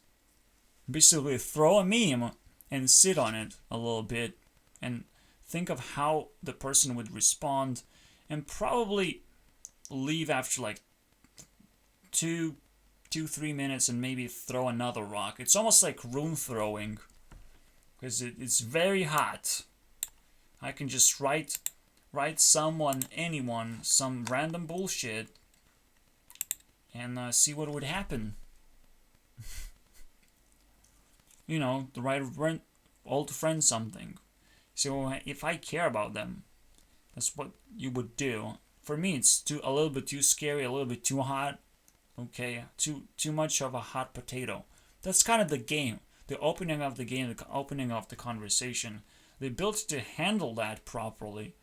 Basically, throw a meme and sit on it a little bit and think of how the person would respond, and probably leave after like 2-3 minutes and maybe throw another rock. It's almost like rune throwing, because it's very hot. I can just write anyone, some random bullshit, and see what would happen. You know, the write old friend something. So if I care about them, that's what you would do. For me, it's a little bit too scary, a little bit too hot. Okay, too much of a hot potato. That's kind of the game. The opening of the game, the opening of the conversation. They built to handle that properly.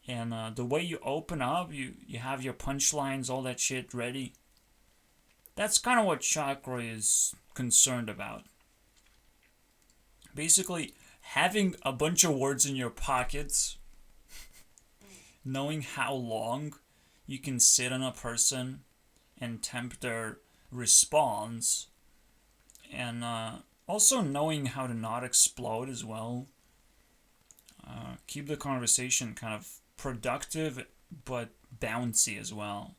And the way you open up, you have your punchlines, all that shit ready. That's kind of what chakra is concerned about. Basically, having a bunch of words in your pockets, knowing how long you can sit on a person and tempt their response, and also knowing how to not explode as well. Keep the conversation kind of productive but bouncy as well.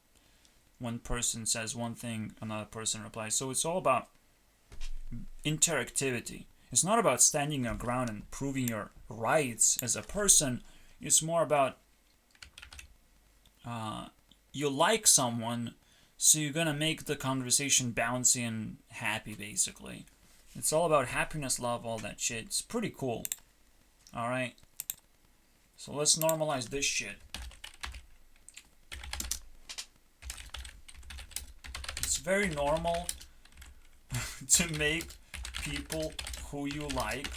One person says one thing, another person replies. So it's all about interactivity. It's not about standing your ground and proving your rights as a person. It's more about you like someone, so you're gonna make the conversation bouncy and happy, basically. It's all about happiness, love, all that shit. It's pretty cool. Alright? So let's normalize this shit. It's very normal to make people who you like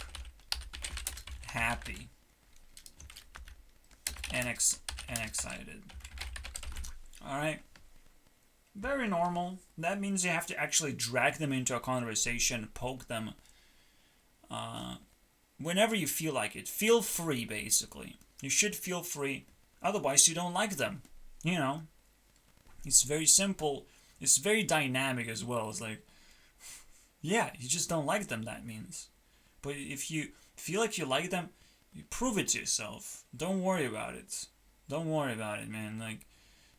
happy and excited. Alright? Very normal. That means you have to actually drag them into a conversation, poke them whenever you feel like it. Feel free, basically. You should feel free. Otherwise, you don't like them. You know? It's very simple. It's very dynamic as well. It's like, yeah, you just don't like them, that means. But if you feel like you like them, you prove it to yourself. Don't worry about it. Don't worry about it, man. Like,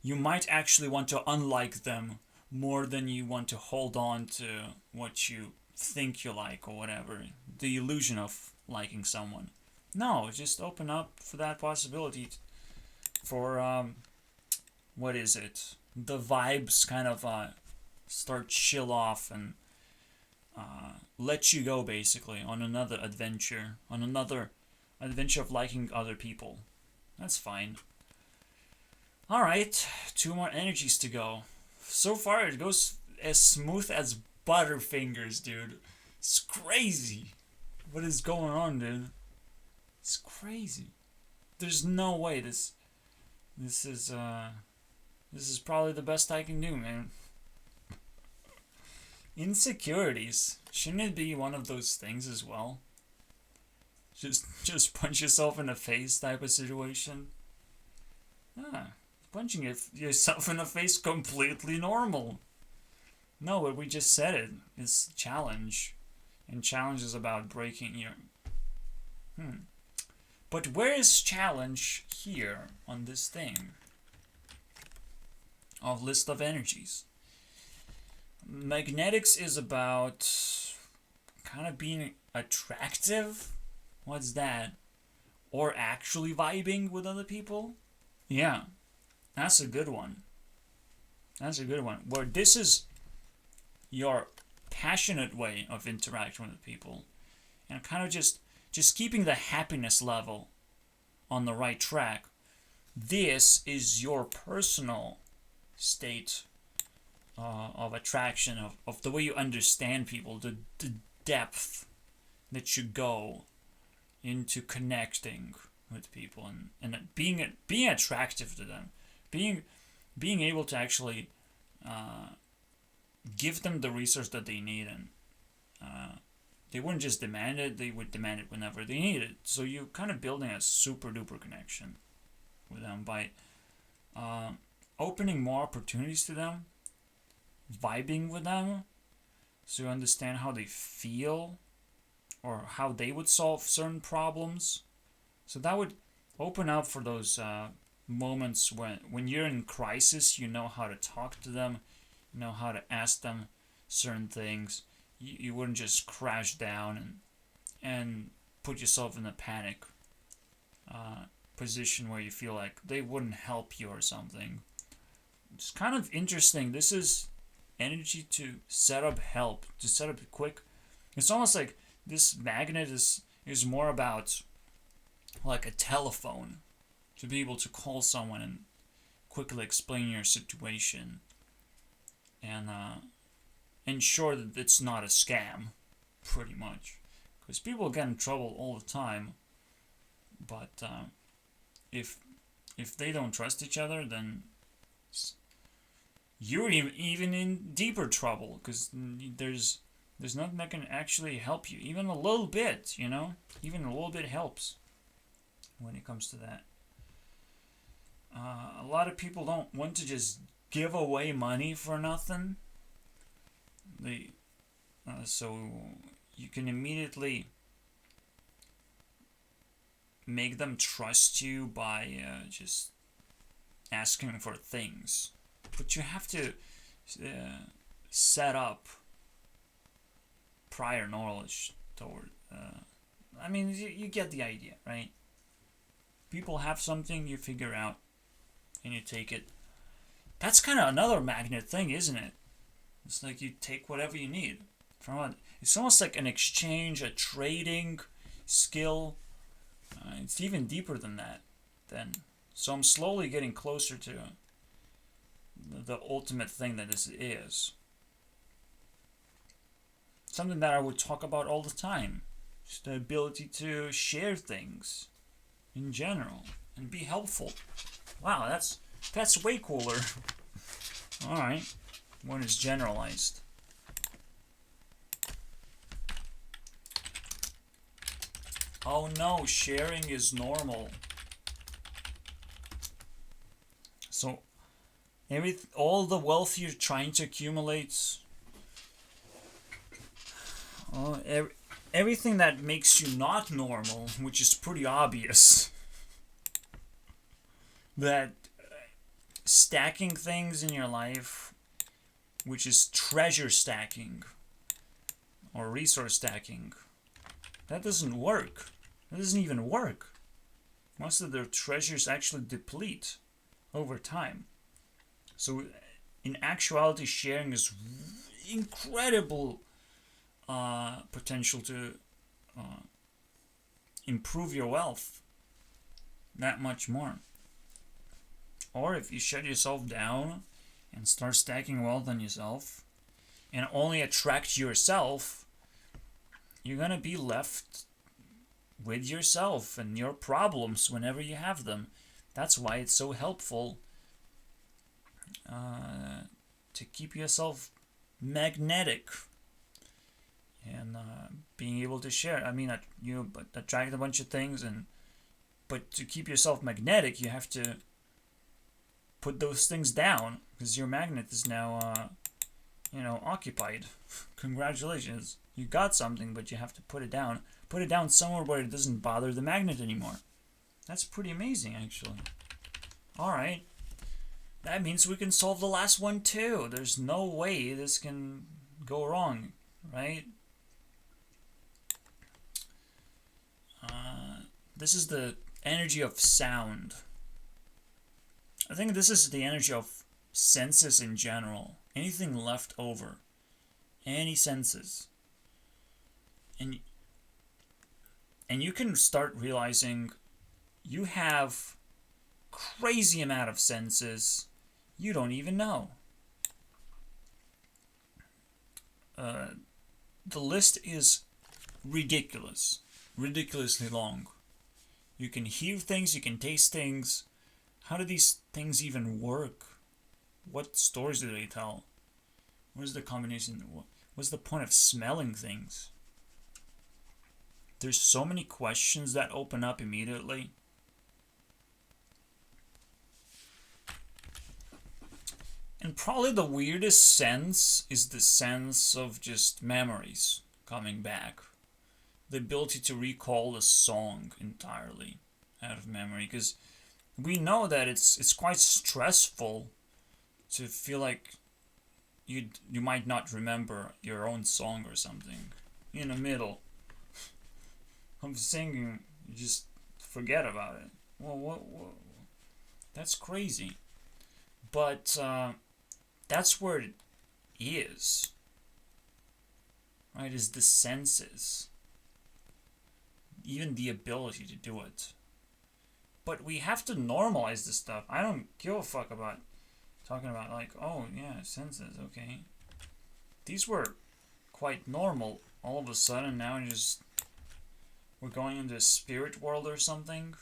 you might actually want to unlike them more than you want to hold on to what you think you like or whatever. The illusion of liking someone. No, just open up for that possibility for, what is it? The vibes kind of start chill off and let you go, basically, on another adventure, on another adventure of liking other people. That's fine. Alright, 2 more energies to go. So far, it goes as smooth as Butterfingers, dude. It's crazy. What is going on, dude? It's crazy. There's no way this is probably the best I can do, man. Insecurities. Shouldn't it be one of those things as well? Just punch yourself in the face type of situation. Punching yourself in the face completely normal. No, but we just said it. It's challenge. And challenge is about breaking your... But where is challenge here on this thing? Of list of energies. Magnetics is about kind of being attractive. What's that? Or actually vibing with other people? Yeah, that's a good one. That's a good one. Where this is your passionate way of interacting with people. And kind of just keeping the happiness level on the right track. This is your personal state of attraction, of the way you understand people, the depth that you go into connecting with people and being attractive to them, being able to actually give them the resource that they need, and they wouldn't just demand it, they would demand it whenever they need it. So you're kind of building a super duper connection with them by opening more opportunities to them, vibing with them, so you understand how they feel or how they would solve certain problems. So that would open up for those moments when you're in crisis. You know how to talk to them, you know how to ask them certain things. You wouldn't just crash down and put yourself in a panic position where you feel like they wouldn't help you or something. It's kind of interesting. This is energy to set up help, to set up quick. It's almost like this magnet is more about like a telephone, to be able to call someone and quickly explain your situation and ensure that it's not a scam, pretty much. Because people get in trouble all the time, but if they don't trust each other, then you're even in deeper trouble, because there's nothing that can actually help you. Even a little bit, even a little bit helps when it comes to that. A lot of people don't want to just give away money for nothing. So you can immediately make them trust you by just asking for things. But you have to set up prior knowledge toward... you get the idea, right? People have something, you figure out, and you take it. That's kind of another magnet thing, isn't it? It's like you take whatever you need from it. It's almost like an exchange, a trading skill. It's even deeper than that. So I'm slowly getting closer to the ultimate thing that this is. Something that I would talk about all the time. Just the ability to share things in general and be helpful. Wow, that's way cooler. Alright. One is generalized. Oh no, sharing is normal. So all the wealth you're trying to accumulate, everything that makes you not normal, which is pretty obvious, that stacking things in your life, which is treasure stacking or resource stacking, that doesn't work. That doesn't even work. Most of their treasures actually deplete over time. So in actuality, sharing is incredible potential to improve your wealth that much more. Or if you shut yourself down and start stacking wealth on yourself and only attract yourself, you're gonna be left with yourself and your problems whenever you have them. That's why it's so helpful to keep yourself magnetic and being able to share. I mean, you attract a bunch of things, but to keep yourself magnetic, you have to put those things down because your magnet is now, occupied. Congratulations, you got something, but you have to put it down. Put it down somewhere where it doesn't bother the magnet anymore. That's pretty amazing, actually. All right. That means we can solve the last one too. There's no way this can go wrong, right? This is the energy of sound. I think this is the energy of senses in general. Anything left over. Any senses. And you can start realizing you have crazy amount of senses you don't even know. The list is ridiculous. Ridiculously long. You can hear things, you can taste things. How do these things even work? What stories do they tell? What's the combination? What's the point of smelling things? There's so many questions that open up immediately. And probably the weirdest sense is the sense of just memories coming back. The ability to recall a song entirely out of memory. Because we know that it's quite stressful to feel like you might not remember your own song or something. In the middle of singing, you just forget about it. Well, that's crazy. But that's where it is. Right? Is the senses. Even the ability to do it. But we have to normalize this stuff. I don't give a fuck about talking about like, oh yeah, senses, okay. These were quite normal. All of a sudden now we're going into a spirit world or something.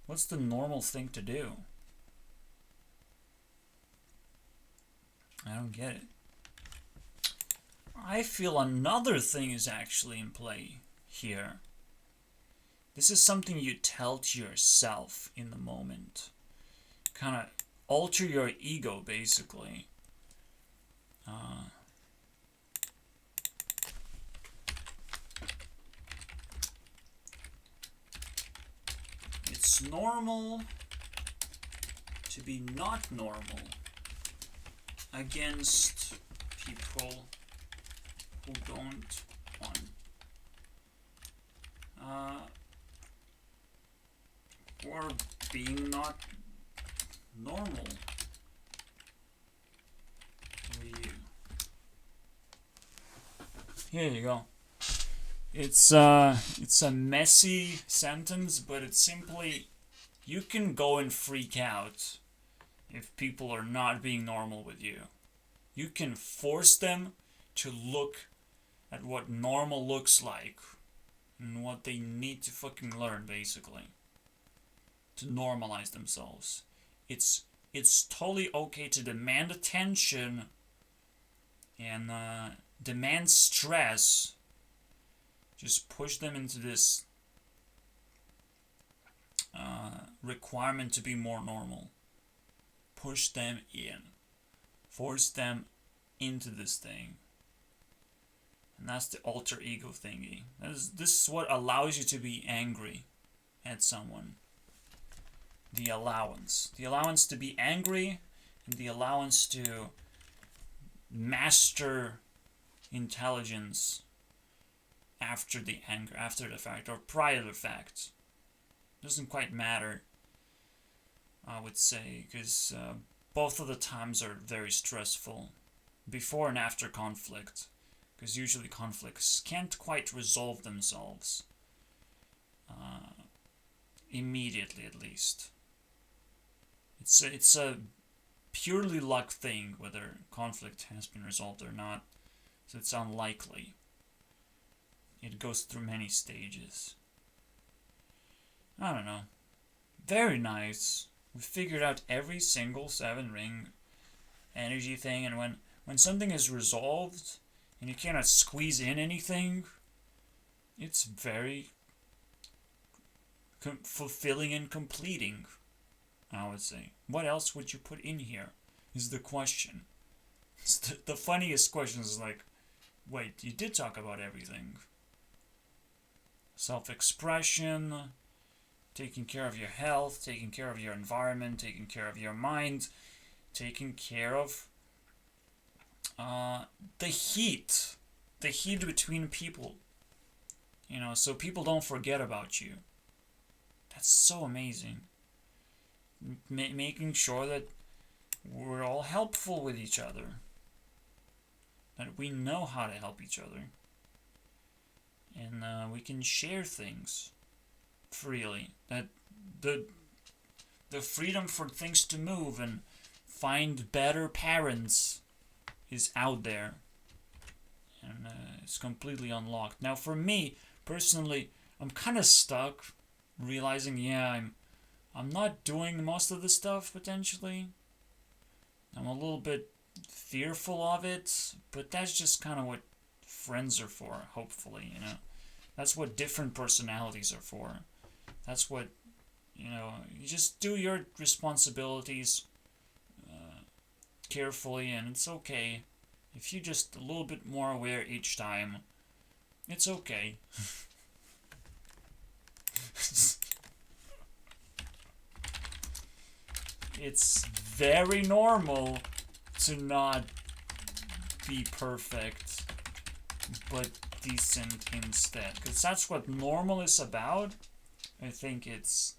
What's the normal thing to do? I don't get it. I feel another thing is actually in play here. This is something you tell to yourself in the moment. Kind of alter your ego, basically. It's normal to be not normal against people who don't want. Or being not normal to you. Here you go. It's a messy sentence, but it's simply, you can go and freak out if people are not being normal with you. You can force them to look at what normal looks like and what they need to fucking learn, basically, to normalize themselves. It's totally okay to demand attention and demand stress. Just push them into this requirement to be more normal. Push them in. Force them into this thing. And that's the alter ego thingy. This is what allows you to be angry at someone. The allowance. The allowance to be angry and the allowance to master intelligence after the anger, after the fact, or prior to the fact. Doesn't quite matter, I would say, because both of the times are very stressful, before and after conflict, because usually conflicts can't quite resolve themselves immediately, at least. It's a purely luck thing whether conflict has been resolved or not. So it's unlikely. It goes through many stages. I don't know. Very nice. We figured out every single 7-ring energy thing, and when something is resolved and you cannot squeeze in anything, it's very fulfilling and completing, I would say. What else would you put in here is the question. It's the funniest question is like, wait, you did talk about everything. Self-expression, taking care of your health, taking care of your environment, taking care of your mind, taking care of the heat between people, so people don't forget about you. That's so amazing. Making sure that we're all helpful with each other, that we know how to help each other, and we can share things freely, that the freedom for things to move and find better parents is out there, and it's completely unlocked. Now for me personally, I'm kind of stuck realizing, I'm not doing most of the stuff potentially. I'm a little bit fearful of it, but that's just kind of what friends are for, hopefully, That's what different personalities are for. That's what, you just do your responsibilities carefully, and it's okay. If you're just a little bit more aware each time, it's okay. It's very normal to not be perfect, but decent instead. Because that's what normal is about. I think it's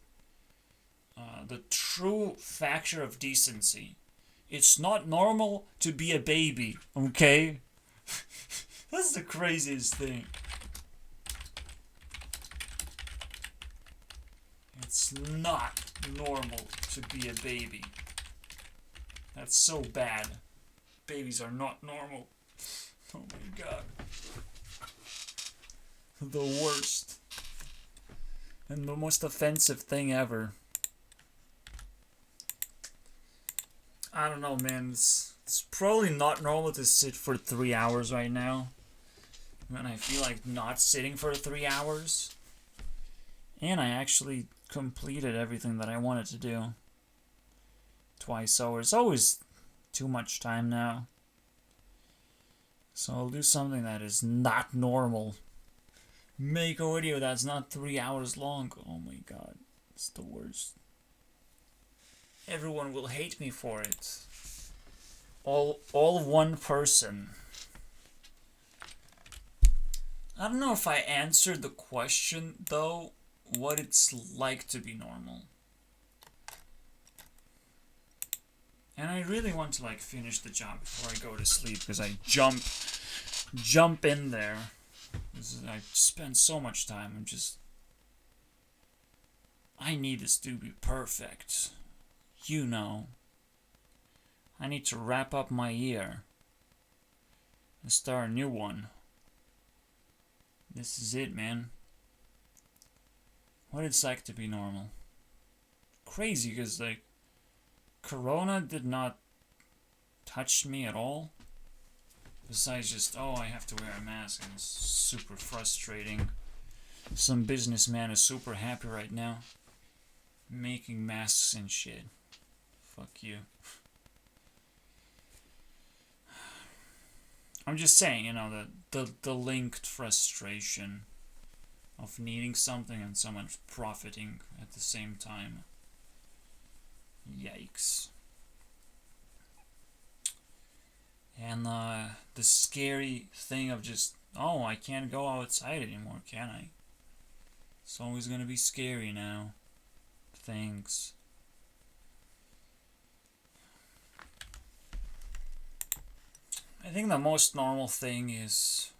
the true factor of decency. It's not normal to be a baby, okay? That's the craziest thing. It's not normal to be a baby. That's so bad. Babies are not normal. Oh my god. The worst. And the most offensive thing ever. I don't know, man. It's probably not normal to sit for 3 hours right now. When I feel like not sitting for 3 hours. And I actually completed everything that I wanted to do. Twice over. It's always too much time now. So I'll do something that is not normal. Make a video that's not 3 hours long. Oh my god. It's the worst. Everyone will hate me for it. All one person. I don't know if I answered the question, though, what it's like to be normal. And I really want to, finish the job before I go to sleep, because I jump in there. I spend so much time. I need this to be perfect. I need to wrap up my year and start a new one. This is it, man. What it's like to be normal. Crazy, because, Corona did not touch me at all. Besides just, I have to wear a mask, and it's super frustrating. Some businessman is super happy right now. Making masks and shit. Fuck you. I'm just saying, the linked frustration of needing something and someone profiting at the same time. Yikes. And the scary thing of just, I can't go outside anymore, can I? It's always gonna be scary now. Thanks. I think the most normal thing is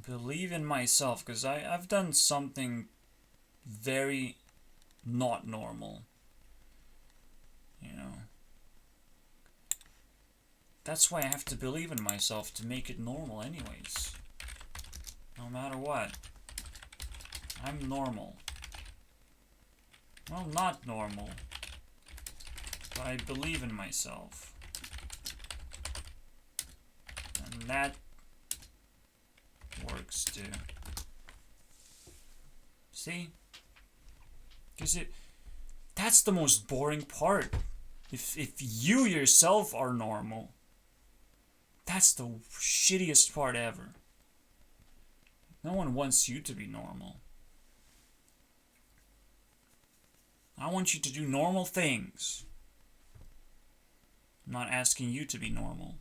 Believe in myself, because I've done something very not normal. You know. That's why I have to believe in myself to make it normal anyways. No matter what. I'm normal. Well, not normal. But I believe in myself. And that works too. See? Because that's the most boring part. If you yourself are normal, that's the shittiest part ever. No one wants you to be normal. I want you to do normal things. I'm not asking you to be normal.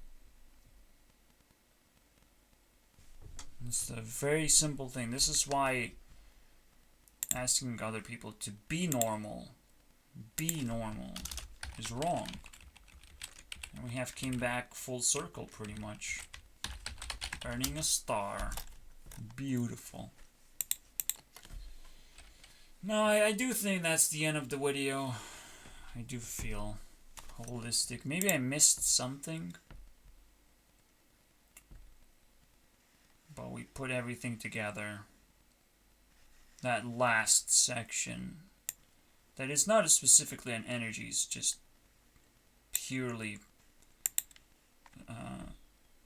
It's a very simple thing. This is why asking other people to be normal is wrong. And we have came back full circle pretty much. Earning a star. Beautiful. No, I do think that's the end of the video. I do feel holistic. Maybe I missed something. But we put everything together. That last section. That is not specifically an energy, it's just purely,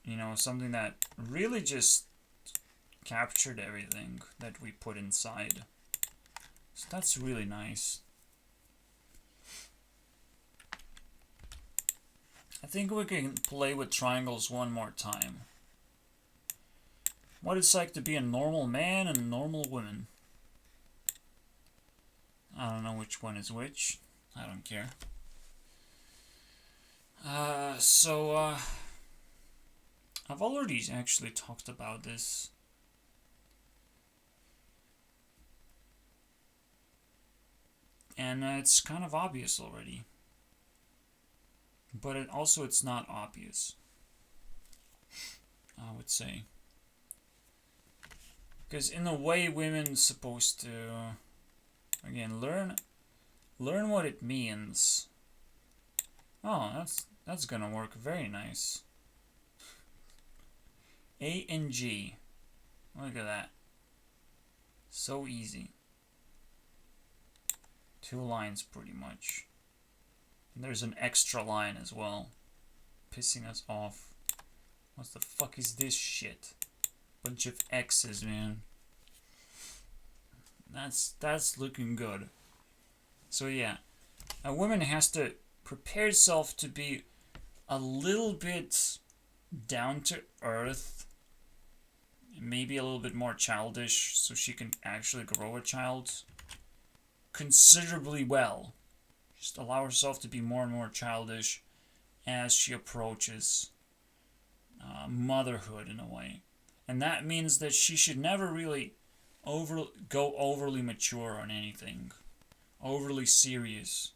you know, something that really just captured everything that we put inside. So that's really nice. I think we can play with triangles one more time. What it's like to be a normal man and a normal woman. I don't know which one is which. I don't care. I've already actually talked about this. And it's kind of obvious already. But it's not obvious, I would say. Because in a way, women's supposed to, again, learn what it means. Oh, that's gonna work very nice. A and G. Look at that. So easy. 2 lines pretty much. And there's an extra line as well. Pissing us off. What the fuck is this shit? Bunch of X's, man. That's looking good. So yeah. A woman has to prepare herself to be a little bit down to earth. Maybe a little bit more childish so she can actually grow a child considerably well. Just allow herself to be more and more childish as she approaches motherhood in a way. And that means that she should never really go overly mature on anything. Overly serious.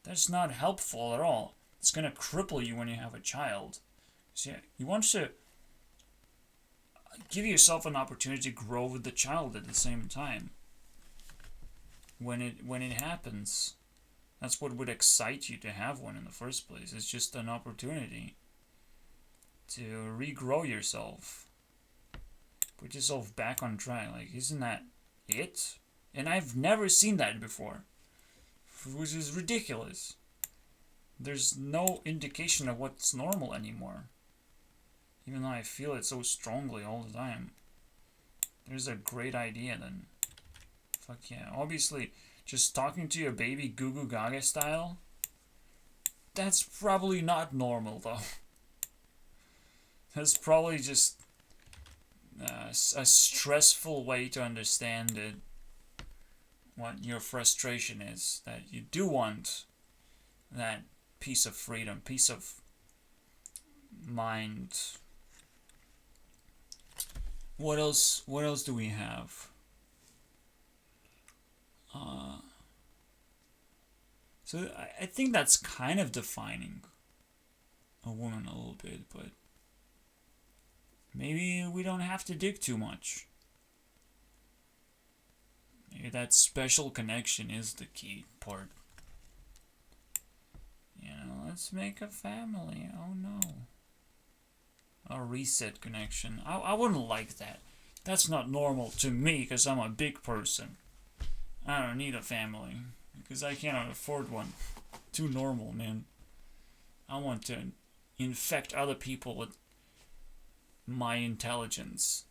That's not helpful at all. It's going to cripple you when you have a child. So yeah, you want to give yourself an opportunity to grow with the child at the same time. When it happens. That's what would excite you to have one in the first place. It's just an opportunity to regrow yourself. Put yourself back on track. Like, isn't that it? And I've never seen that before. Which is ridiculous. There's no indication of what's normal anymore. Even though I feel it so strongly all the time. There's a great idea then. Fuck yeah. Obviously, just talking to your baby Goo Goo Gaga style, that's probably not normal though. That's probably just a stressful way to understand it. What your frustration is. That you do want that piece of freedom, piece of mind. What else do we have? So I think that's kind of defining a woman a little bit, but Maybe we don't have to dig too much. Maybe that special connection is the key part. You know, let's make a family. Oh no. A reset connection. I wouldn't like that. That's not normal to me because I'm a big person. I don't need a family because I cannot afford one. Too normal, man. I want to infect other people with my intelligence.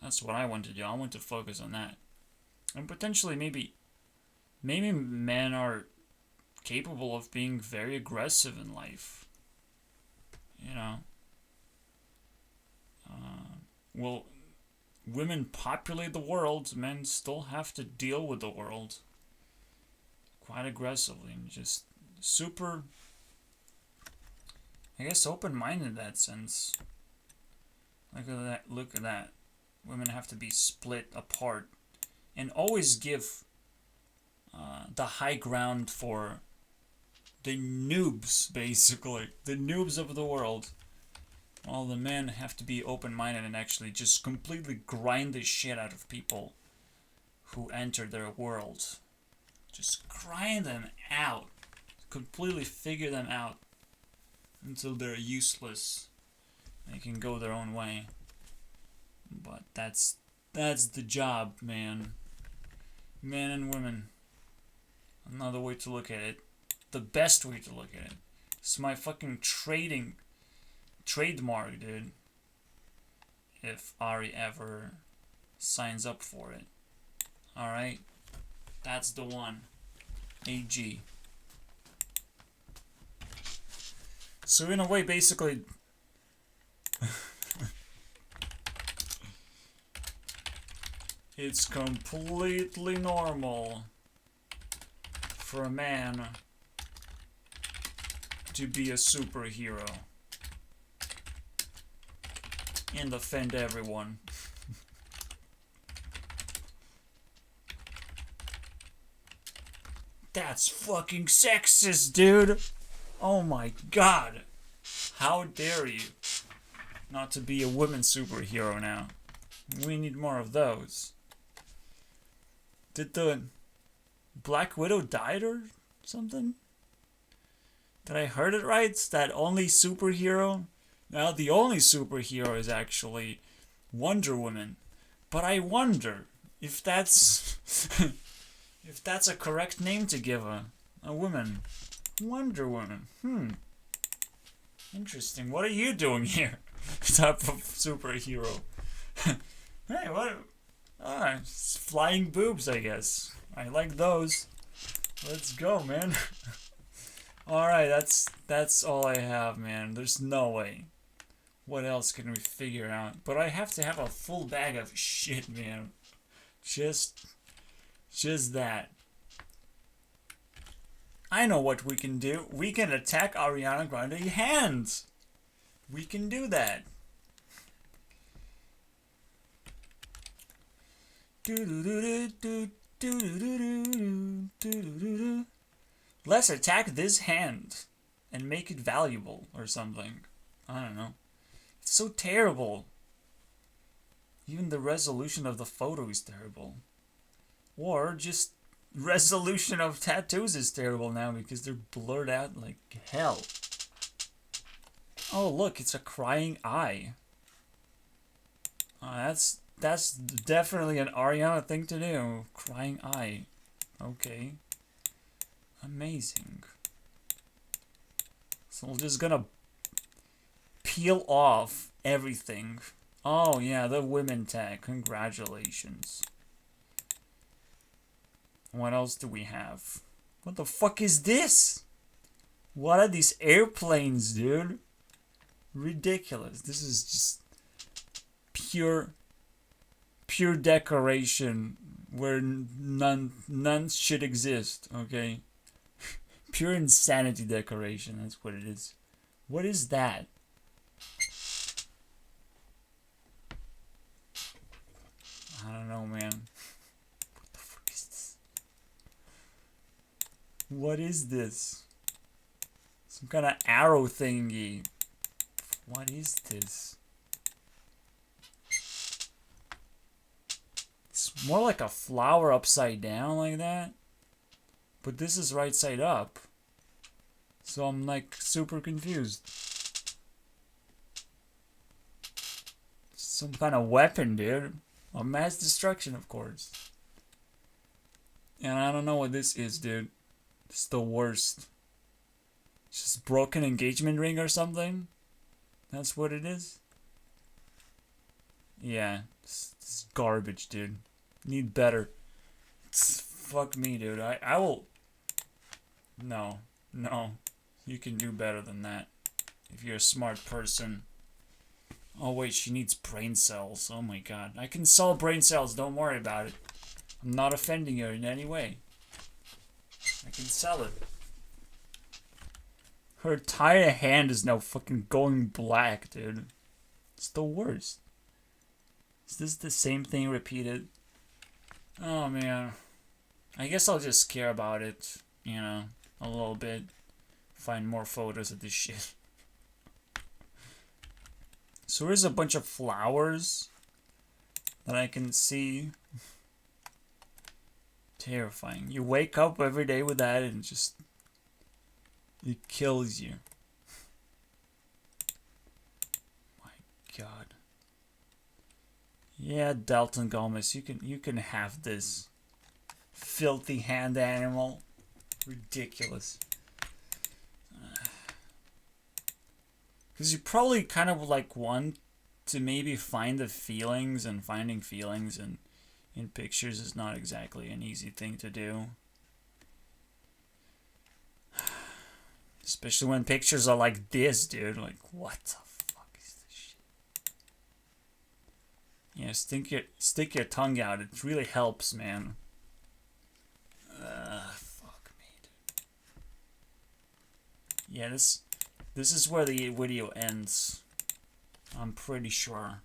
That's what I want to do. I want to focus on that. And potentially maybe men are capable of being very aggressive in life. You know. Well, women populate the world, men still have to deal with the world quite aggressively and just super, I guess, open-minded in that sense. Look at that. Women have to be split apart and always give the high ground for the noobs, basically. The noobs of the world. All the men have to be open-minded and actually just completely grind the shit out of people who enter their world. Just grind them out. Completely figure them out until they're useless. They can go their own way. But that's the job, man. Men and women. Another way to look at it. The best way to look at it. It's my fucking trademark, dude. If Ari ever signs up for it. Alright? That's the one. AG. So in a way, basically... it's completely normal for a man to be a superhero and offend everyone. That's fucking sexist, dude. Oh my god. How dare you not to be a woman superhero now. We need more of those. Did the Black Widow die or something? Did I heard it right? That only superhero? Now the only superhero is actually Wonder Woman. But I wonder if that's if that's a correct name to give a woman. Wonder Woman. Interesting. What are you doing here? Type of superhero. Hey, what? Flying boobs, I guess. I like those. Let's go, man. Alright, that's all I have, man. There's no way. What else can we figure out? But I have to have a full bag of shit, man. Just that. I know what we can do. We can attack Ariana Grande hands. We can do that. Let's attack this hand and make it valuable or something. I don't know. It's so terrible. Even the resolution of the photo is terrible. Or just resolution of tattoos is terrible now because they're blurred out like hell. Oh look, it's a crying eye. That's definitely an Ariana thing to do. Crying eye. Okay. Amazing. So we're just gonna peel off everything. Oh yeah, the women tag. Congratulations. What else do we have? What the fuck is this? What are these airplanes, dude? Ridiculous. This is just pure decoration where none should exist, okay? Pure insanity decoration, that's what it is. What is that? I don't know, man. What the fuck is this? What is this? Some kind of arrow thingy. What is this? It's more like a flower upside down like that. But this is right side up. So I'm like super confused. Some kind of weapon, dude. A mass destruction, of course. And I don't know what this is, dude. It's the worst. It's just broken engagement ring or something? That's what it is? Yeah. It's garbage, dude. Need better. Fuck me, dude. I will... No. No. You can do better than that. If you're a smart person. Oh wait, she needs brain cells. Oh my god. I can sell brain cells, don't worry about it. I'm not offending her in any way. I can sell it. Her entire hand is now fucking going black, dude. It's the worst. Is this the same thing repeated? Oh man. I guess I'll just care about it, you know, a little bit. Find more photos of this shit. So here's a bunch of flowers that I can see. Terrifying. You wake up every day with that and just... it kills you. My god. Yeah, Dalton Gomez, you can have this. Filthy hand animal. Ridiculous. Because you probably kind of like want to maybe find the feelings, and finding feelings in pictures is not exactly an easy thing to do. Especially when pictures are like this, dude. Like, what the fuck is this shit? Yeah, stick your tongue out. It really helps, man. Fuck me, dude. Yeah, this is where the video ends. I'm pretty sure.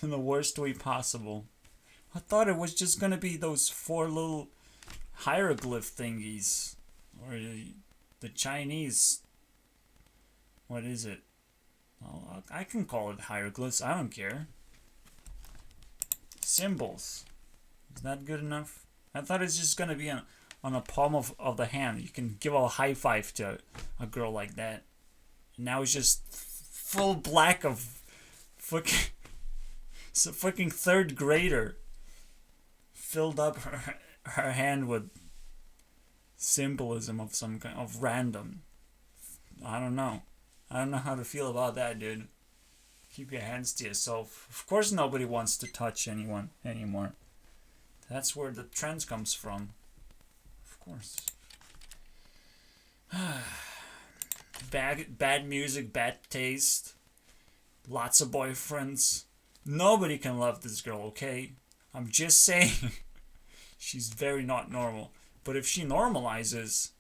In the worst way possible. I thought it was just gonna be those 4 little hieroglyph thingies. Or the Chinese... what is it? Well, I can call it hieroglyphs. I don't care. Symbols. Is that good enough? I thought it's just gonna be on the palm of the hand. You can give a high five to a girl like that. Now it's just full black of fucking... it's a fucking 3rd grader. Filled up her hand with symbolism of some kind of random. I don't know. I don't know how to feel about that, dude. Keep your hands to yourself. Of course nobody wants to touch anyone anymore. That's where the trend comes from. Of course. Bad music, bad taste. Lots of boyfriends. Nobody can love this girl, okay? I'm just saying. She's very not normal. But if she normalizes,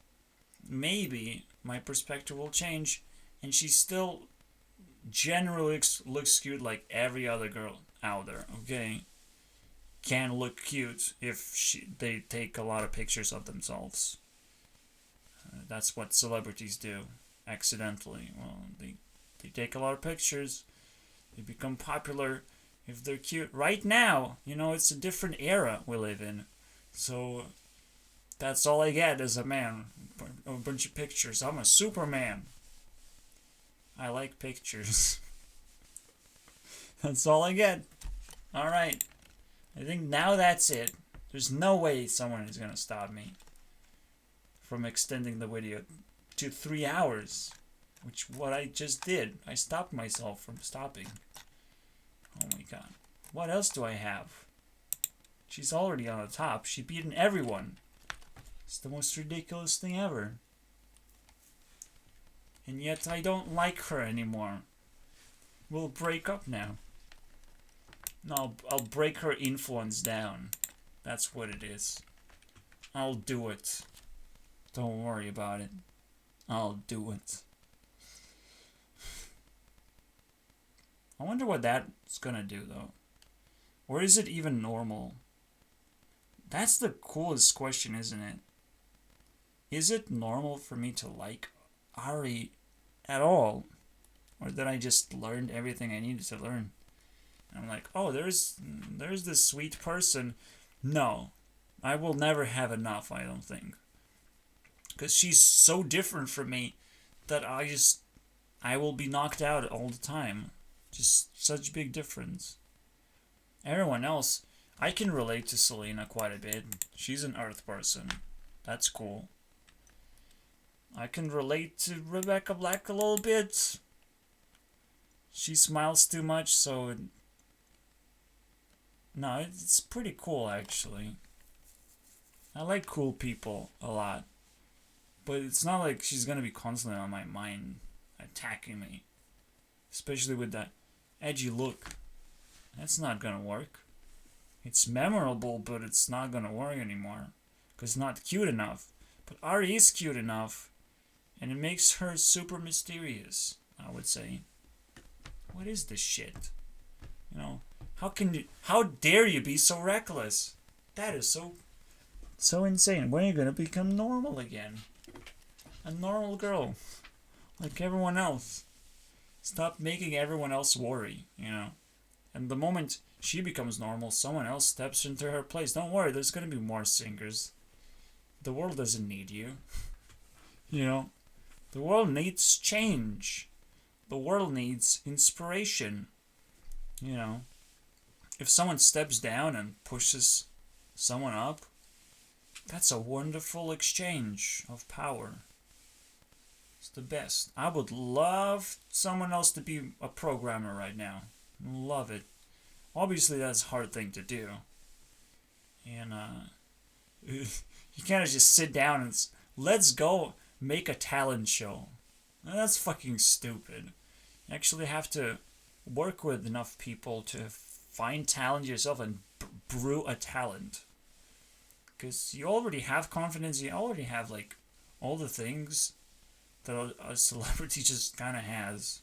maybe my perspective will change, and she still generally looks cute like every other girl out there, okay? Can look cute if they take a lot of pictures of themselves. That's what celebrities do, accidentally. Well, they take a lot of pictures, they become popular if they're cute. Right now, you know, it's a different era we live in. So that's all I get as a man. A bunch of pictures. I'm a Superman. I like pictures. That's all I get. Alright. I think now that's it. There's no way someone is going to stop me from extending the video to 3 hours. Which what I just did. I stopped myself from stopping. Oh my god. What else do I have? She's already on the top. She's beaten everyone. It's the most ridiculous thing ever. And yet I don't like her anymore. We'll break up now. No, I'll break her influence down. That's what it is. I'll do it. Don't worry about it. I'll do it. I wonder what that's gonna do, though. Or is it even normal? That's the coolest question, isn't it? Is it normal for me to like Ari at all? Or that I just learned everything I needed to learn? I'm like, oh, there's this sweet person. No, I will never have enough, I don't think. Because she's so different from me that I will be knocked out all the time. Just such big difference. Everyone else, I can relate to Selena quite a bit. She's an Earth person. That's cool. I can relate to Rebecca Black a little bit. She smiles too much, so... No, it's pretty cool, actually. I like cool people a lot. But it's not like she's gonna be constantly on my mind, attacking me. Especially with that edgy look. That's not gonna work. It's memorable, but it's not gonna work anymore. Because it's not cute enough. But Ari is cute enough. And it makes her super mysterious, I would say. What is this shit? You know, how dare you be so reckless? That is so insane. When are you gonna become normal again? A normal girl. Like everyone else. Stop making everyone else worry, you know. And the moment she becomes normal, someone else steps into her place. Don't worry, there's gonna be more singers. The world doesn't need you. You know? The world needs change. The world needs inspiration. You know? If someone steps down and pushes someone up, that's a wonderful exchange of power. It's the best. I would love someone else to be a programmer right now. Love it. Obviously, that's a hard thing to do. And, you can't just sit down and let's go make a talent show. That's fucking stupid. You actually have to work with enough people to find talent yourself and brew a talent. Because you already have confidence, you already have, like, all the things that a celebrity just kind of has.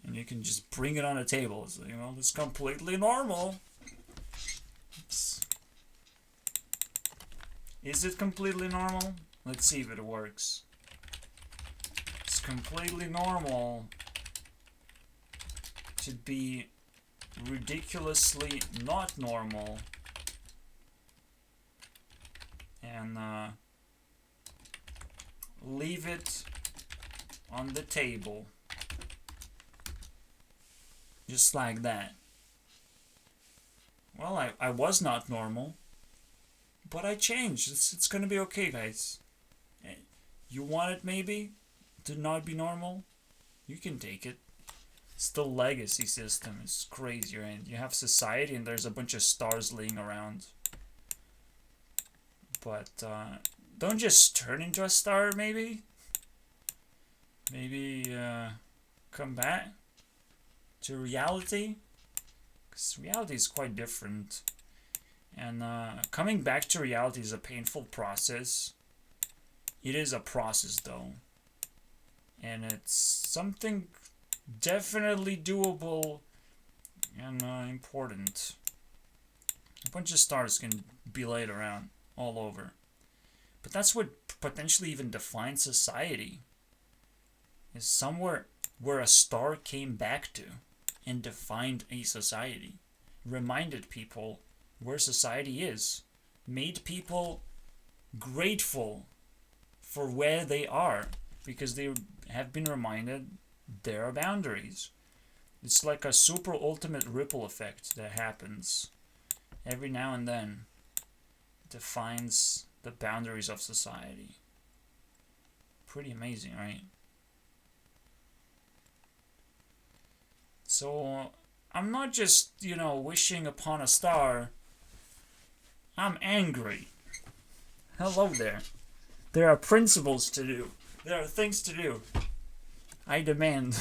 And you can just bring it on a table. So, you know, it's completely normal. Is it completely normal? Let's see if it works. It's completely normal to be ridiculously not normal. And leave it on the table. Just like that. Well, I was not normal. But I changed. It's gonna be okay, guys. You want it, maybe? To not be normal? You can take it. It's the legacy system. It's crazy, right? You have society and there's a bunch of stars laying around. But, don't just turn into a star, maybe? Maybe, come back to reality? Because reality is quite different. And coming back to reality is a painful process. It is a process, though. And it's something definitely doable and important. A bunch of stars can be laid around all over. But that's what potentially even defines society. Is somewhere where a star came back to and defined a society. Reminded people where society is. Made people grateful for where they are. Because they have been reminded there are boundaries. It's like a super ultimate ripple effect that happens every now and then. Defines the boundaries of society. Pretty amazing, right? So, I'm not just, wishing upon a star. I'm angry. Hello there. There are principles to do. There are things to do. I demand.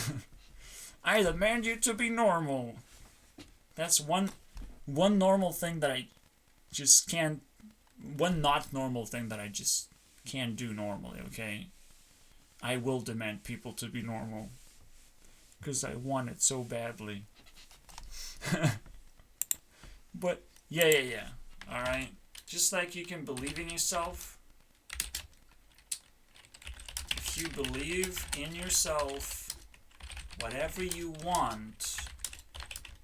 I demand you to be normal. That's one normal thing that I just can't... One not normal thing that I just can't do normally, okay? I will demand people to be normal. Because I want it so badly. But, yeah. Alright? Just like you can believe in yourself. If you believe in yourself, whatever you want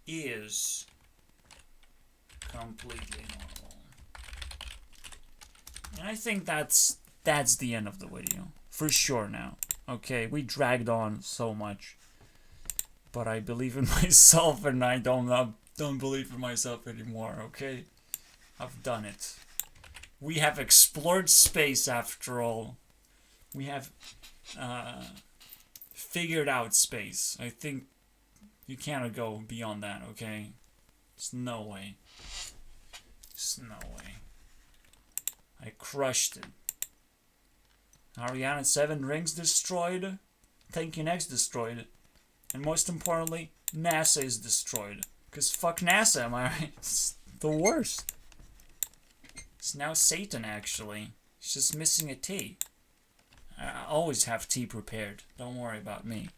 is completely normal. And I think that's the end of the video. For sure now. Okay, we dragged on so much. But I believe in myself and I don't believe in myself anymore, okay? I've done it. We have explored space after all. We have figured out space. I think you cannot go beyond that, okay? There's no way. There's no way. I crushed it. Ariana 7 rings destroyed. Thank you next destroyed. And most importantly, NASA is destroyed. Because fuck NASA, am I right? It's the worst. It's now Satan, actually. He's just missing a T. I always have tea prepared. Don't worry about me.